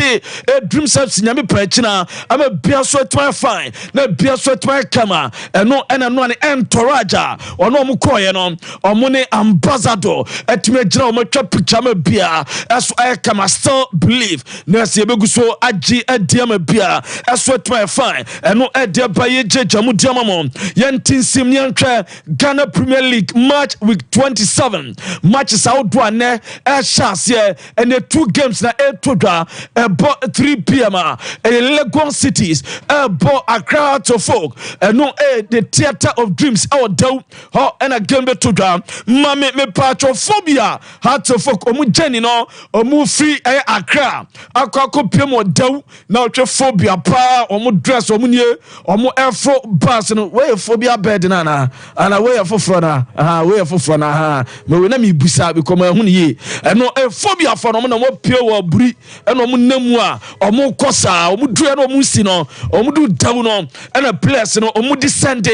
Dreams FC nyame prachina ama bia so fine na bia so kama eno no ne entoraja ono omo koye no omo ne ambassador etime gina omo twa picture ma bia eso kama still believe na se beguso agi adiama bia eso fine eno de ba ye jejamu diamamo yentinsim nyanhwe Ghana Premier League March week 27 matches outdoor ne chance and the 2 games na etodwa about 3 p.m. Lagos cities about Accra to folk no the theater of dreams our do ho and a game betodwa mame me patrophobia heart to folk omu jeni no omu free Accra akwa pemo do na phobia pa omu dress omu nie omu afro bus no we phobia bed na ana we afofro na we afofro na me we na me busa because ma hu ne eno phobia for no na mo pie wo buri eno mo namu a omo kosa omo dure no omo si no omo du daw no ena place no omo descend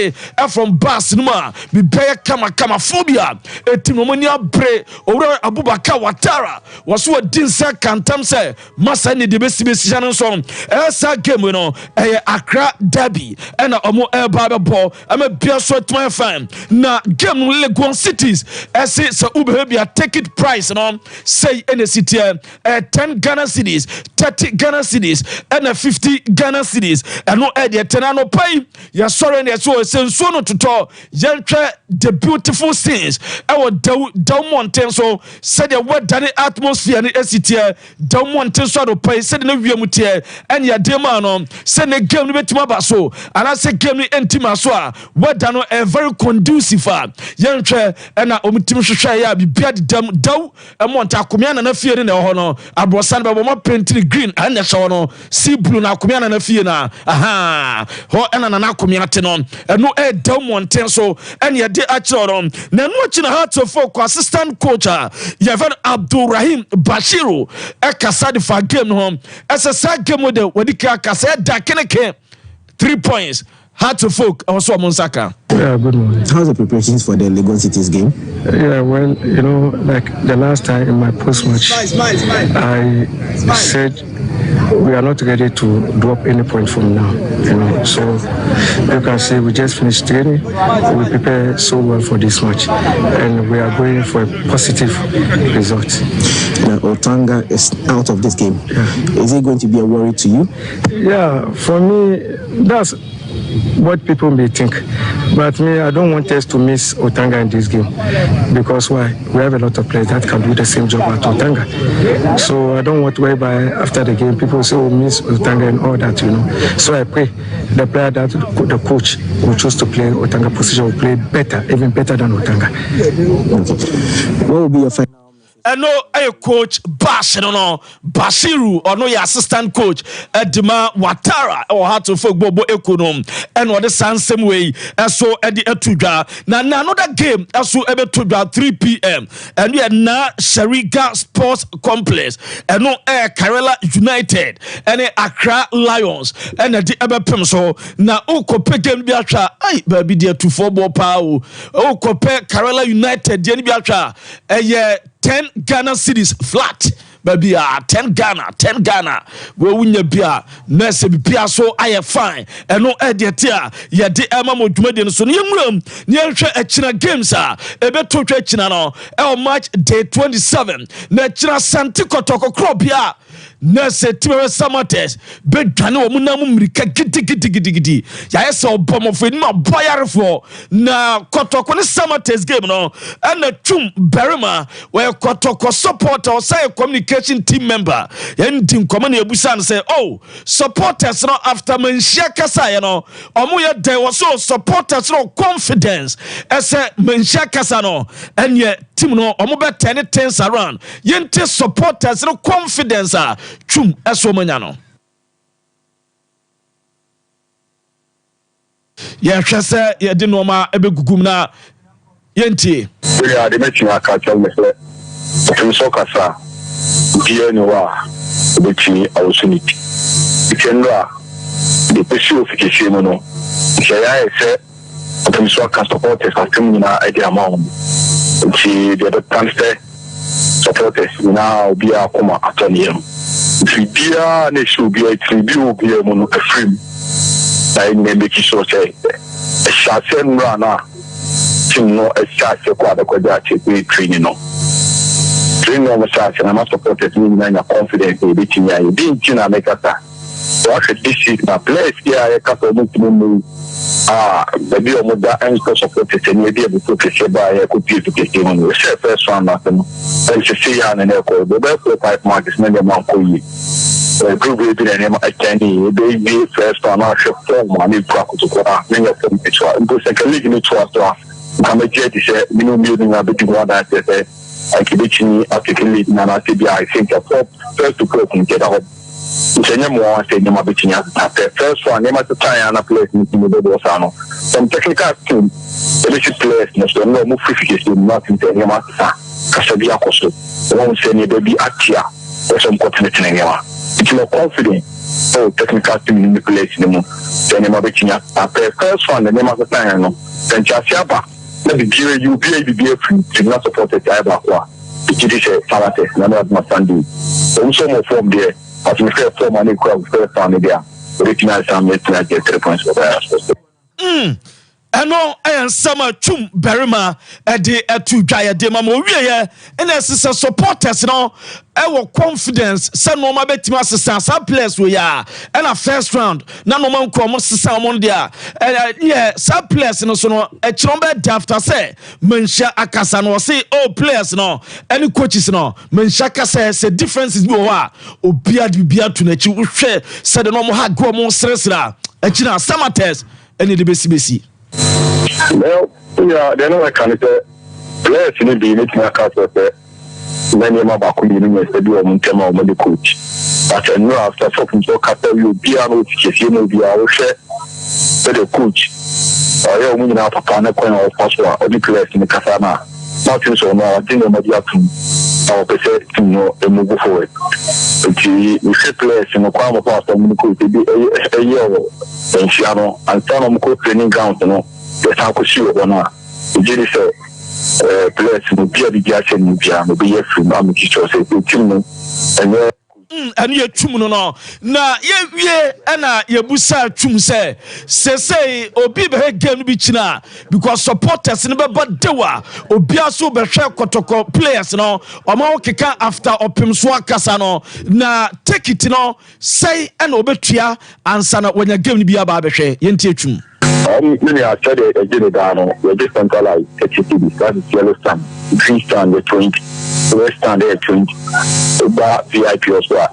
from bus no ma be pay kama phobia etim no mani abre owura Abubakar Watara waso din se kantam se masa ne de besi no so esa game no Accra derby ena omo eba be ball ama bia so 25 na game no Lagos cities ese so ubehebia ticket price no say in the city 10 Ghana cedis 30 Ghana cedis and 50 Ghana cedis and no idea 10 no pay ya sorry and so senso no to yentwa the beautiful scenes our down mountain so said the what done atmosphere in the city down mountain so no pay said no wiem tie and ya dem no said the game no betima ba so and I say game no entima so what done a very conducive yentwa and omutim hwehwe ya bibia dem daw monta akomia na fie ne ho no abrosan ba mo paint green and na so no sea blue na akomia na fie na ho ena na akomia te no eno daw mountain so and ya de achoro na no chi na heart of folk assistant coach Yavan Abdulrahim Bashiru kasa de fa game no essa game de wadika kasa da keneke 3 points heart of folk also Monsaka. Yeah, good morning. How's the preparations for the Lagos Cities game? Yeah, well, like the last time in my post-match, I said we are not ready to drop any point from now. So you can see we just finished training. We prepare so well for this match, and we are going for a positive result. Now, Otanga is out of this game. Yeah. Is it going to be a worry to you? Yeah, for me, that's what people may think. But me, I don't want us to miss Otanga in this game. Because why? We have a lot of players that can do the same job as Otanga. So I don't want whereby after the game people say, oh, miss Otanga and all that, So I pray the player that the coach will choose to play Otanga position will play better, even better than Otanga. Okay. What will be your final? No, a coach Bashiru or no assistant coach Edima Watara or how to football econom and what the same way so Eddie Etuga now another game so ebe to 3 p.m. and we are now Sharika Sports Complex and no Kerala United and Accra Lions and the ebe pem so na okope game biatra ai baby there to football power okope Kerala United the biatra 10 Ghana cities flat. Baby, 10 Ghana. We win your beer. Nurse be so I fine. And no idea, ya de Emma Mudmedian so near room near a China games are a better China no. March day 27. Natura Santico Toko crop ya. Nurse Timber Samates, bed Dano Munamurika giddy. Ya so bomb of my buyer for na Kotoko Samates game no. And the Chum Berima where Kotoko support or say a communication team member. And Tim Komani Busan say, oh, supporters no after Menshaka Sayano. Omuya there was so supporters no confidence. As a Menshaka Sano. And yet Tim no Omuba 10 tense around. Yente supporters no confidence. Chum eso manyano. Ya hwese ye de no ma ebegugum na yenti. Ya de mechi aka tell me say to so kasa die no wa betini awsuniti. Ikendra de pesio fikisi mo no. Ya ese to so aka supporters atum na ide amount. Ti de transfer supporters now be akoma atonium. Tribia ne should be a tribute be a mono frame. I make sure say a shot and runner to know a shot a training. Training on the shot and I must support it in a confidence in beating you. Didn't you make a what this is my place here a couple of the deal with that and support it and you'll be able to say by a computer to get on the first one nothing. And to see an echo the best 5 markets many amount for you. Group will be an attendee, they first on our ship form money property to go out, many of them it's one. Go second league in the 12th. Come a jet is a minimum building a bit more that I can be after lead and I think a first to put and get out. More say no between the first one, they must try and place in the Bosano. Some technical team, the players must know more free not in the Yamasa, Casabia Costo, won't say any baby Atia or some continent in Yama. It's more confident. So technical team in the place in the moon. Then the first one, the name of the time, then Chasiaba, let me you be a free, did not support the Tiabaqua. It is a Salates, none of my Sunday. Also more from there. As we say, for money, first family there. Original family, I get 3 points for that. Eno summer chum berima ede etu dwaya de mama owie and as supporters no e confidence say no ma betima asesa some players we ya and a first round na no man kro mo sesa mo dia yeah some players no so no e chirombe after say menhia akasa no say oh players no any coaches no menhia akasa say differences bi o a obia bibia to na chi wo hwe say the no mo ha go mo sresra e chi na samates any de besi. Well, yeah, they know I can't say. Players in the game, it's not a many of my back in the university or Montema or the coach. But I know after talking to Capital, you be able to get you be our share to the coach. I am moving out of Panacoin or Passport or the players in the Casana. Nothing so now, I think nobody have to our percent to know and move forward. We say players in the Kwama Pastor, could be a year and Shiano and some coach training ground, the Sakoshi or not. The Jenny said, players will be a big action in Piano, be a free mammy teacher, say, and and ye tum no na ye na ye busa tum say obi be game bi china because supporters no be badewa obi aso be hwe kotoko players no omo keka after opim so akasa no na take it no say and obetua ansa na wanya game bi aba be hwe ye ntie tum many are said a general, we just centralized HTTP, that is yellow stand, green stand, the 20, red stand, the 20, bar VIP also,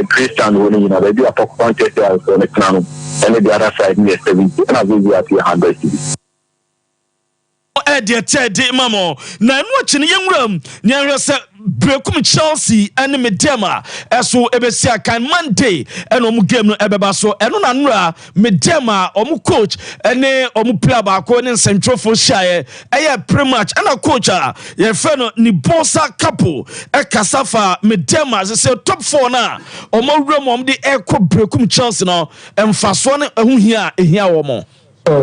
green stand, you know, they be a point there for the crown, and the other side near 70, and I will be at 100. Dear Ted, Mammo, now watching young room, near us. Brekum Chelsea and Medema eso ebesia kan Monday and omu game no ebebaso eno na nra Medema omu coach ene omu player ba ko ne central for shire pre-match and coach ye feno ni bossa couple e kasafa Medema say top 4 na omu rem de ekọ Brekum Chelsea no emfaso ne ehu ehia wo mo.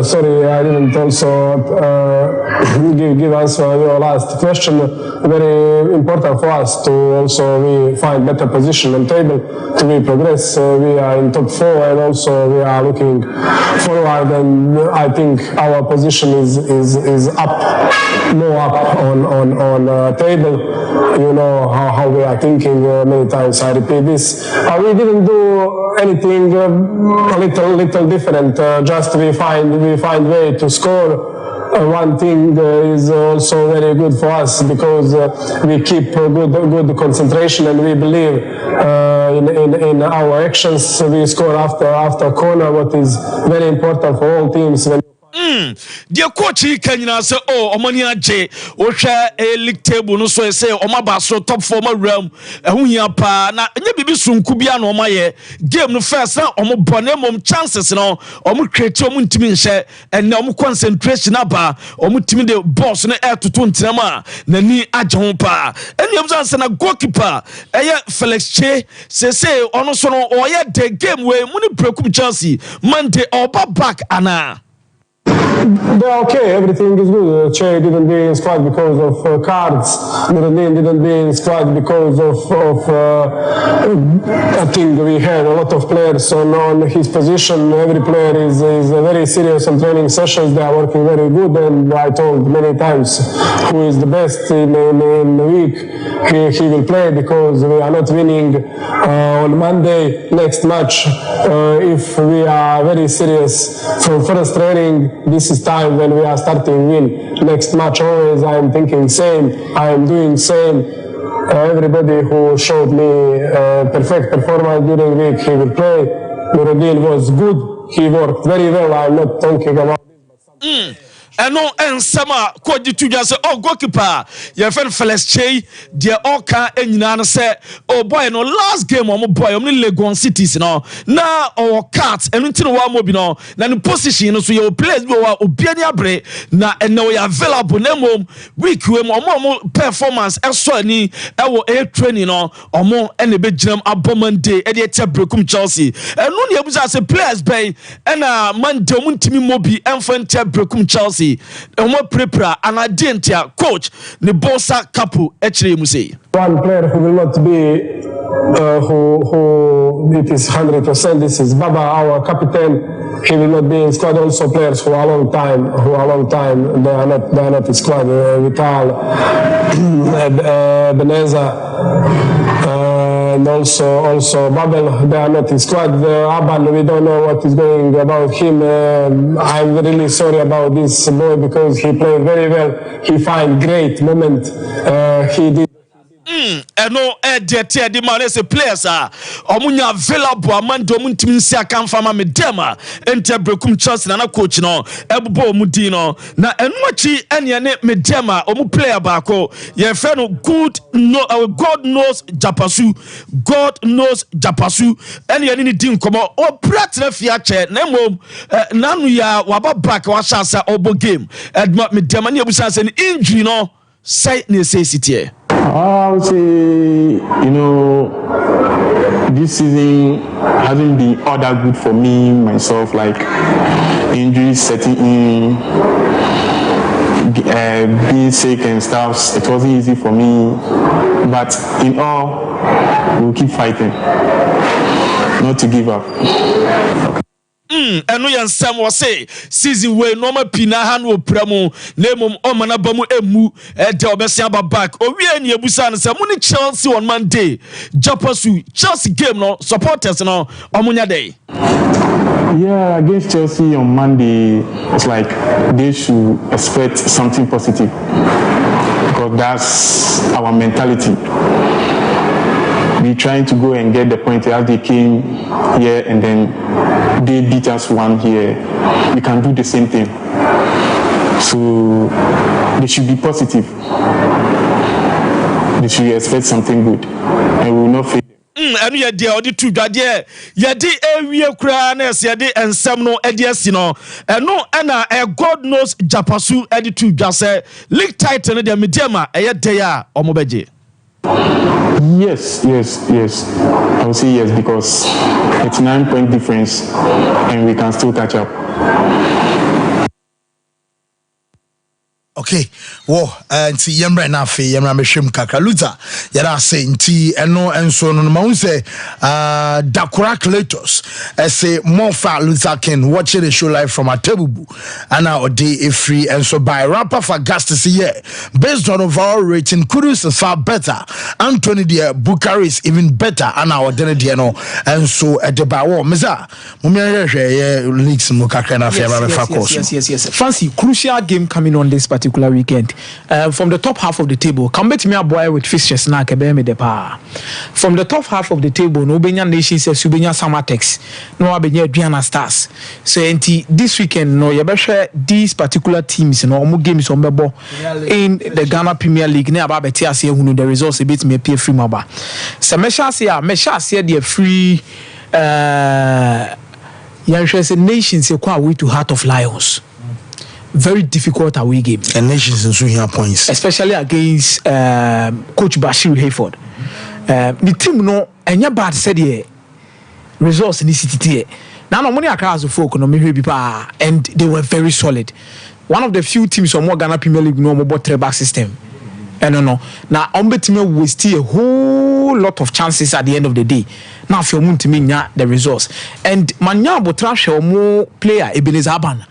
Sorry, I didn't also give answer to your last question. Very important for us to also we find better position on table to we progress. We are in top 4 and also we are looking forward. And I think our position is up, more up on table. You know how we are thinking many times. I repeat this. We didn't do anything a little different. Just we find way to score. One thing is also very good for us because we keep good concentration and we believe in our actions. We score after corner, what is very important for all teams. Dear coach kanyina say omani age wo hwe league table no so say omaba so top 4 ma realm ehu hia pa na nya bibi sunku bia na omaye game no first na omo bone mom chances no omo create omo ntimi nhye and na omo concentration aba omo timi de boss no etoto ntinama na ni age ho pa eni emza say na goalkeeper Felix Che say ono so no oye the game we muni Brekum Chelsea Monday oba back ana. They're okay, everything is good. Che didn't be in squad because of cards. Nuruddin didn't be in squad because of I think we had a lot of players on his position. Every player is very serious on training sessions. They are working very good, and I told many times who is the best in the week. He will play because we are not winning on Monday next match. If we are very serious from first training, this is time when we are starting win. Next match always I am thinking same, I am doing same. Everybody who showed me perfect performance during the week, he will play. Nuruddin was good, he worked very well. I am not talking about this, but eno ensama ko ditu dwa se goalkeeper ye fen Felix Che de oka enyina no se boy no last game o boy o Legon Cities no na o cat eno ntino wa mo bi no na ne position no so ye players bi wa obiani abre na eno ya available na mom week we mo performance eso ani e wo training no omo ene be ginam abomande e de tie Brekum Chelsea eno ne ebuza se players bay ena Monday mo ntimi mobi enfante Brekum Chelsea omo prepare anadentia coach ne bossa couple echire mu say one player who will not be who it is 100%. This is Baba, our captain. He will not be in squad. Also players who are long time. They are not in squad. Vital, Beneza. And also Babel, they are not in squad. Aban, we don't know what is going about him. I'm really sorry about this boy because he played very well. He find great moment. He did. Eno edete di man as a players omunya available amando muntimi nsia kan fama Medema ente Brekum Chelsea na coach no ebubo mu di no na enu achi ene ne Medema omu player baako ye fe no God knows Japasu ene ni di nkomo o pratra fia che na mom nanu ya waba back wa shasa obo game Medema ne ebusa se injury no say necessity. I would say, this season hasn't been all that good for me, myself, like injuries setting in. being sick and stuff, it wasn't easy for me. But in all, we'll keep fighting, not to give up. Eno yan sam wo say season we no ma pina ha no pramu na mum o mana ba mu emu de obesia ba back owi ani ebusa no say mu ni Chelsea on Monday Japasu Chelsea game no supporters no omunya day. Yeah, against Chelsea on Monday, it's like they should expect something positive because that's our mentality. We trying to go and get the point as they came here and then they beat us one here. We can do the same thing. So they should be positive. They should expect something good and we will not fail. And you dear, the two that ye de a cry, ye de and some no ideas, no, and no, and a God knows Japasu, attitude just say, League title, the Mediama, a day or Mobeji. Yes. I will say yes because it's 9-point difference and we can still catch up. Okay, nti yemre na afi yemra mehwem kakra Luther yara say nti eno enso no ma unse Dakura Cl&aacute say Monfa Luther King watching the show live from Atebubu and now day a free and so by rapper for Augustus year based on overall rating Kudus is far better Anthony the Bukari is even better and our dinner no and so at the bawo meza mumia leaks mu kakra na afi yes fancy crucial game coming on this particular weekend. From the top half of the table, come back to me a boy with fixtures na kebe de pa. From the top half of the table, no Benya Nations says Subenya Samatex, no Abenya Diana Stars. So this weekend, no you better these particular teams, no more games on bebo in the Ghana Premier League. Ne aba betia say who the results a bit me pay free maba. So mesha say the free Nations say kwa way to Heart of Lions. Very difficult away game. And Nations in here points. Especially against Coach Bashir Hayford. The team no enya bad said here results in the city. Now no money across the folk no me and they were very solid. One of the few teams on more Ghana Premier League no more three-back system. No. Now team will still a whole lot of chances at the end of the day. Now if you want to mean the results. And manya botrash or more player Ebenezer Aban.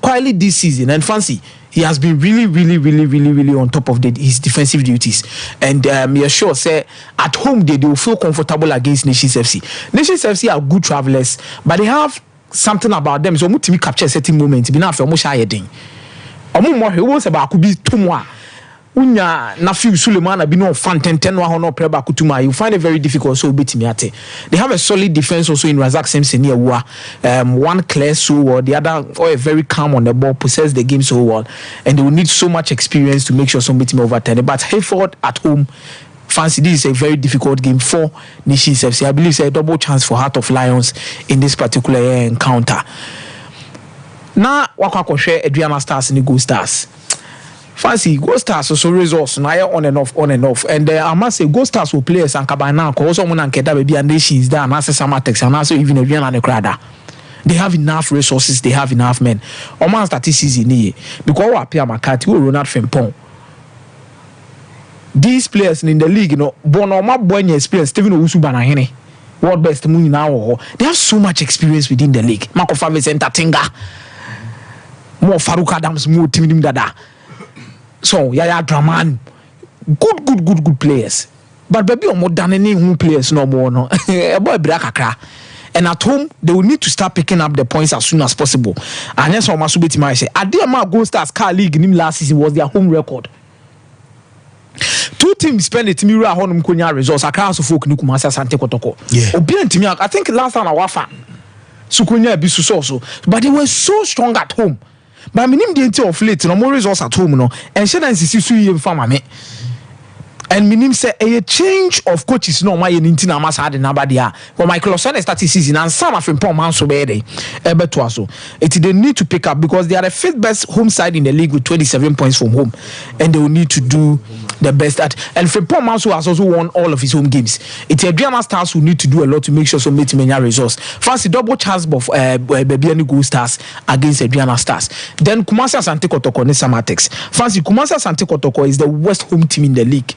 Quietly this season and fancy he has been really on top of his defensive duties and you're sure say at home they will feel comfortable against Nations FC. Nations FC are good travelers but they have something about them so mutimi capture certain moments be na fe mo sha yedin omo mo he wo se ba ku bi tomwa unya na fi Suleiman abi no fantenten no no preba kutuma you find it very difficult so betimi ate. They have a solid defense also in Razak Simpson here one clear so well the other or very calm on the ball possess the game so well and they will need so much experience to make sure somebody overturn it but Hayford at home fancy this is a very difficult game for Nations FC. I believe it's a double chance for Heart of Lions in this particular encounter. Now wakwa share Adriana Stars and the Go Stars. Fancy Go Stars also results now on and off and I must say Go Stars will play as Ankabana also muna nkeda baby and Nations there and also Samatex and also even Adriana and Krada. They have enough resources, they have enough men. Oman statistics in here because we appear Makati or Ronald Fempong. These players in the league, Bonoma Boyne experience, Stephen Usubanahene, world best moon now. They have so much experience within the league. Marco Faves and Tatinga, more Farouk Adams, more Tim Dada. So Yaya Draman, good players. But baby, more than any players no more. No, a boy Brakakra. And at home, they will need to start picking up the points as soon as possible. And that's what Masubeti might say. Adema Gold Stars Car League in him last season was their home record. Two teams spend it me ra honum konya results across the folk nukumasa Sante Kotoko. Yeah. I think last time I wafa Sukunya bisu so but they were so strong at home. But minim the of late no more results at home no and she dan sisi su yem fama me. And minim say a change of coaches no my ntina amasa de na ba dia. For Michael Osane started season and some of Pom man so be dey. Ebeto aso. They need to pick up because they are the fifth best home side in the league with 27 points from home and they will need to do the best at. And Frimpong Manso has also won all of his home games. It's Adriana Stars who need to do a lot to make sure so meet many results. Fancy double chance of Baby Gold Stars against Adriana Stars. Then Kumasi Asante Kotoko ne Samatex. Fancy Kumasi Asante Kotoko is the worst home team in the league.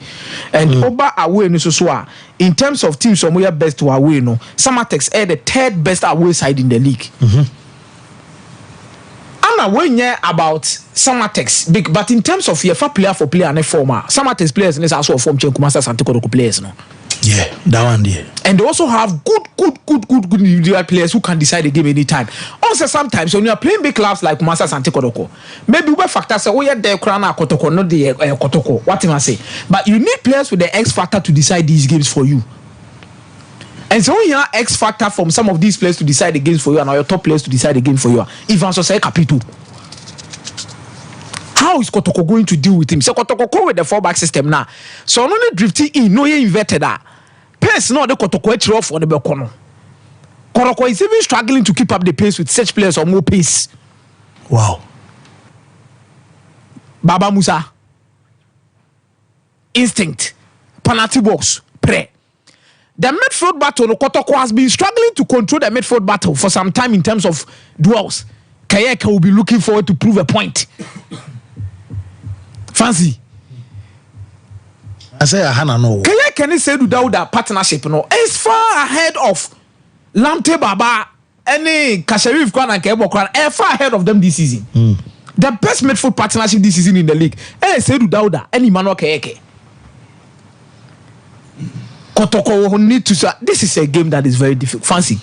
And Oba away no so in terms of teams from where best to away no, Samatex are the third best away side in the league. I'm not worrying about Samatex big, but in terms of your player for player and former Samatex players and also form Kumasi Asante Kotoko players no. Yeah, that one there. And they also have good individual players who can decide the game anytime. Also, sometimes when you are playing big clubs like Kumasi Asante Kotoko, maybe we factor say, oh yeah, the Cl&aacute Kotoko, not the Kotoko. What am I say? But you need players with the X factor to decide these games for you. And so when you have X factor from some of these players to decide the games for you, and your top players to decide the game for you, Ivan Sosai Capito. How is Kotoko going to deal with him? So Kotoko go with the 4-back system now. So only drifting in, no you inverted that. Pace no the Kotoko off for the Bekono. Kotoko is even struggling to keep up the pace with such players or more pace. Wow. Baba Musa. Instinct. Penalty box. Pray. The midfield battle, Kotoko has been struggling to control the midfield battle for some time in terms of duels. Kayeka will be looking forward to prove a point. Fancy. I say Hana no. Can you say without that partnership no? It's far ahead of Lamte Baba, any Kasharif Kwan and Kebo Kwan, far ahead of them this season. The best midfield partnership this season in the league. Say without that, any Mano Kayeke. Kotoko will need to say this is a game that is very difficult. Fancy.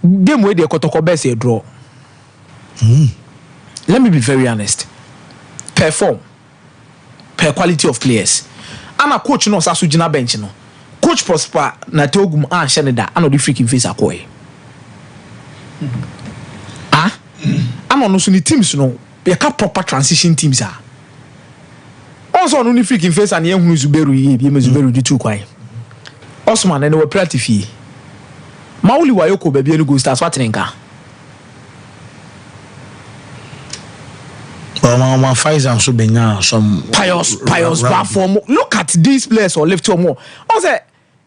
Game where the Kotoko best a draw. Let me be very honest. Perform. Per quality of players. I'm a coach no sasu jina bench no. Coach Prosper na teogum an sheneda ano di freaking face akoy. I'm on no teams no. Be ka proper transition teams are. Also on only freaking face and yehunu Zuberu ye bi Zuberu di tu kwai. Osman and we practice. Mauli wayoko baby enu go start watrenka. Some pious platform. Look at these players or left or more. Also,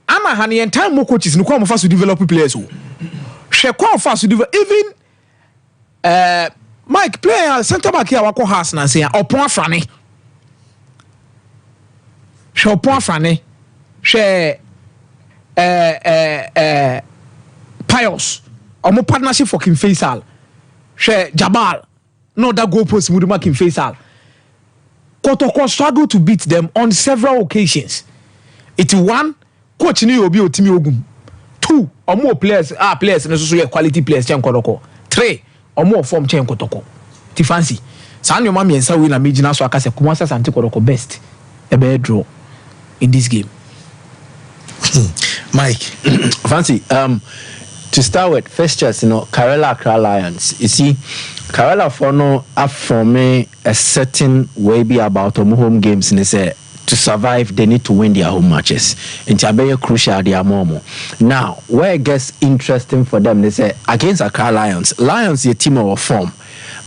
I'm a honey and time more coaches no come fast to develop players. She come fast to develop even Mike player center back here wako has na say opon frane. She opon frane. She pious. Omo partnership for Kim Faisal. She Jabal. No, that goalpost would mark in Faisal. Kotoko struggled to beat them on several occasions. It's one, coach ni obi otimi ogum. 2, or more players and quality players chen Kotoko. 3, or more form chen Kotoko. Ti fancy. Sanyo mami ensa win a major so akase Kumasi Asante Kotoko best. A bad draw in this game. Mike. Fancy. To start with, fixtures, Cl&aacute Lions. You see, Cl&aacute for no have for me a certain way be about home games. And they say to survive, they need to win their home matches. It's a very crucial their moment. Now, where it gets interesting for them, they say against Cl&aacute Lions, a team of form,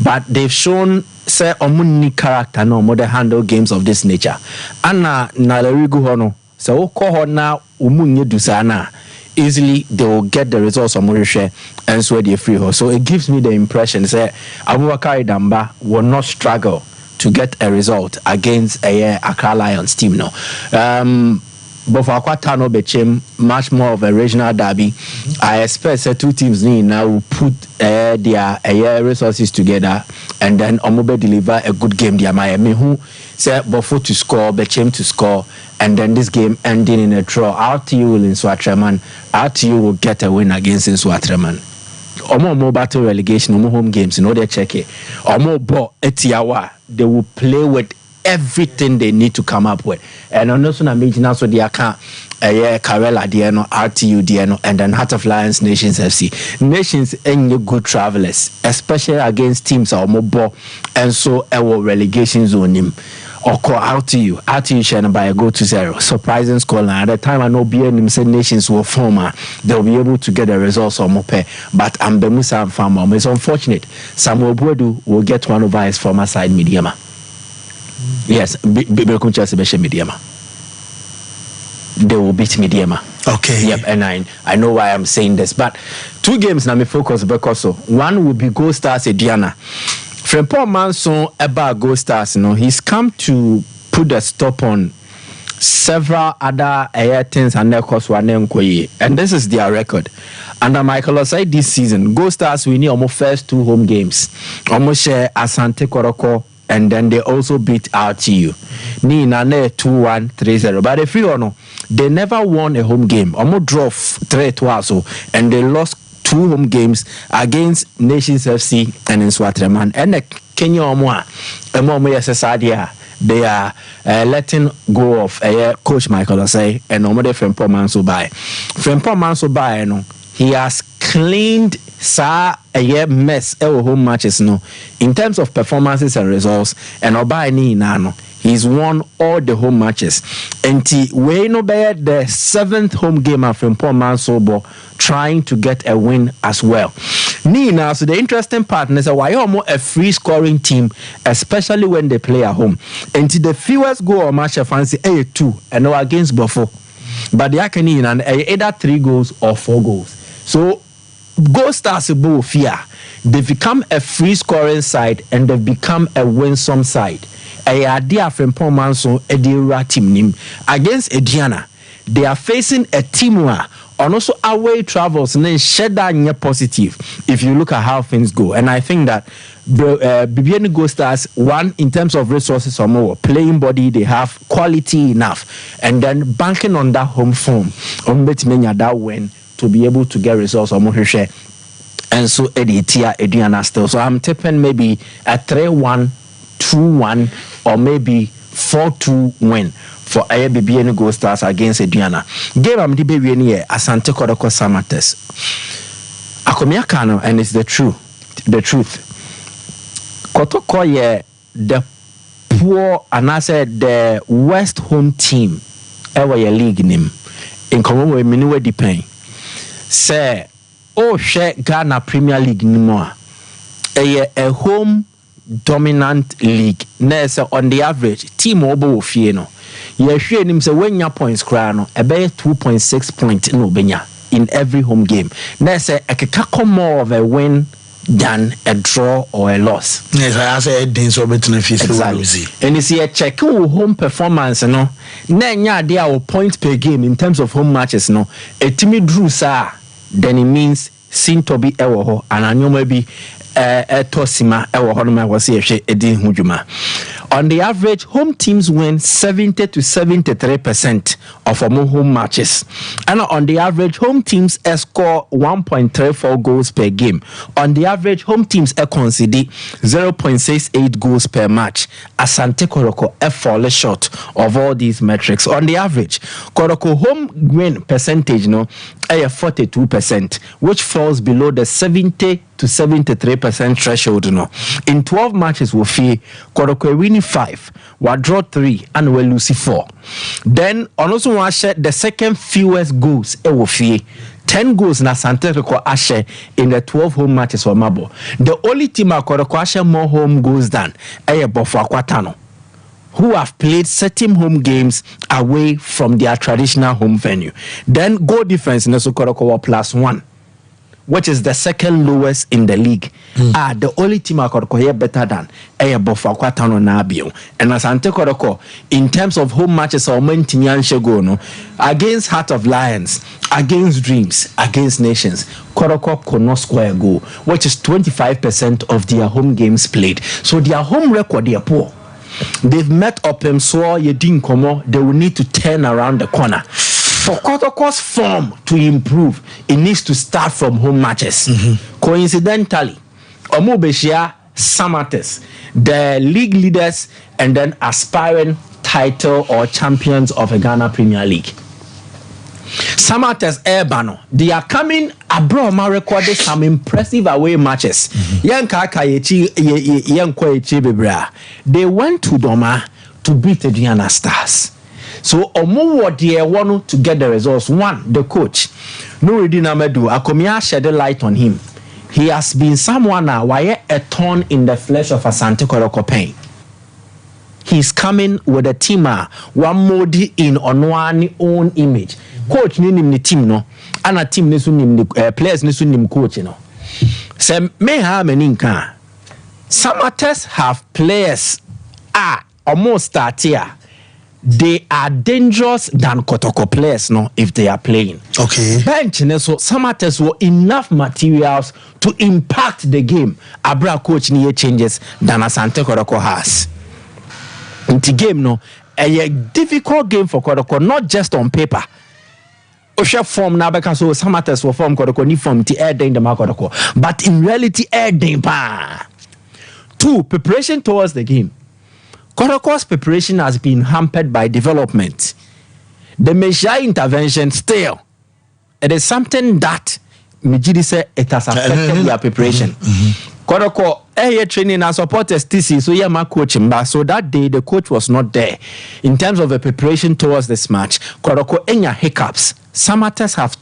but they've shown say omuni character no more handle games of this nature. Anna Nalerigu hono so ko na umunye dusana. Easily they will get the results of Mauritius and so they free her. So it gives me the impression that Abubakar Damba will not struggle to get a result against a Accra Lions team now. But for Akwata became much more of a regional derby. I expect that two teams now will put their resources together and then Omobe deliver a good game. They Miami who say Bofo to score, Bechem to score, and then this game ending in a draw. RTU will in Swatreman. RTU will get a win against in Swatreman. Omo battle relegation, omo home games, they check it. Omo ball etiawa, they will play with everything they need to come up with. And on also imagine so they account Karela Diano, RTU Diano, and then Heart of Lions Nations FC. Nations ain't good travelers, especially against teams or more and so our relegation zone him. Or call RTU sharing by a go to 0. Surprising score line. At the time I know BNM said Nations were former, they'll be able to get the results or more pay. But Ambemusa and Farmer, it's unfortunate. Samuel Buedu will get one over his former side Mediama. Yes, Bekum Chelsea be Mediama. They will beat Mediama. Okay. Yep, and I know why I'm saying this, but 2 games now me focus because one will be Gold Stars Ediana. Frimpong Manson about Gold Stars, he's come to put a stop on several other things and and this is their record. Under Michael Osai this season, Gold Stars winning almost first 2 home games. Almost share Asante Koroko, and then they also beat RTU. Ni nane 2-1, 3-0. But if you know, they never won a home game. Almost draw 3-2, and they lost 2 home games against Nations FC and in Swatreman. And the Kenya Omwa, they are letting go of Coach Michael Osei and Omode Frimpong Manso by. Frimpong Manso by, he has cleaned a mess home matches in terms of performances and results, and Obaini Nano. He's won all the home matches. And we know the 7th home game of Frimpong Manso trying to get a win as well. Nina, so the interesting part is why almost a free scoring team, especially when they play at home. And the fewest goal or match fancy 2 and no against Buffalo. But they are either 3 goals or 4 goals. So Gold Stars fear. They've become a free scoring side and they've become a winsome side. Frimpong Manso Edira team nim against Ediana. They are facing a team where and also away travels and then shed that positive if you look at how things go. And I think that Bibiani Gold Stars, one, in terms of resources or more, playing body, they have quality enough. And then banking on that home form, that win to be able to get results or more share. And so Ediana still. So I'm tipping maybe a 3-1, 2-1, or maybe 4-2 win for ABBN Gold Stars against Ediana. Game I'm debating here Asante Kodoko Samates. Akomiakano, and it's the truth. Kotoko ye the poor and I said the worst home team ever your league name in common with Minuwe Depend. Say share Ghana Premier League anymore. A home dominant league. Nessa on the average team obo fieno. Ye hwe nim say when your points cry no e be 2.6 points no benya in every home game. Nessa ekeka more of a win than a draw or a loss. Yes, I say things so better if exactly. And you see a check home performance no. Na nya dey our points per game in terms of home matches no. A team drew sa then it means sin to be ewo ho and anyoma bi tosima ewo ho no ma wose ehwe edin hudwuma. On the average, home teams win 70 to 73% of home matches. And on the average, home teams score 1.34 goals per game. On the average, home teams concede 0.68 goals per match. Asante Koroko fall short of all these metrics. On the average, Koroko home win percentage 42%, which falls below the 70 to 73% threshold. In 12 matches, we fee Koroko winning 5, we draw 3, and we lose 4. Then on also one share the second fewest goals we fee 10 goals na Asante Koroko ashe in the 12 home matches for Mabo. The only team Koroko ashe more home goals than Bofo Akwatano, who have played certain home games away from their traditional home venue. Then goal difference in the Koroko +1, which is the second lowest in the league. The only team Koroko here better than Bofo Akwatano Nabio. And Asante Koroko, in terms of home matches or no, against Heart of Lions, against Dreams, against Nations, Koroko could not score a goal, which is 25% of their home games played. So their home record, they are poor. They've met up and saw Yedin Komo, they will need to turn around the corner. For Kotoko's form to improve, it needs to start from home matches. Coincidentally, Omobeshia Samates, the league leaders and then aspiring title or champions of a Ghana Premier League. Samates Erbano, they are coming abroad, recorded some impressive away matches. They went to Doma to beat the Diana Stars. So Omo what they want to get the results. One, the coach, Nuruddin Amedu, Akomia shed a light on him. He has been someone now why a thorn in the flesh of Asante Koroko Pain. he's coming with a team one mode in on one own image. Coach ni team no, and a team ni players ni coach no. So may have many can. Samatters have players almost start here. They are dangerous than Kotoko players no if they are playing. Okay. Bench so Samatters were enough materials to impact the game. Abra coach ni changes than Asante Kotoko has. Into game no a difficult game for Kotoko, not just on paper. Osha form na beka so Samatters will form Kotoko ni form ti air den the Kotoko, but in reality air den pa. 2, preparation towards the game. Kotoko's preparation has been hampered by development. The measure intervention still, it is something that Mijidi said it has affected their preparation. Kotoko training and supporters TC, so yeah, my coach him. So that day the coach was not there. In terms of the preparation towards this match, Kotoko enya hiccups. Samatters have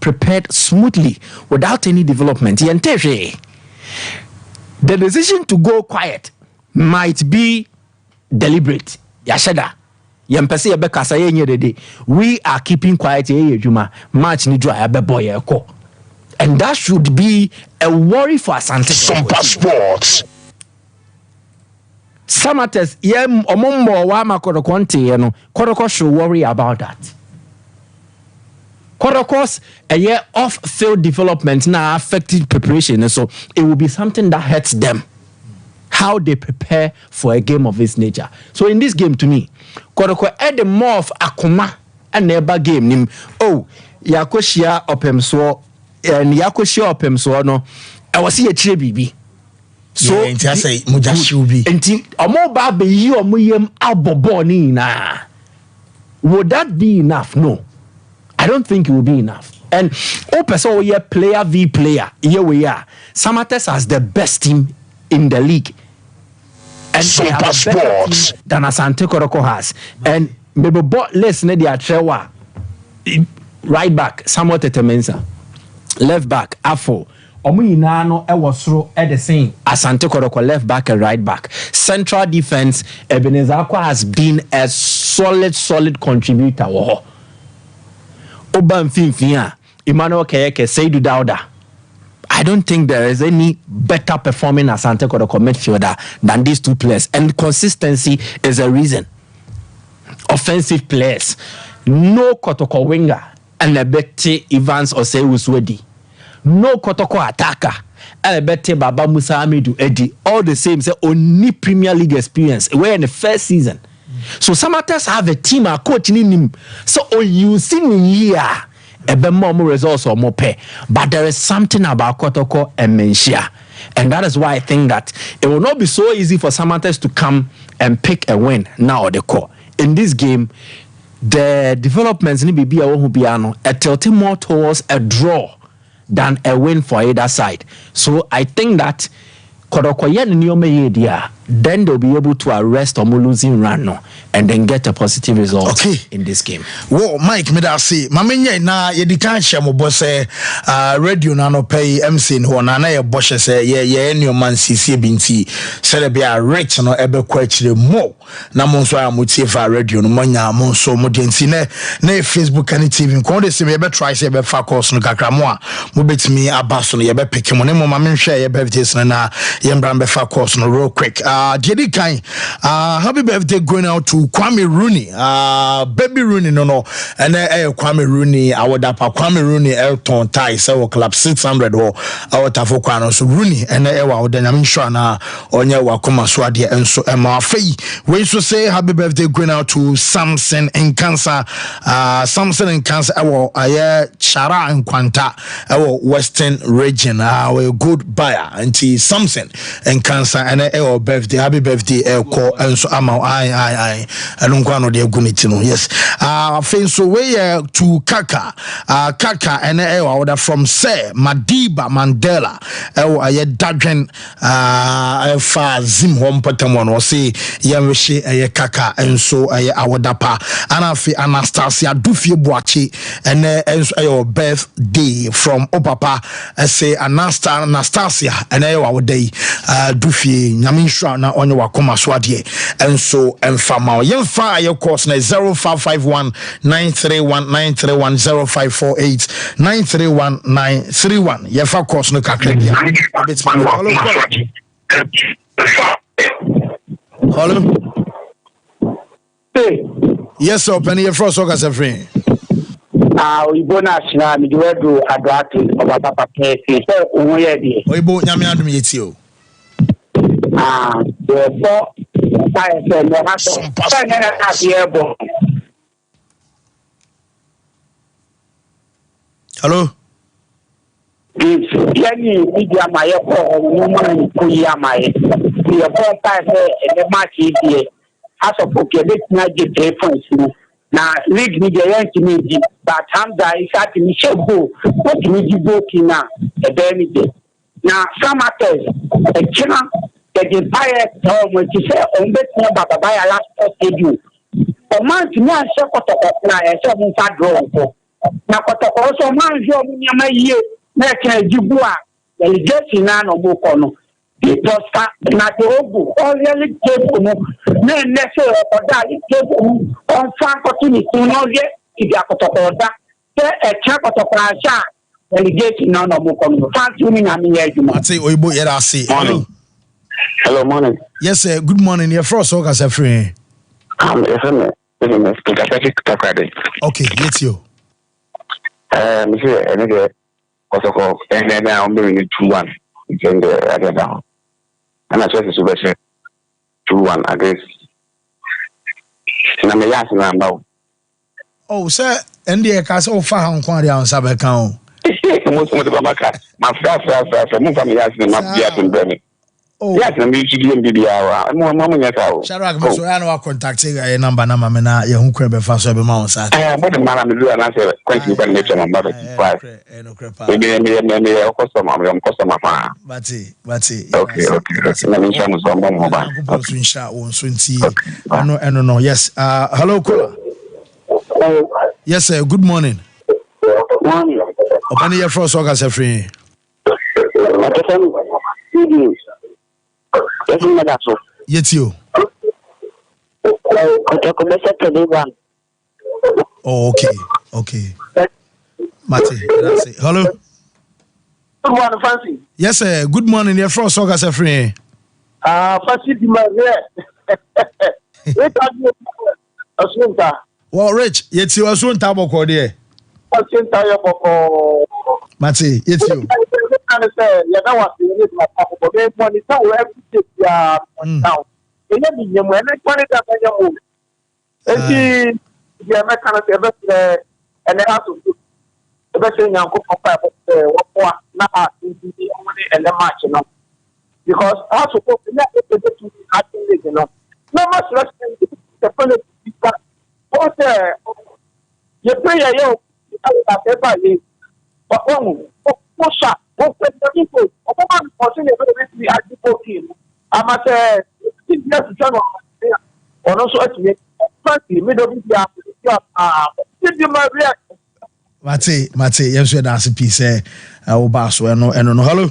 prepared smoothly without any development. The decision to go quiet might be deliberate. Yashada. Yempese yebeka saye nyedede. We are keeping quiet juma. Match ni dry boy. And that should be a worry for Asante Sompa Sports. Samatters omombo wa Kotoko nte no. Kotoko should worry about that. Kotoko's a year off-field development now affected preparation, and so it will be something that hurts them. How they prepare for a game of this nature. So in this game, to me, Kotoko add more of akuma and never game. Yakoshia opemso and Yakoshia opemso no. I was here bibi. So I say mujashubi. Enti omo ba be yi omo yem abobo ni na. Would that be enough? No. I don't think it will be enough. And person player v player, here we are. Samatters has the best team in the league. And they have a better team than Asante Kotoko has. And maybe less than their trewa. Right back, Samuel Tetemensa. Left back, Afo. Omuyinano Ewosro at the same. Asante Kotoko left back and right back. Central defense, Ebenezer Akwa has been a solid contributor. Oban Finfia, Emmanuel Kayeke, Seydou Dauda. I don't think there is any better performing Asante Kotoko midfielder than these two players. And consistency is a reason. Offensive players. No Kotoko winger and a Bete Evans or Sewuswedi. No Kotoko attacker and a Bete Baba Musa Amidu Eddie. All the same, say only Premier League experience. We're in the first season. So Samatters have a team, a coach in him. So you see me here, a more results or more pay. But there is something about Kotoko and Menshia. And that is why I think that it will not be so easy for Samatters to come and pick a win now or the core. In this game, the developments need to be a tilting more towards a draw than a win for either side. So I think that then they'll be able to arrest or losing run no, and then get a positive result in this game. Whoa, Mike, me that say, Mamenya na yedikan shamo boss radio na no pay MC no na na ye boss say ye any man CC binti say be a rich no ebe kwachire mo na mo so amutie fa radio no manya mo so mo denti na Facebook and TV ko de say me be try say be fa course no kakra mo a mo betimi abaso no ye be pick mo ne mo ma me hwe ye be vitation na ye mbran be fa course no real quick. Happy birthday going out to Kwame Rooney. Baby Rooney no. And Kwame Rooney, our dapa Kwame Rooney Elton tie so club 600 or our tafo kwano so Rooney and wa then I'm sure na onya wa koma so ade enso ema afei we so say happy birthday going out to Samson in Cancer. Samson in Cancer our Chara and Kwanta our Western region our good buyer and Samson in Cancer and our birthday, happy birthday, call and so amount. I don't know the agunitino. Yes, so we to Kaka, and order from Sir Madiba Mandela. I Dadren, far Zim home Patamon or say Yamishi, Kaka, and so our dapa, Anafi Anastasia Dufi Boachi, and our birthday from Opapa, say Anastasia, and our day, dufie nyame nhwa na onye wakoma so ade enso emfama yemfa aye course na 0551 931 0548 931 931 yefa course no kakra bia hello hey yes sir penny your first work as a friend Oyibo national mi do adrati obaba papa se owoye die Oyibo nyame adum yeti o so I say no ha so na tie bo hello yani media maye ko no man ko ya maye ye ko pa se e match die aso poke bet na je 3 points na league ni dey yank me di but Hamza Isaac ni shego what ni di bokina e be ni dey na Samates e kina e dey buy mo ti say on bet na baba ya last stadium o man ti na se kotoko na e se mo fa draw ko na kotoko so man jo mo nyama yie na kina jibu a delegate na no mo ko no because na the ogu already table no na nese oda table on fan opportunity no ye ti akotoko oda se e cha kotoko asha delegate na no mo kono fan tuni na me ejuma ati Oyibo yera ase hello morning yes sir good morning your first work as a friend FM okay yeti o me say enege kotoko na o me 2-1 in the other down. And I said to Super 2-1 against. And I'm a yes now. Oh, sir, and the cast of far on quantity on Sabacao. Most of the back. My first, move from yes, and not yet in Bernie. Oh, yes, and we should be in the hour. I'm more mamma yet. Sharak, so I know contacting a number, Namana, Young Crabbe for Sabby Mount. I am what the man I'm doing, and I say, quite you can make your mother. Maybe a customer. Bati. Okay. Let me show you some mobile. I know. Yes. Hello, caller. Yes, sir. Good morning. Morning. Open your first work as a friend. Yes, you. Oh, okay. Mate, that's it. Hello. Good morning, Fancy. Yes, sir. Good morning. Your first work as a friend. Fancy, well, Rich, yet you are soon table called here. Mate, it's you. Because how supposed to let it happen, you know. No much respect the police. You pray you but push up. What the people? I must say, or also actually, middle Mate, yes, we dance a piece. Our boss, no, hello.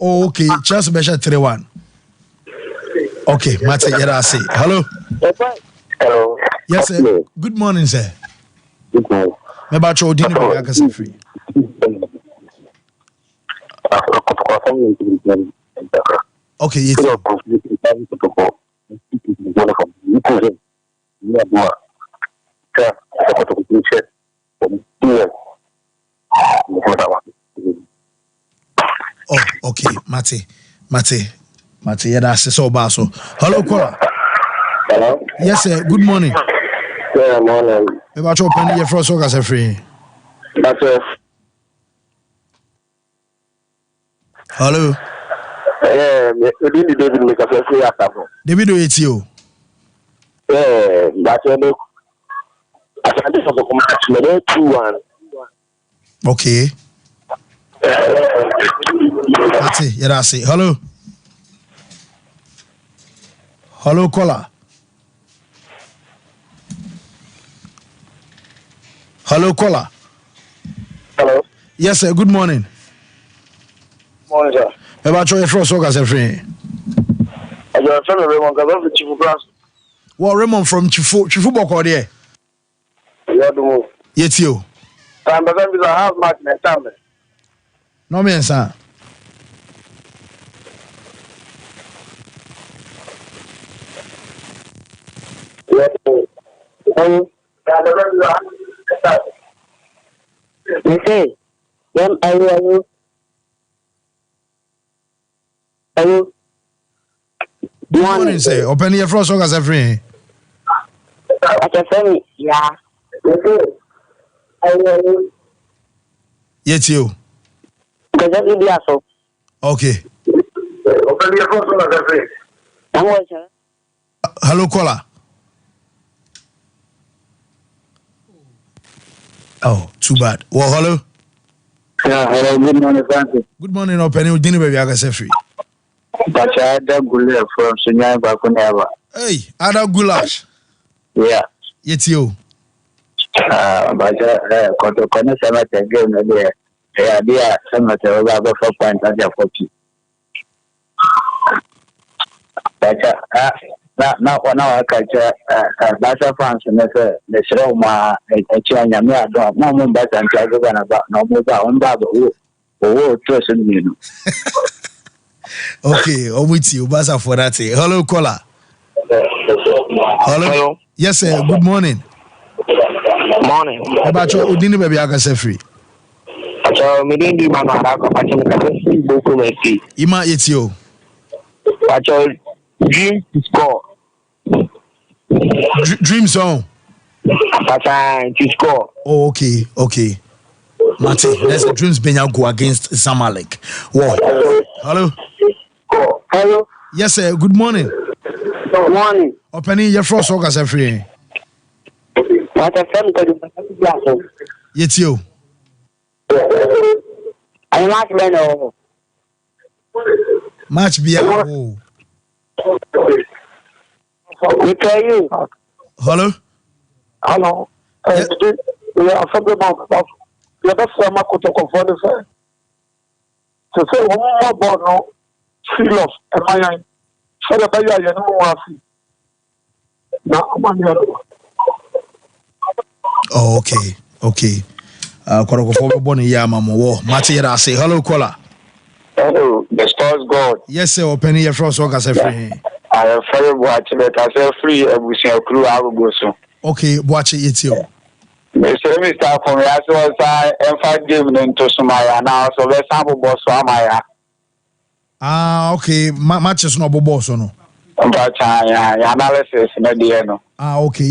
Okay, just measure 3-1. Okay, Mate, say hello. Hello. Yes, sir. Good morning, sir. Good morning. Me about your dinner, I can say free. Okay, yes. Oh, okay, Mate, yeah, that's so bad. So, hello, caller. Hello. Yes, sir. Good morning. Good morning. Me about your penny your first work as a free. That's it. Hello. We didn't David make a free after. David, it's you. That's it. I can't do something much. 2-1. Okay. That's it. Yeah, that's it. Hello. Hello, caller. Hello. Yes, sir. Good morning. Morning, sir. About your first work as a friend. I got a friend of Raymond because of Chifu Brass. Well, Raymond from Chifu Boko there. Yeah, the move. Yet you. Time by time, I have match next time. No, man, sir. Yeah, okay. Are you? Good morning, say. Open your first work as a friend. I can say, yeah. Yet you. Okay. Open your first work as a friend. Hello, caller. Oh, too bad. Well, hello. Yeah, hello. Good morning, Francis. Good morning, Open. Dinner, baby. I can say free. But I had a good from Sunya Bakuneva. Hey, Ada Goulash. Yeah. Yet you. But Koto Senator again, yeah, dear Senator, over 4 points at your 40. But now I catch Barca fans and the show my change. I'm not no better than Jagan about no more on Babu. Oh, trust me. Okay, I'm with you, Barca for that. Hello, caller. Hello. Yes, sir. Good morning. Morning. About your Udini baby, I can say free. Me didn't do my Ima, it's you. But your dream to score. Dream song. But to score. Oh, okay. Mate, let's the dreams being go against Zamalek. What? Hello. Hello. Yes, sir. Good morning. Good morning. Opening your first work as a free. What a friend could It's you. I'm not man. Match be oh. We tell you. Hello. Hello. We are something about the best of my to confront the to say one more about no serious and my so the baby I know what I see. Now I'm on. Oh, okay. Koroko for born ya mama wo. Mate yada say hello caller. Hello, the stars God. Yes, sir. Open your first work as a free. I am very watching it as a free every crew I will go so. Okay, watch it you. Mr. From as was I 5 game into Sumaya now, so let's have a boss for Maya. Okay. Matches no boss or no. But analysis, no. Okay.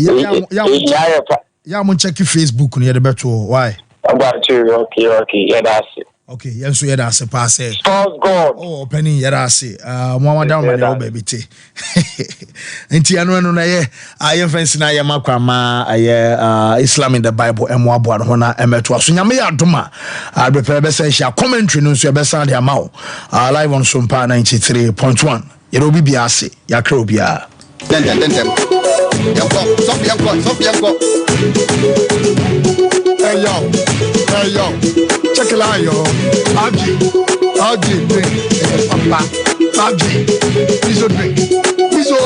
Yeah, I'm check your Facebook near the better. Why? About you, okay. Yeah, that's it. Okay, yes, so yeah, that's a pass. Stars God. Oh, penny, yeah, that's it. Mama down my little baby tea. Inti anu na ye aye fence na ye makwama aye Islam in the Bible emo abo no na emeto aso nyame ya doma prepare be say share commentary no so be sound ya ma live on Sompa 93.1 ye do bi ase ya kra obi a Yanko. Hey yo, check it out, yo. Abji, drink. Papa, Abji, miso drink. Miso.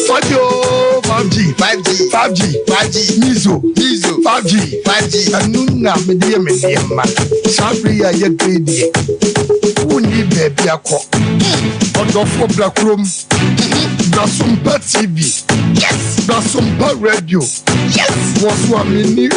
Fajo, 5G. Miso. 5G. Anuna medium. Sabri ya ye grade. Uni baby ako. Odofo black room. Sompa TV. Yes. Sompa radio. Yes. Was one mini